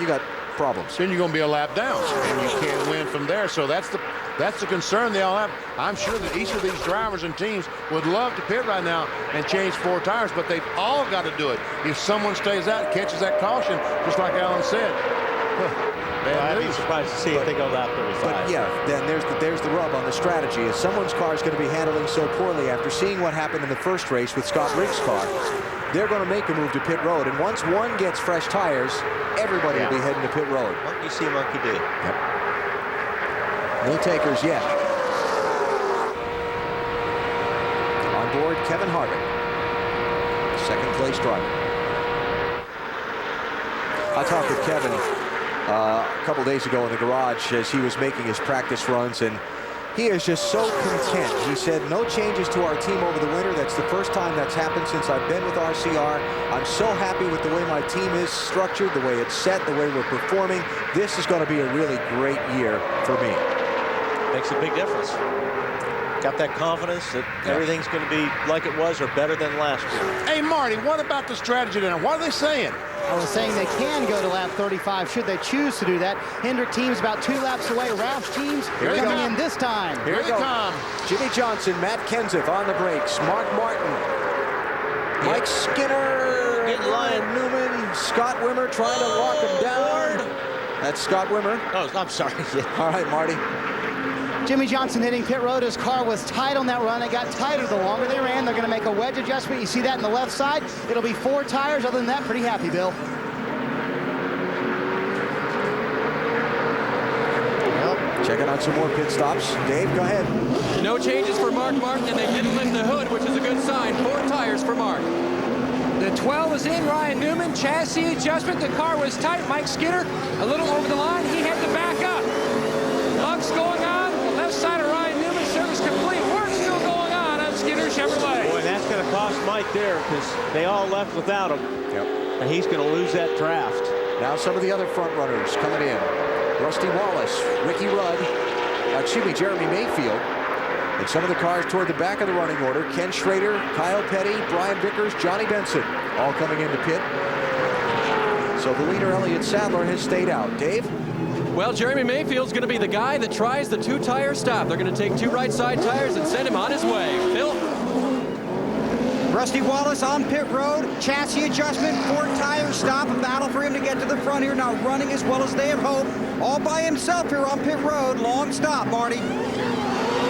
you got problems. Then you're going to be a lap down, and you can't win from there. So that's the concern they all have. I'm sure that each of these drivers and teams would love to pit right now and change 4 tires, but they've all got to do it. If someone stays out, catches that caution, just like Alan said, I'd be surprised to see if they go lap 35. But yeah, then there's the rub on the strategy. Is someone's car is going to be handling so poorly after seeing what happened in the first race with Scott Rigg's car. They're going to make a move to pit road, and once one gets fresh tires, everybody will be heading to pit road. Monkey see, monkey do. Yep. No takers yet. On board, Kevin Harvick, second place driver. I talked with Kevin a couple days ago in the garage as he was making his practice runs, and he is just so content. He said, no changes to our team over the winter. That's the first time that's happened since I've been with RCR. I'm so happy with the way my team is structured, the way it's set, the way we're performing. This is going to be a really great year for me. Makes a big difference. Got that confidence that everything's going to be like it was or better than last year. Hey, Marty, what about the strategy now? What are they saying? I was saying they can go to lap 35 should they choose to do that. Hendrick team's about 2 laps away. Roush team's coming in this time. Here they come. Jimmy Johnson, Matt Kenseth on the brakes. Mark Martin, Mike Skinner, Ryan Newman, Scott Wimmer trying to walk him down. That's Scott Wimmer. Oh, I'm sorry. All right, Marty. Jimmy Johnson hitting pit road. His car was tight on that run. It got tighter the longer they ran. They're going to make a wedge adjustment. You see that in the left side. It'll be 4 tires. Other than that, pretty happy, Bill. Checking out some more pit stops. Dave, go ahead. No changes for Mark Martin, and they didn't lift the hood, which is a good sign. 4 tires for Mark. The 12 is in. Ryan Newman, chassis adjustment. The car was tight. Mike Skinner, a little over the line. He had to back up. Lugs going on. The left side of Ryan Newman, service complete. Work still going on Skinner Chevrolet. Boy, that's going to cost Mike there because they all left without him. Yep. And he's going to lose that draft. Now some of the other front runners coming in. Rusty Wallace, Ricky Rudd, Jeremy Mayfield. And some of the cars toward the back of the running order. Ken Schrader, Kyle Petty, Brian Vickers, Johnny Benson, all coming into pit. So the leader, Elliott Sadler, has stayed out. Dave? Well, Jeremy Mayfield's going to be the guy that tries the 2-tire stop. They're going to take 2 right side tires and send him on his way. Bill? Rusty Wallace on pit road, chassis adjustment, 4-tire stop, a battle for him to get to the front here, not running as well as they had hoped. All by himself here on pit road, long stop, Marty.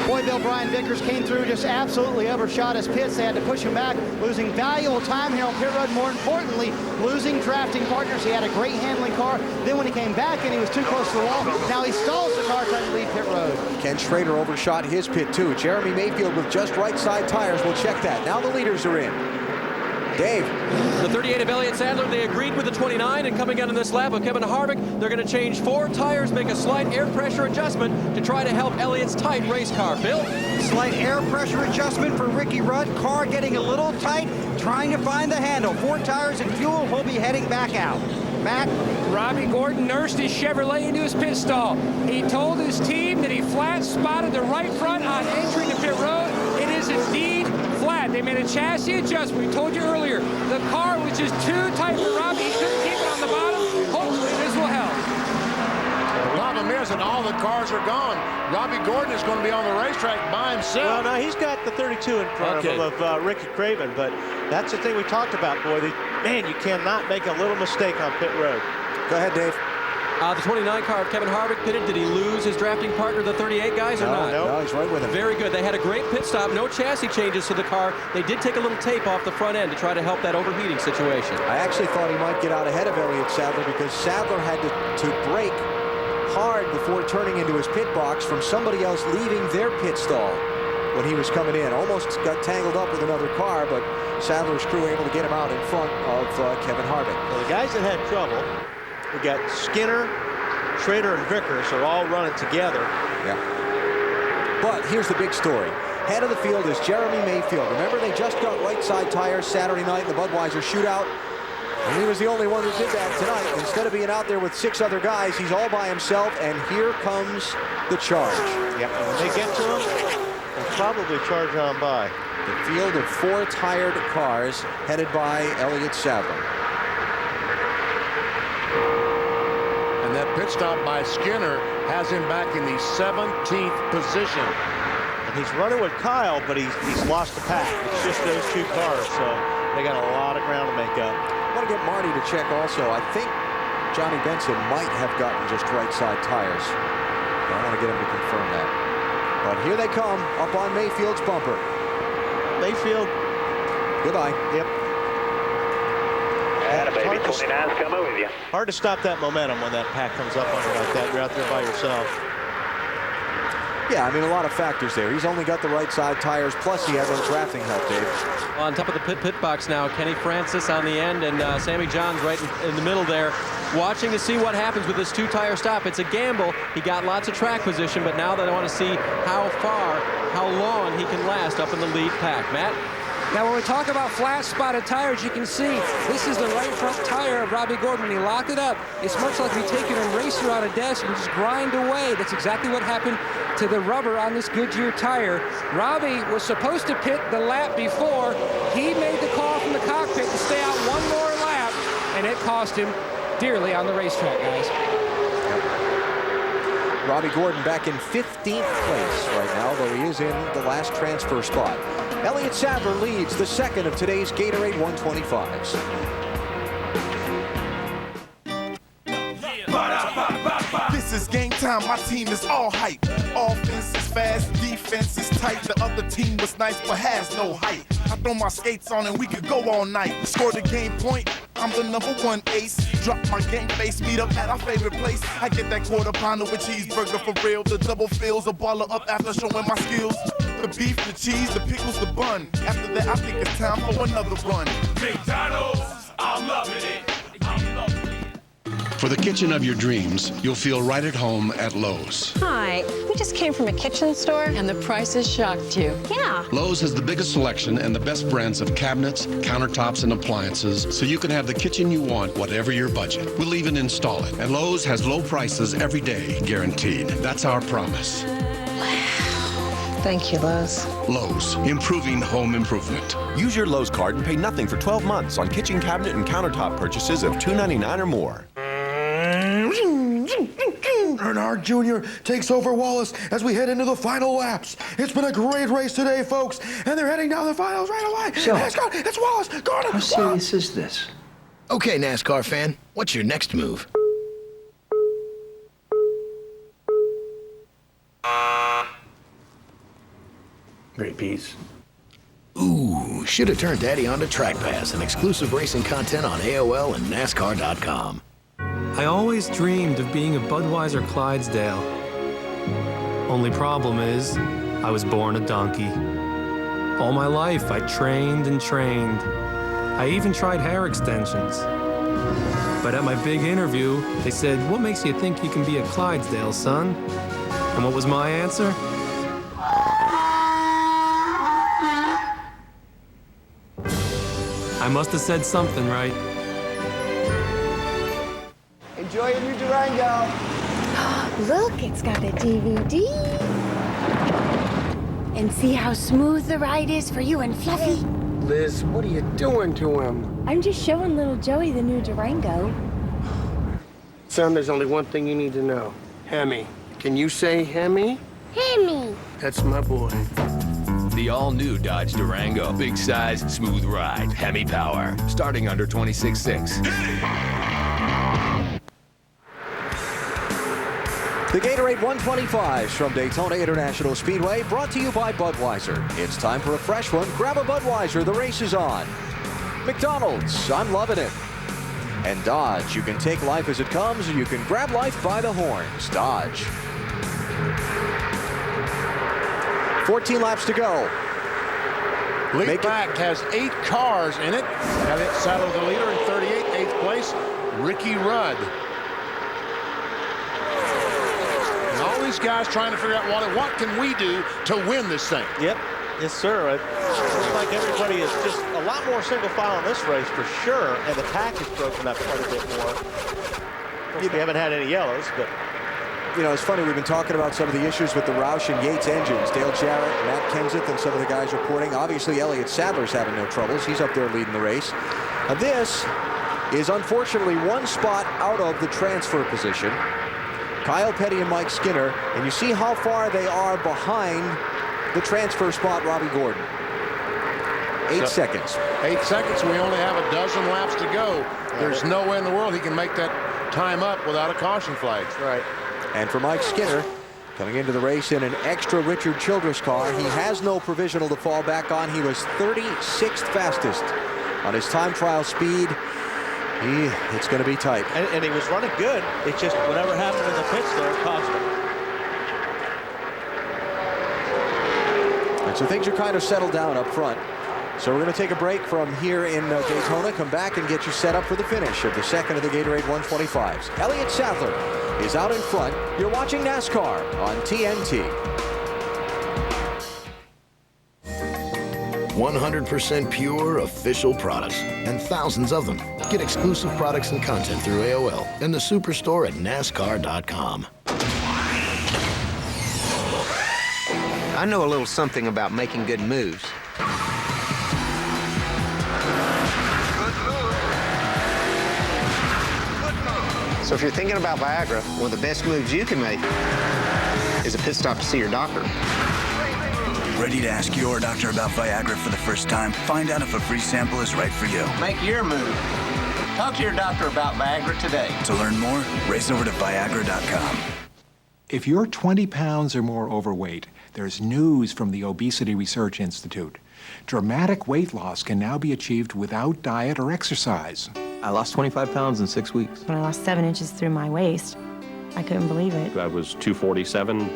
Boy, Bill, Brian Vickers came through, just absolutely overshot his pits. They had to push him back, losing valuable time here on pit road. More importantly, losing drafting partners. He had a great handling car. Then when he came back and he was too close to the wall, now he stalls the car trying to leave pit road. Ken Schrader overshot his pit too. Jeremy Mayfield with just right side tires. We'll check that. Now the leaders are in. Dave. The 38 of Elliott Sadler, they agreed with the 29, and coming out in this lap of Kevin Harvick, they're going to change 4 tires, make a slight air pressure adjustment to try to help Elliott's tight race car. Bill? Slight air pressure adjustment for Ricky Rudd. Car getting a little tight, trying to find the handle. 4 tires and fuel, he'll be heading back out. Matt? Robbie Gordon nursed his Chevrolet into his pit stall. He told his team that he flat spotted the right front on entry to pit road. It is indeed flat. They made a chassis adjustment. We told you earlier, the car was just too tight for Robbie. He couldn't keep it on the bottom. Hopefully this will help. The problem is that all the cars are gone. Robbie Gordon is going to be on the racetrack by himself. Well, no, he's got the 32 in front of him of Ricky Craven, but that's the thing we talked about, boy. Man, you cannot make a little mistake on pit road. Go ahead, Dave. The 29 car of Kevin Harvick pitted. Did he lose his drafting partner, the 38 guys, or not? No, he's right with him. Very good. They had a great pit stop. No chassis changes to the car. They did take a little tape off the front end to try to help that overheating situation. I actually thought he might get out ahead of Elliott Sadler because Sadler had to brake hard before turning into his pit box from somebody else leaving their pit stall when he was coming in. Almost got tangled up with another car, but Sadler's crew able to get him out in front of Kevin Harvick. Well, the guys that had trouble, we got Skinner, Schrader, and Vickers are all running together. Yeah. But here's the big story. Head of the field is Jeremy Mayfield. Remember, they just got right side tires Saturday night in the Budweiser shootout? And he was the only one who did that tonight. Instead of being out there with 6 other guys, he's all by himself, and here comes the charge. Yep, and when they get to him, they'll probably charge on by. The field of 4 tired cars headed by Elliott Sadler. And that pit stop by Skinner has him back in the 17th position. And he's running with Kyle, but he's lost the pack. It's just those 2 cars, so they got a lot of ground to make up. I want to get Marty to check also. I think Johnny Benson might have gotten just right side tires. I want to get him to confirm that. But here they come up on Mayfield's bumper. Mayfield. Goodbye. Yep. Baby, 29's coming with you. Hard to stop that momentum when that pack comes up on you like that. You're out there by yourself. Yeah, I mean, a lot of factors there. He's only got the right side tires, plus he had no drafting help, Dave. On top of the pit box now, Kenny Francis on the end and Sammy Johns right in the middle there, watching to see what happens with this 2-tire stop. It's a gamble. He got lots of track position, but now they want to see how long he can last up in the lead pack. Matt? Now, when we talk about flat spotted tires, you can see this is the right front tire of Robbie Gordon. When he locked it up, it's much like we take an eraser on a desk and just grind away. That's exactly what happened to the rubber on this Goodyear tire. Robbie was supposed to pit the lap before. He made the call from the cockpit to stay out one more lap, and it cost him dearly on the racetrack, guys. Robbie Gordon back in 15th place right now, though he is in the last transfer spot. Elliott Sadler leads the second of today's Gatorade 125's. This is game time, my team is all hype. Offense is fast, defense is tight. The other team was nice but has no height. I throw my skates on and we could go all night. Score the game point, I'm the #1 ace. Drop my game face, meet up at our favorite place. I get that quarter pounder with cheeseburger for real. The double fills, a baller up after showing my skills. The beef, the cheese, the pickles, the bun. After that, I think it's time for another run. McDonald's, I'm loving it. For the kitchen of your dreams, you'll feel right at home at Lowe's. Hi, we just came from a kitchen store and the prices shocked you. Yeah. Lowe's has the biggest selection and the best brands of cabinets, countertops, and appliances, so you can have the kitchen you want, whatever your budget. We'll even install it. And Lowe's has low prices every day, guaranteed. That's our promise. Thank you, Lowe's. Lowe's, improving home improvement. Use your Lowe's card and pay nothing for 12 months on kitchen cabinet and countertop purchases of $2.99 or more. Earnhardt Jr. takes over Wallace as we head into the final laps. It's been a great race today, folks, and they're heading down the finals right away. So, it's Wallace. Gordon. How serious is this? Okay, NASCAR fan, what's your next move? Great piece. Ooh, should have turned Daddy on to Track Pass and exclusive racing content on AOL and NASCAR.com. I always dreamed of being a Budweiser Clydesdale. Only problem is, I was born a donkey. All my life, I trained and trained. I even tried hair extensions. But at my big interview, they said, "What makes you think you can be a Clydesdale, son?" And what was my answer? I must have said something right. Enjoy your new Durango. Look, it's got a DVD. And see how smooth the ride is for you and Fluffy? Liz, what are you doing to him? I'm just showing little Joey the new Durango. Son, there's only one thing you need to know. Hemi. Can you say Hemi? Hemi. That's my boy. The all-new Dodge Durango. Big size, smooth ride, Hemi power. Starting under $26,600. The Gatorade 125's from Daytona International Speedway, brought to you by Budweiser. It's time for a fresh one. Grab a Budweiser, the race is on. McDonald's, I'm loving it. And Dodge, you can take life as it comes, or you can grab life by the horns. Dodge. 14 laps to go. Lead back has 8 cars in it. Elliott Sadler, the leader in 38th, 8th place. Ricky Rudd. And all these guys trying to figure out what can we do to win this thing. Yep. Yes, sir. It looks like everybody is just a lot more single file in this race for sure, and the pack is broken up quite a bit more. Of course, we haven't had any yellows, but You know, it's funny, we've been talking about some of the issues with the Roush and Yates engines. Dale Jarrett, Matt Kenseth, and some of the guys reporting. Obviously, Elliott Sadler's having no troubles. He's up there leading the race. And this is unfortunately one spot out of the transfer position. Kyle Petty and Mike Skinner. And you see how far they are behind the transfer spot, Robbie Gordon. 8 seconds. 8 seconds. We only have a dozen laps to go. There's no way in the world he can make that time up without a caution flag. Right. And for Mike Skinner, coming into the race in an extra Richard Childress car, he has no provisional to fall back on. He was 36th fastest on his time trial speed. It's going to be tight. And he was running good. It's just whatever happened in the pits there cost him. And so things are kind of settled down up front. So we're going to take a break from here in Daytona, come back and get you set up for the finish of the second of the Gatorade 125's. Elliott Sadler is out in front. You're watching NASCAR on TNT. 100% pure official products, and thousands of them. Get exclusive products and content through AOL and the Superstore at NASCAR.com. I know a little something about making good moves. So if you're thinking about Viagra, one of the best moves you can make is a pit stop to see your doctor. Ready to ask your doctor about Viagra for the first time? Find out if a free sample is right for you. Make your move. Talk to your doctor about Viagra today. To learn more, race over to Viagra.com. If you're 20 pounds or more overweight, there's news from the Obesity Research Institute. Dramatic weight loss can now be achieved without diet or exercise. I lost 25 pounds in 6 weeks. When I lost 7 inches through my waist, I couldn't believe it. I was 247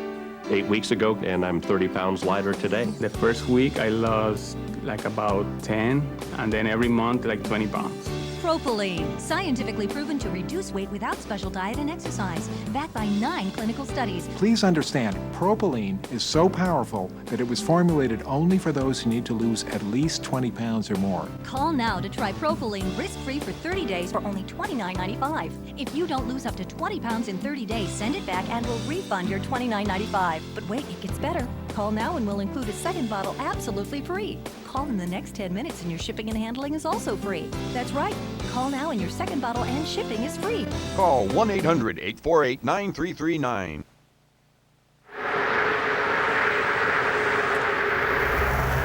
8 weeks ago, and I'm 30 pounds lighter today. The first week, I lost like about 10, and then every month, like 20 pounds. Propylene, scientifically proven to reduce weight without special diet and exercise, backed by 9 clinical studies. Please understand, propylene is so powerful that it was formulated only for those who need to lose at least 20 pounds or more. Call now to try Propylene risk-free for 30 days for only $29.95. If you don't lose up to 20 pounds in 30 days, send it back and we'll refund your $29.95. But wait, it gets better. Call now and we'll include a second bottle absolutely free. Call in the next 10 minutes and your shipping and handling is also free. That's right. Call now and your second bottle and shipping is free. Call 1-800-848-9339.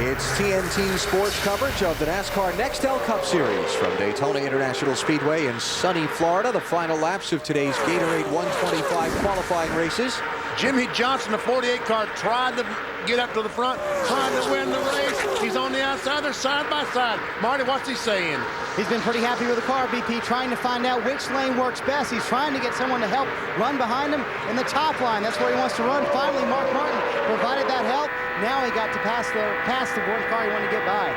It's TNT sports coverage of the NASCAR Nextel Cup Series from Daytona International Speedway in sunny Florida. The final laps of today's Gatorade 125 qualifying races. Jimmy Johnson, the 48 car, tried to get up to the front, trying to win the race. He's on the outside. They're side by side. Marty, what's he saying? He's been pretty happy with the car, BP, trying to find out which lane works best. He's trying to get someone to help run behind him in the top line. That's where he wants to run. Finally, Mark Martin provided that help. Now he got to pass the one car he wanted to get by.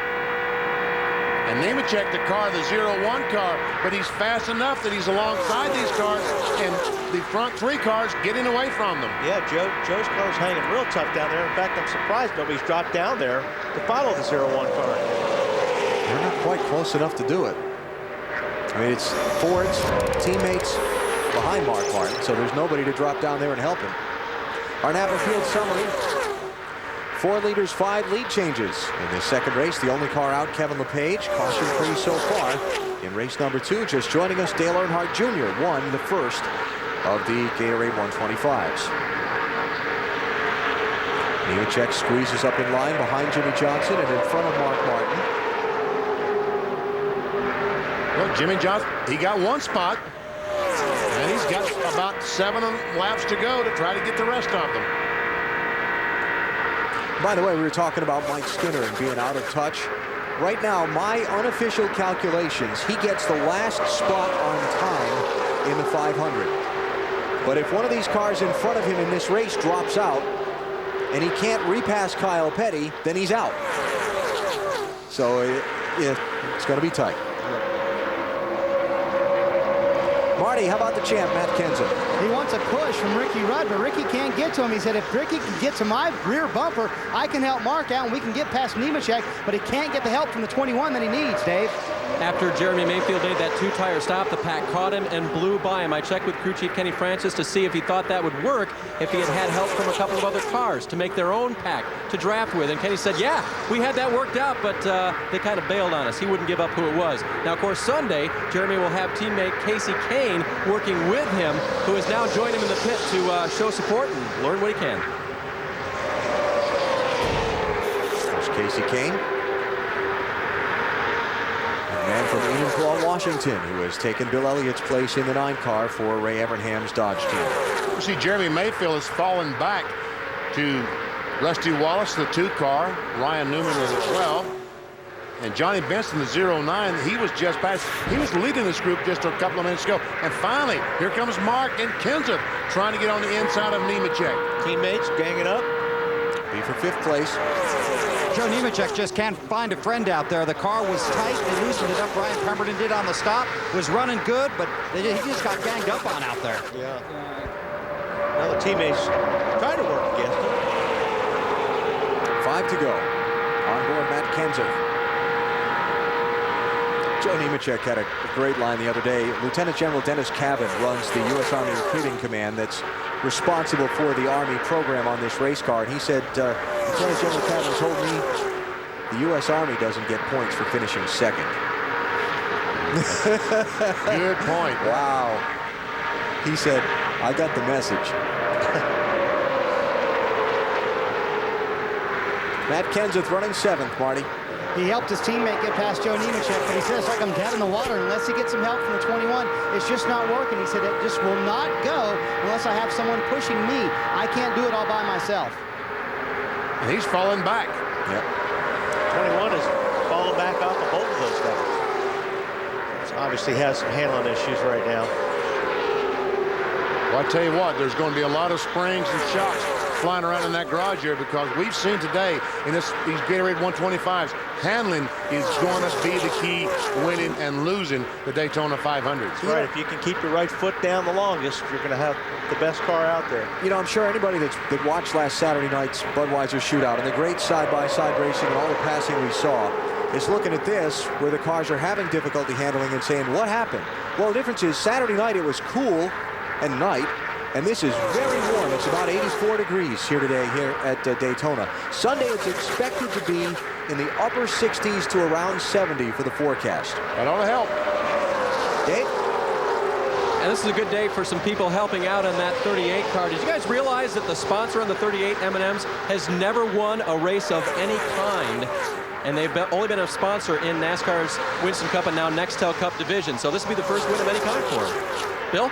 And Nemechek, the car, the 0-1 car, but he's fast enough that he's alongside these cars, and the front 3 cars getting away from them. Yeah, Joe's car's hanging real tough down there. In fact, I'm surprised nobody's dropped down there to follow the 0-1 car. They're not quite close enough to do it. I mean, it's Ford's teammates behind Mark Martin, so there's nobody to drop down there and help him. Our Napper Field summary. 4 leaders, 5 lead changes. In this second race, the only car out, Kevin LePage, caution-free so far. In race number 2, just joining us, Dale Earnhardt Jr. won the first of the Gatorade 125's. Nemechek squeezes up in line behind Jimmy Johnson and in front of Mark Martin. Well, Jimmy Johnson, he got one spot, and he's got about 7 laps to go to try to get the rest of them. By the way, we were talking about Mike Skinner and being out of touch. Right now, my unofficial calculations, he gets the last spot on time in the 500. But if one of these cars in front of him in this race drops out and he can't repass Kyle Petty, then he's out. So it's going to be tight. Marty, how about the champ, Matt Kenseth? He wants a push from Ricky Rudd, but Ricky can't get to him. He said, if Ricky can get to my rear bumper, I can help Mark out and we can get past Nemechek, but he can't get the help from the 21 that he needs, Dave. After Jeremy Mayfield made that 2-tire stop, the pack caught him and blew by him. I checked with crew chief Kenny Francis to see if he thought that would work if he had had help from a couple of other cars to make their own pack to draft with. And Kenny said, yeah, we had that worked out, but they kind of bailed on us. He wouldn't give up who it was. Now, of course, Sunday, Jeremy will have teammate Casey Kane working with him, who has now joined him in the pit to show support and learn what he can. There's Casey Kane. Man from Enumclaw, Washington, who has taken Bill Elliott's place in the 9 car for Ray Evernham's Dodge team. You see, Jeremy Mayfield has fallen back to Rusty Wallace, the 2 car. Ryan Newman was at 12. And Johnny Benson, the 09, he was just past. He was leading this group just a couple of minutes ago. And finally, here comes Mark and Kenseth trying to get on the inside of Nemechek. Teammates ganging up. Be for 5th place. Joe Nemechek just can't find a friend out there. The car was tight. They loosened it up. Ryan Pemberton did on the stop. Was running good, but he just got ganged up on out there. Yeah. Now the teammates trying to work against him. 5 to go. On board Matt Kenseth. Joe Nemechek had a great line the other day. Lieutenant General Dennis Cavan runs the U.S. Army Recruiting Command that's responsible for the Army program on this race car. And he said, Lieutenant General Cavan told me the U.S. Army doesn't get points for finishing 2nd. Good point. Wow. He said, I got the message. Matt Kenseth running 7th, Marty. He helped his teammate get past Joe Nemechek, but he said it's like I'm dead in the water unless he gets some help from the 21. It's just not working. He said it just will not go unless I have someone pushing me. I can't do it all by myself. And he's falling back. Yep. 21 is falling back off of both of those guys. So obviously has some handling issues right now. Well, I tell you what, there's going to be a lot of springs and shocks flying around in that garage here, because we've seen today in these Gatorade 125s, handling is going to be the key winning and losing the Daytona 500. That's right. If you can keep your right foot down the longest, you're going to have the best car out there. You know, I'm sure anybody that watched last Saturday night's Budweiser shootout and the great side-by-side racing and all the passing we saw is looking at this where the cars are having difficulty handling and saying, what happened? Well, the difference is Saturday night it was cool and night, and this is very warm. It's about 84 degrees here today here at Daytona. Sunday it's expected to be in the upper 60s to around 70 for the forecast. That ought to help. Dave? And this is a good day for some people helping out on that 38 car. Did you guys realize that the sponsor on the 38 M&Ms has never won a race of any kind? And they've only been a sponsor in NASCAR's Winston Cup and now Nextel Cup division. So this will be the first win of any kind for them. Bill?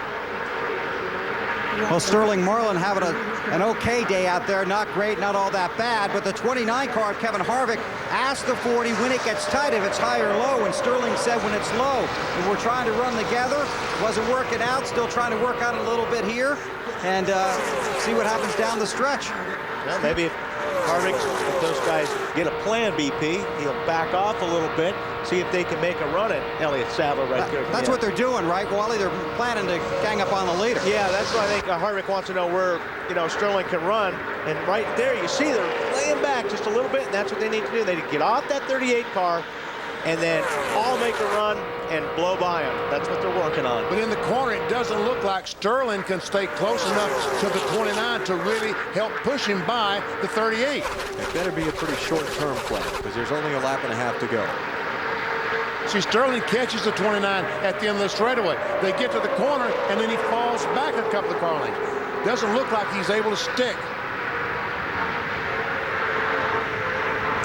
Well, Sterling Marlin having an okay day out there. Not great, not all that bad. But the 29 car, Kevin Harvick, asked the 40 when it gets tight, if it's high or low. And Sterling said when it's low. And we're trying to run together. Wasn't working out. Still trying to work out a little bit here. And see what happens down the stretch. Well, maybe if Harvick, if those guys get a plan, BP, he'll back off a little bit, see if they can make a run at Elliott Sadler right there. That's what they're doing, right, Wally? They're planning to gang up on the leader. Yeah, that's why I think Harvick wants to know where, Sterling can run. And right there, you see they're laying back just a little bit, and that's what they need to do. They need to get off that 38 car and then all make a run and blow by them. That's what they're working on. But in the corner, it doesn't look like Sterling can stay close enough to the 29 to really help push him by the 38. It better be a pretty short-term play because there's only a lap and a half to go. See, Sterling catches the 29 at the end of the straightaway. They get to the corner, and then he falls back a couple of car lengths. Doesn't look like he's able to stick.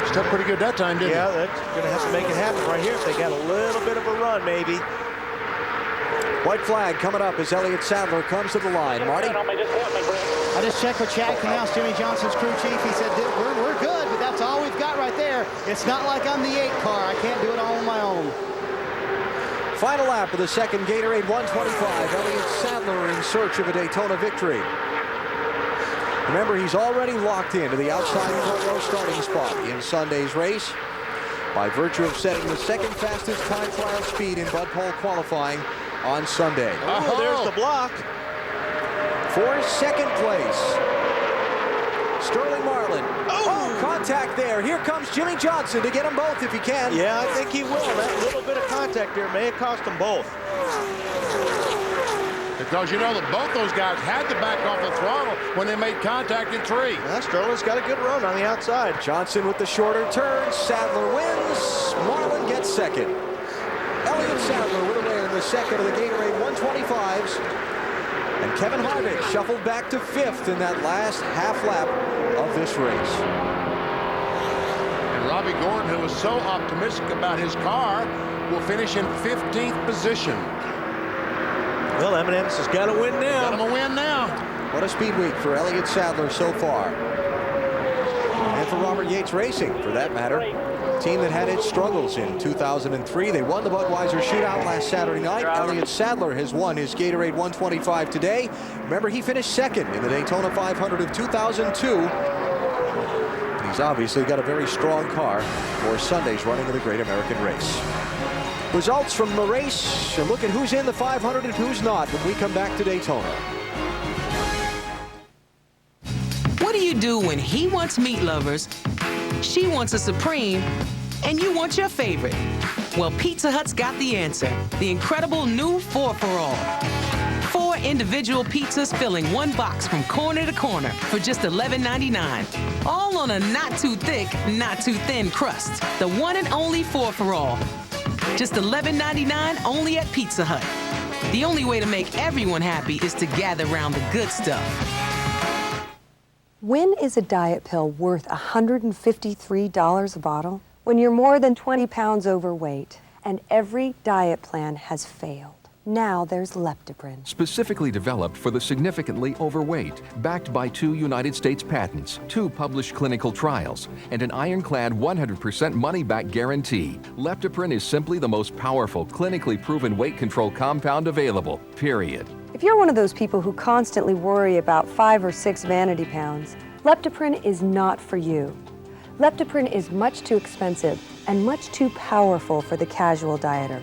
Stepped pretty good that time, didn't he? Yeah, that's going to have to make it happen right here if they got a little bit of a run, maybe. White flag coming up as Elliott Sadler comes to the line. Marty? I just checked with Chad Canals, Jimmy Johnson's crew chief. He said, we're good, but that's all we've got right there. It's not like I'm the 8 car. I can't do it all on my own. Final lap of the second Gatorade 125. Elliott Sadler in search of a Daytona victory. Remember, he's already locked into the outside front row starting spot in Sunday's race by virtue of setting the second fastest time trial speed in Bud Pole qualifying on Sunday. Oh, there's the block. For second place, Sterling Marlin. Oh, contact there. Here comes Jimmy Johnson to get them both if he can. Yeah, I think he will. That little bit of contact there may have cost them both. Because you know that both those guys had to back off the throttle when they made contact in 3. Well, Sterling's got a good run on the outside. Johnson with the shorter turn. Sadler wins. Marlin gets second. Elliott Sadler with a win in the second of the Gatorade 125's. And Kevin Harvick shuffled back to 5th in that last half lap of this race. And Robbie Gordon, who was so optimistic about his car, will finish in 15th position. Well, M&M's has got to win now. Got him a win now. What a speed week for Elliott Sadler so far. And for Robert Yates Racing, for that matter. A team that had its struggles in 2003. They won the Budweiser Shootout last Saturday night. Elliott Sadler has won his Gatorade 125 today. Remember, he finished second in the Daytona 500 of 2002. And he's obviously got a very strong car for Sunday's running of the Great American Race. Results from the race, and look at who's in the 500 and who's not when we come back to Daytona. What do you do when he wants meat lovers, she wants a Supreme, and you want your favorite? Well, Pizza Hut's got the answer. The incredible new 4-for-All. 4 individual pizzas filling 1 box from corner to corner for just $11.99. All on a not too thick, not too thin crust. The one and only 4-for-All. Just $11.99 only at Pizza Hut. The only way to make everyone happy is to gather around the good stuff. When is a diet pill worth $153 a bottle? When you're more than 20 pounds overweight and every diet plan has failed. Now there's Leptoprin. Specifically developed for the significantly overweight, backed by 2 United States patents, 2 published clinical trials, and an ironclad 100% money-back guarantee. Leptoprin is simply the most powerful, clinically proven weight control compound available, period. If you're one of those people who constantly worry about 5 or 6 vanity pounds, Leptoprin is not for you. Leptoprin is much too expensive and much too powerful for the casual dieter.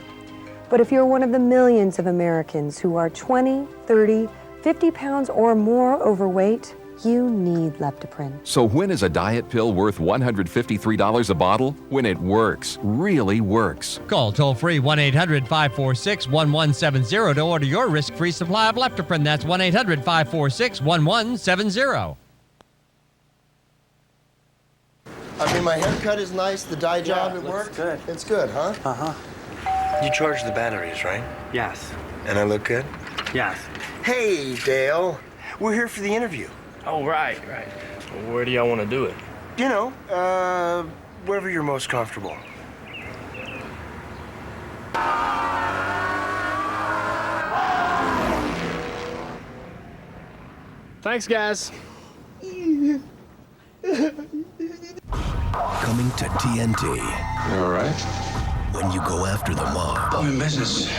But if you're one of the millions of Americans who are 20, 30, 50 pounds or more overweight, you need Leptoprin. So when is a diet pill worth $153 a bottle? When it works, really works. Call toll-free 1-800-546-1170 to order your risk-free supply of Leptoprin. That's 1-800-546-1170. I mean, my haircut is nice, the dye job, it worked? Good. It's good, huh? Uh-huh. You charge the batteries, right? Yes. And I look good? Yes. Hey, Dale. We're here for the interview. Oh, right. Well, where do y'all want to do it? You know, wherever you're most comfortable. Thanks, guys. Coming to TNT. You all right? When you go after the mob. I'm in business.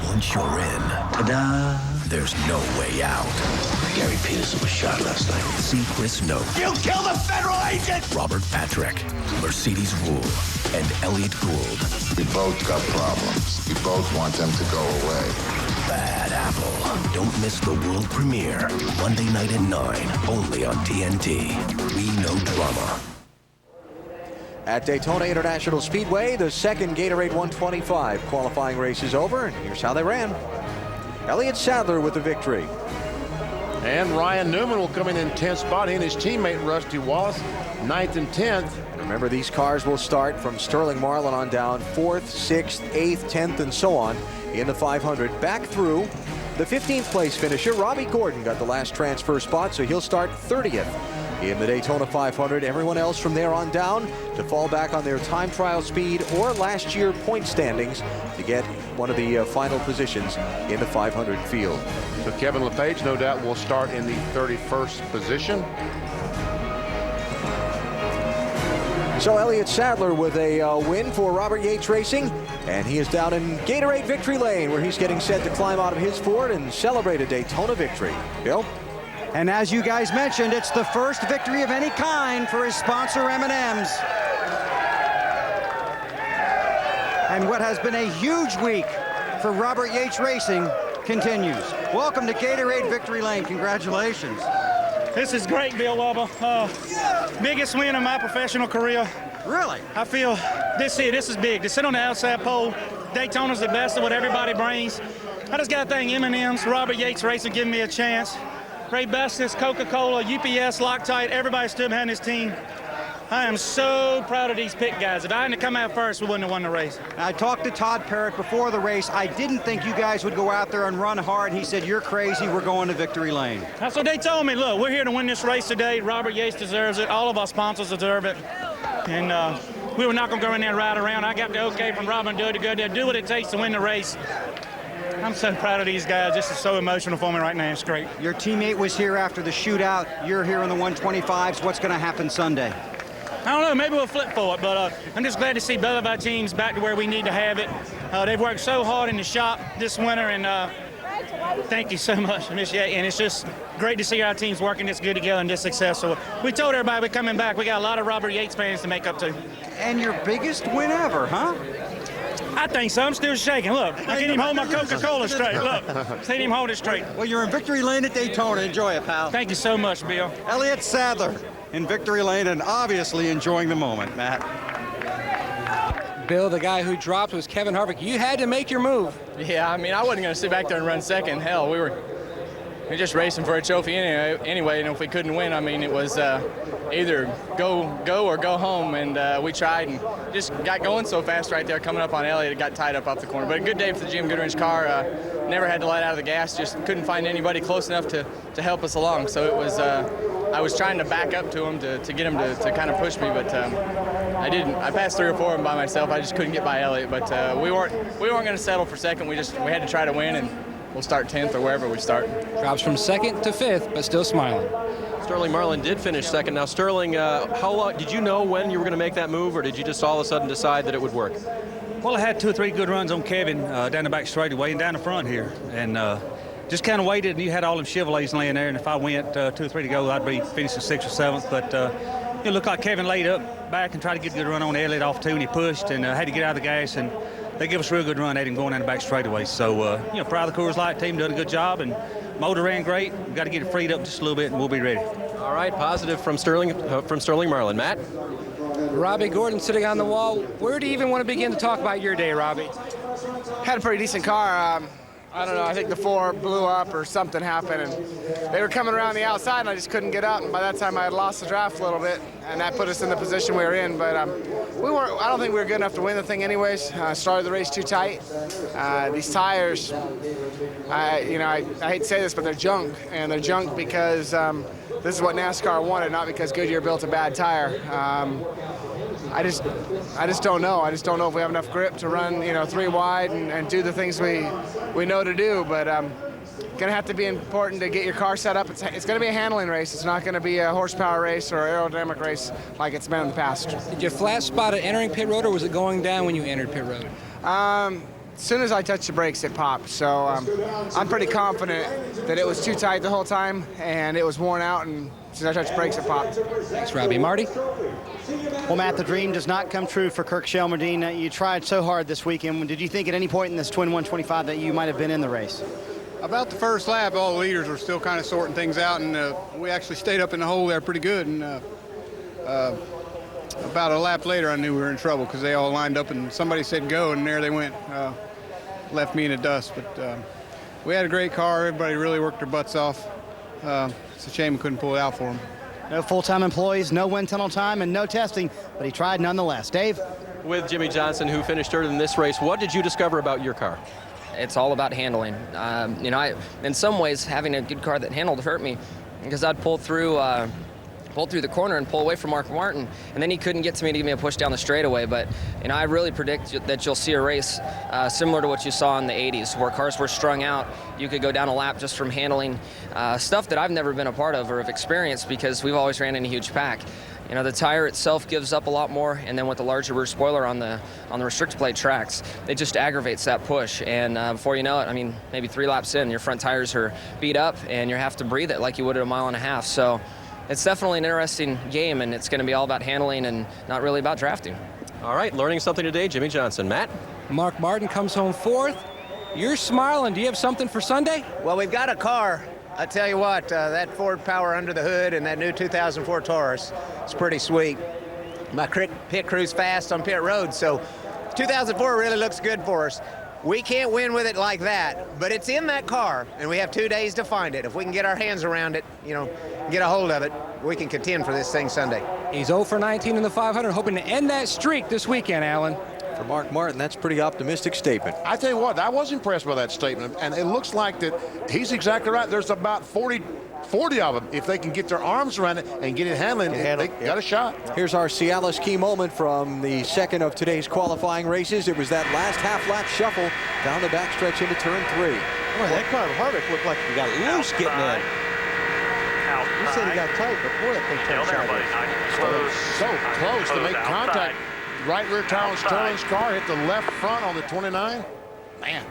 Once you're in, ta-da! There's no way out. Gary Peterson was shot last night. See Chris Note. You killed a federal agent! Robert Patrick, Mercedes Rule, and Elliot Gould. We both got problems. We both want them to go away. Bad Apple. Don't miss the world premiere. Monday night at 9, only on TNT. We know drama. at Daytona International Speedway. The second Gatorade 125 qualifying race is over, and here's how they ran. Elliott Sadler with the victory. And Ryan Newman will come in 10th spot. He and his teammate Rusty Wallace, 9th and 10th. And remember, these cars will start from Sterling Marlin on down, 4th, 6th, 8th, 10th, and so on in the 500. Back through the 15th place finisher, Robbie Gordon, got the last transfer spot, so he'll start 30th in the Daytona 500. Everyone else from there on down to fall back on their time trial speed or last year point standings to get one of the final positions in the 500 field. So Kevin LePage, no doubt, will start in the 31st position. So Elliott Sadler with a win for Robert Yates Racing, and he is down in Gatorade Victory Lane, where he's getting set to climb out of his Ford and celebrate a Daytona victory. Bill? And as you guys mentioned, it's the first victory of any kind for his sponsor, M&M's. And what has been a huge week for Robert Yates Racing continues. Welcome to Gatorade Victory Lane. Congratulations. This is great, Bill Wobble. Biggest win of my professional career. Really? I feel this is big. To sit on the outside pole, Daytona's the best of what everybody brings. I just got to thank M&M's, Robert Yates Racing giving me a chance. Ray Bustis, Coca-Cola, UPS, Loctite, everybody stood behind this team. I am so proud of these pit guys. If I hadn't come out first, we wouldn't have won the race. I talked to Todd Parrott before the race. I didn't think you guys would go out there and run hard. He said, "You're crazy. We're going to Victory Lane." That's what they told me. Look, we're here to win this race today. Robert Yates deserves it. All of our sponsors deserve it. And we were not going to go in there and ride around. I got the okay from Robin Dud to go there, do what it takes to win the race. I'm so proud of these guys. This is so emotional for me right now. It's great. Your teammate was here after the shootout. You're here in the 125s. What's going to happen Sunday? I don't know, maybe we'll flip for it, but I'm just glad to see both of our teams back to where we need to have it. They've worked so hard in the shop this winter, and thank you so much, Miss Yates. And it's just great to see our teams working this good together and this successful. We told everybody we're coming back. We got a lot of Robert Yates fans to make up to. And your biggest win ever, huh? I think so. I'm still shaking. Look, I can't even hold my Coca-Cola straight. Look, can't even hold it straight. Well, you're in Victory Lane at Daytona. Enjoy it, pal. Thank you so much, Bill. Elliott Sadler in Victory Lane and obviously enjoying the moment, Matt. Bill, the guy who dropped was Kevin Harvick. You had to make your move. Yeah, I mean, I wasn't going to sit back there and run second. Hell, we were just racing for a trophy anyway, and if we couldn't win, I mean, it was either go or go home, and we tried and just got going so fast right there coming up on Elliott. It got tied up off the corner. But a good day for the Jim Goodwrench car. Never had to let out of the gas, just couldn't find anybody close enough to help us along. So it was, I was trying to back up to him to get him to kind of push me, but I didn't. I passed 3 or 4 of them by myself. I just couldn't get by Elliott, but we weren't going to settle for second. We had to try to win, and we'll start 10th or wherever we start. Drops from 2nd to 5th, but still smiling. Sterling Marlin did finish 2nd. Now, Sterling, how long did you know when you were going to make that move, or did you just all of a sudden decide that it would work? Well, I had 2 or 3 good runs on Kevin down the back straightaway and down the front here, and just kind of waited, and you had all them Chevrolets laying there, and if I went 2 or 3 to go, I'd be finishing 6th or 7th, but it looked like Kevin laid up back and tried to get a good run on Elliott off 2, and he pushed and had to get out of the gas, and they give us a real good run at him going down the back straightaway. So, proud of the Coors Light team, doing a good job, and motor ran great. We've got to get it freed up just a little bit, and we'll be ready. All right, positive from Sterling Marlin. Matt? Robbie Gordon sitting on the wall. Where do you even want to begin to talk about your day, Robbie? Had a pretty decent car. I don't know, I think the 4 blew up or something happened, and they were coming around the outside, and I just couldn't get up, and by that time I had lost the draft a little bit, and that put us in the position we were in, but I don't think we were good enough to win the thing anyways. Started the race too tight. These tires, I hate to say this, but they're junk, and they're junk because this is what NASCAR wanted, not because Goodyear built a bad tire. I just don't know. I just don't know if we have enough grip to run, 3 wide and do the things we know to do. But gonna have to be important to get your car set up. It's gonna be a handling race. It's not gonna be a horsepower race or aerodynamic race like it's been in the past. Did you flat spot it entering pit road, or was it going down when you entered pit road? As soon as I touched the brakes, it popped. So I'm pretty confident that it was too tight the whole time, and it was worn out, and as soon as I touched the brakes, it popped. Thanks, Robbie. Marty? Well, Matt, the dream does not come true for Kirk Shelmerdine. You tried so hard this weekend. Did you think at any point in this Twin 125 that you might have been in the race? About the first lap, all the leaders were still kind of sorting things out, and we actually stayed up in the hole there pretty good. And About a lap later, I knew we were in trouble because they all lined up and somebody said go, and there they went. Left me in the dust. But we had a great car. Everybody really worked their butts off. It's a shame we couldn't pull it out for them. No full-time employees, no wind tunnel time, and no testing, but he tried nonetheless. Dave? With Jimmy Johnson, who finished third in this race, what did you discover about your car? It's all about handling. You know, in some ways, having a good car that handled hurt me because I'd pull through the corner and pull away from Mark Martin, and then he couldn't get to me to give me a push down the straightaway. But you know, I really predict that you'll see a race similar to what you saw in the 80s, where cars were strung out. You could go down a lap just from handling stuff that I've never been a part of or have experienced because we've always ran in a huge pack. You know, the tire itself gives up a lot more, and then with the larger rear spoiler on the restrictor plate tracks, it just aggravates that push. And before you know it, I mean, maybe 3 laps in, your front tires are beat up, and you have to breathe it like you would at a 1.5 miles. So it's definitely an interesting game, and it's going to be all about handling and not really about drafting. All right, learning something today, Jimmy Johnson. Matt? Mark Martin comes home 4th. You're smiling. Do you have something for Sunday? Well, we've got a car. I tell you what, that Ford Power under the hood and that new 2004 Taurus, it's pretty sweet. My pit crew's fast on pit road, so 2004 really looks good for us. We can't win with it like that, but it's in that car, and we have 2 days to find it. If we can get our hands around it, you know, get a hold of it, we can contend for this thing Sunday. He's 0 for 19 in the 500, hoping to end that streak this weekend, Alan. For Mark Martin, that's a pretty optimistic statement. I tell you what, I was impressed by that statement, and it looks like that he's exactly right. There's about 40 of them. If they can get their arms around it and get it handling, they got a shot. Here's our Cialis key moment from the second of today's qualifying races. It was that last half-lap shuffle down the backstretch into turn 3. Boy, that car of Harvick looked like he got loose getting in. You said he got tight, but boy, that thing turned sideways. So close to make contact. Right rear tire on Sterling's car, hit the left front on the 29. Man.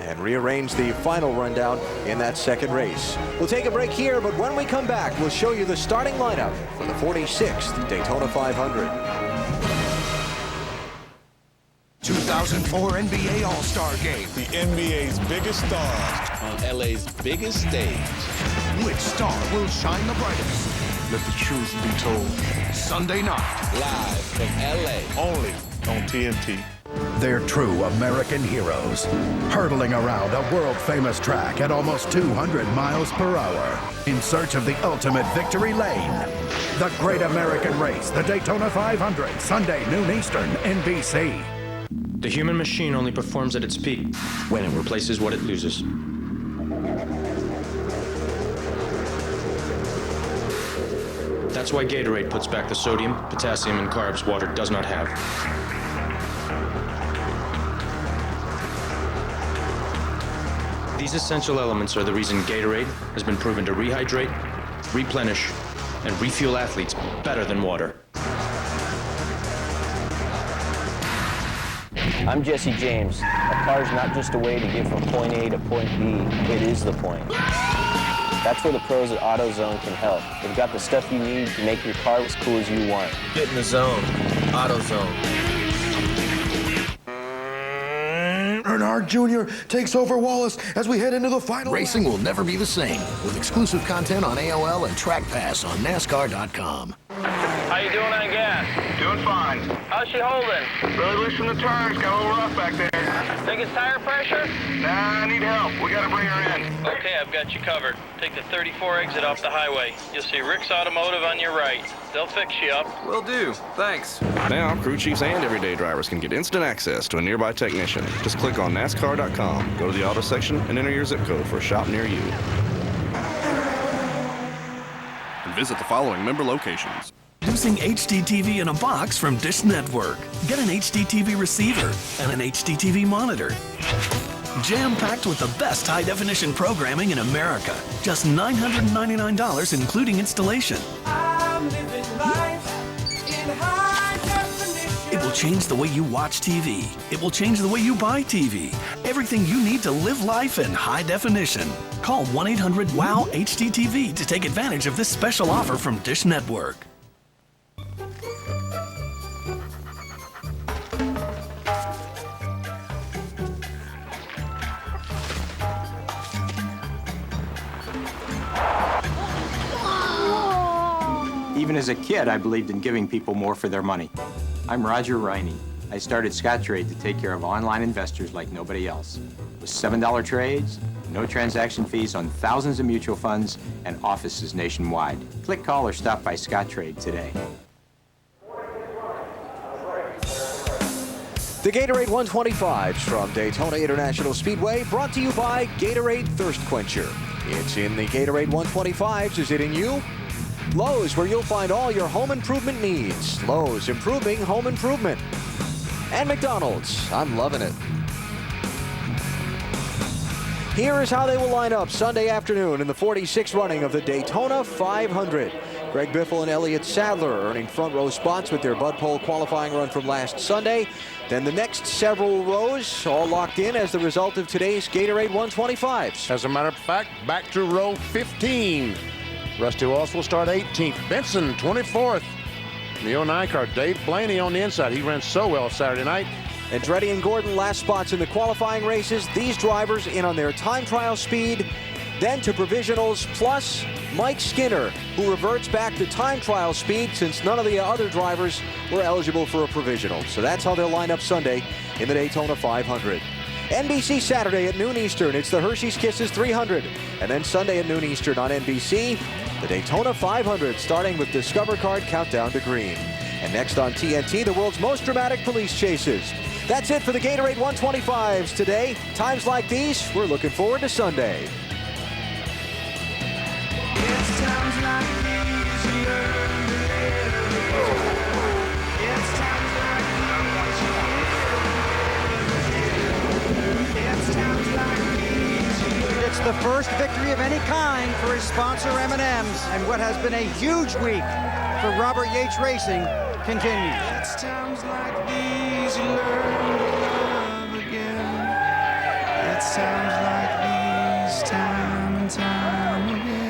And rearrange the final rundown in that second race. We'll take a break here, but when we come back, we'll show you the starting lineup for the 46th Daytona 500. 2004 NBA All-Star Game. The NBA's biggest stars on LA's biggest stage. Which star will shine the brightest? Let the truth be told. Sunday night. Live from LA. Only on TNT. They're true American heroes, hurtling around a world-famous track at almost 200 miles per hour in search of the ultimate victory lane. The Great American Race, the Daytona 500, Sunday, noon Eastern, NBC. The human machine only performs at its peak when it replaces what it loses. That's why Gatorade puts back the sodium, potassium, and carbs water does not have. These essential elements are the reason Gatorade has been proven to rehydrate, replenish, and refuel athletes better than water. I'm Jesse James. A car's not just a way to get from point A to point B, it is the point. That's where the pros at AutoZone can help. They've got the stuff you need to make your car as cool as you want. Get in the zone. AutoZone. Earnhardt Jr. takes over Wallace as we head into the final. Racing will never be the same with exclusive content on AOL and Track Pass on NASCAR.com. How you doing on gas? Doing fine. How's she holding? Really loose in the turns. Got a little rough back there. Think it's tire pressure? Nah, I need help. We gotta bring her in. Okay, I've got you covered. Take the 34 exit off the highway. You'll see Rick's Automotive on your right. They'll fix you up. Will do. Thanks. Now, crew chiefs and everyday drivers can get instant access to a nearby technician. Just click on NASCAR.com, go to the auto section, and enter your zip code for a shop near you. And visit the following member locations. Using HDTV in a box from Dish Network. Get an HDTV receiver and an HDTV monitor. Jam-packed with the best high-definition programming in America. Just $999 including installation. I'm living life in high definition. It will change the way you watch TV. It will change the way you buy TV. Everything you need to live life in high definition. Call 1-800-WOW-HDTV to take advantage of this special offer from Dish Network. Even as a kid, I believed in giving people more for their money. I'm Roger Riney. I started Scottrade to take care of online investors like nobody else. With $7 trades, no transaction fees on thousands of mutual funds, and offices nationwide. Click, call, or stop by Scottrade today. The Gatorade 125's from Daytona International Speedway, brought to you by Gatorade Thirst Quencher. It's in the Gatorade 125's. Is it in you? Lowe's, where you'll find all your home improvement needs. Lowe's, improving home improvement. And McDonald's, I'm loving it. Here is how they will line up Sunday afternoon in the 46th running of the Daytona 500. Greg Biffle and Elliott Sadler earning front row spots with their Bud Pole qualifying run from last Sunday. Then the next several rows all locked in as the result of today's Gatorade 125's. As a matter of fact, back to row 15. Rusty Walsh will start 18th. Benson, 24th. In the 09 car, Dave Blaney on the inside. He ran so well Saturday night. Andretti and Gordon last spots in the qualifying races. These drivers in on their time trial speed. Then to provisionals, plus Mike Skinner, who reverts back to time trial speed since none of the other drivers were eligible for a provisional. So that's how they'll line up Sunday in the Daytona 500. NBC Saturday at noon Eastern, it's the Hershey's Kisses 300. And then Sunday at noon Eastern on NBC, the Daytona 500, starting with Discover Card Countdown to Green. And next on TNT, the world's most dramatic police chases. That's it for the Gatorade 125's today. Times like these, we're looking forward to Sunday. It's times like these you learn to live. It's times like these you live. It's times like these you live. It's the first victory of any kind for his sponsor M&M's, and what has been a huge week for Robert Yates Racing continues. It's times like these you learn to love again. It's times like these, time and time again.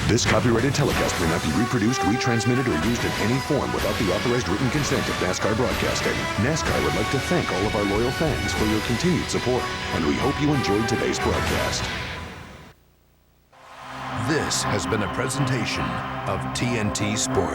This copyrighted telecast may not be reproduced, retransmitted, or used in any form without the authorized written consent of NASCAR Broadcasting. NASCAR would like to thank all of our loyal fans for your continued support, and we hope you enjoyed today's broadcast. This has been a presentation of TNT Sports.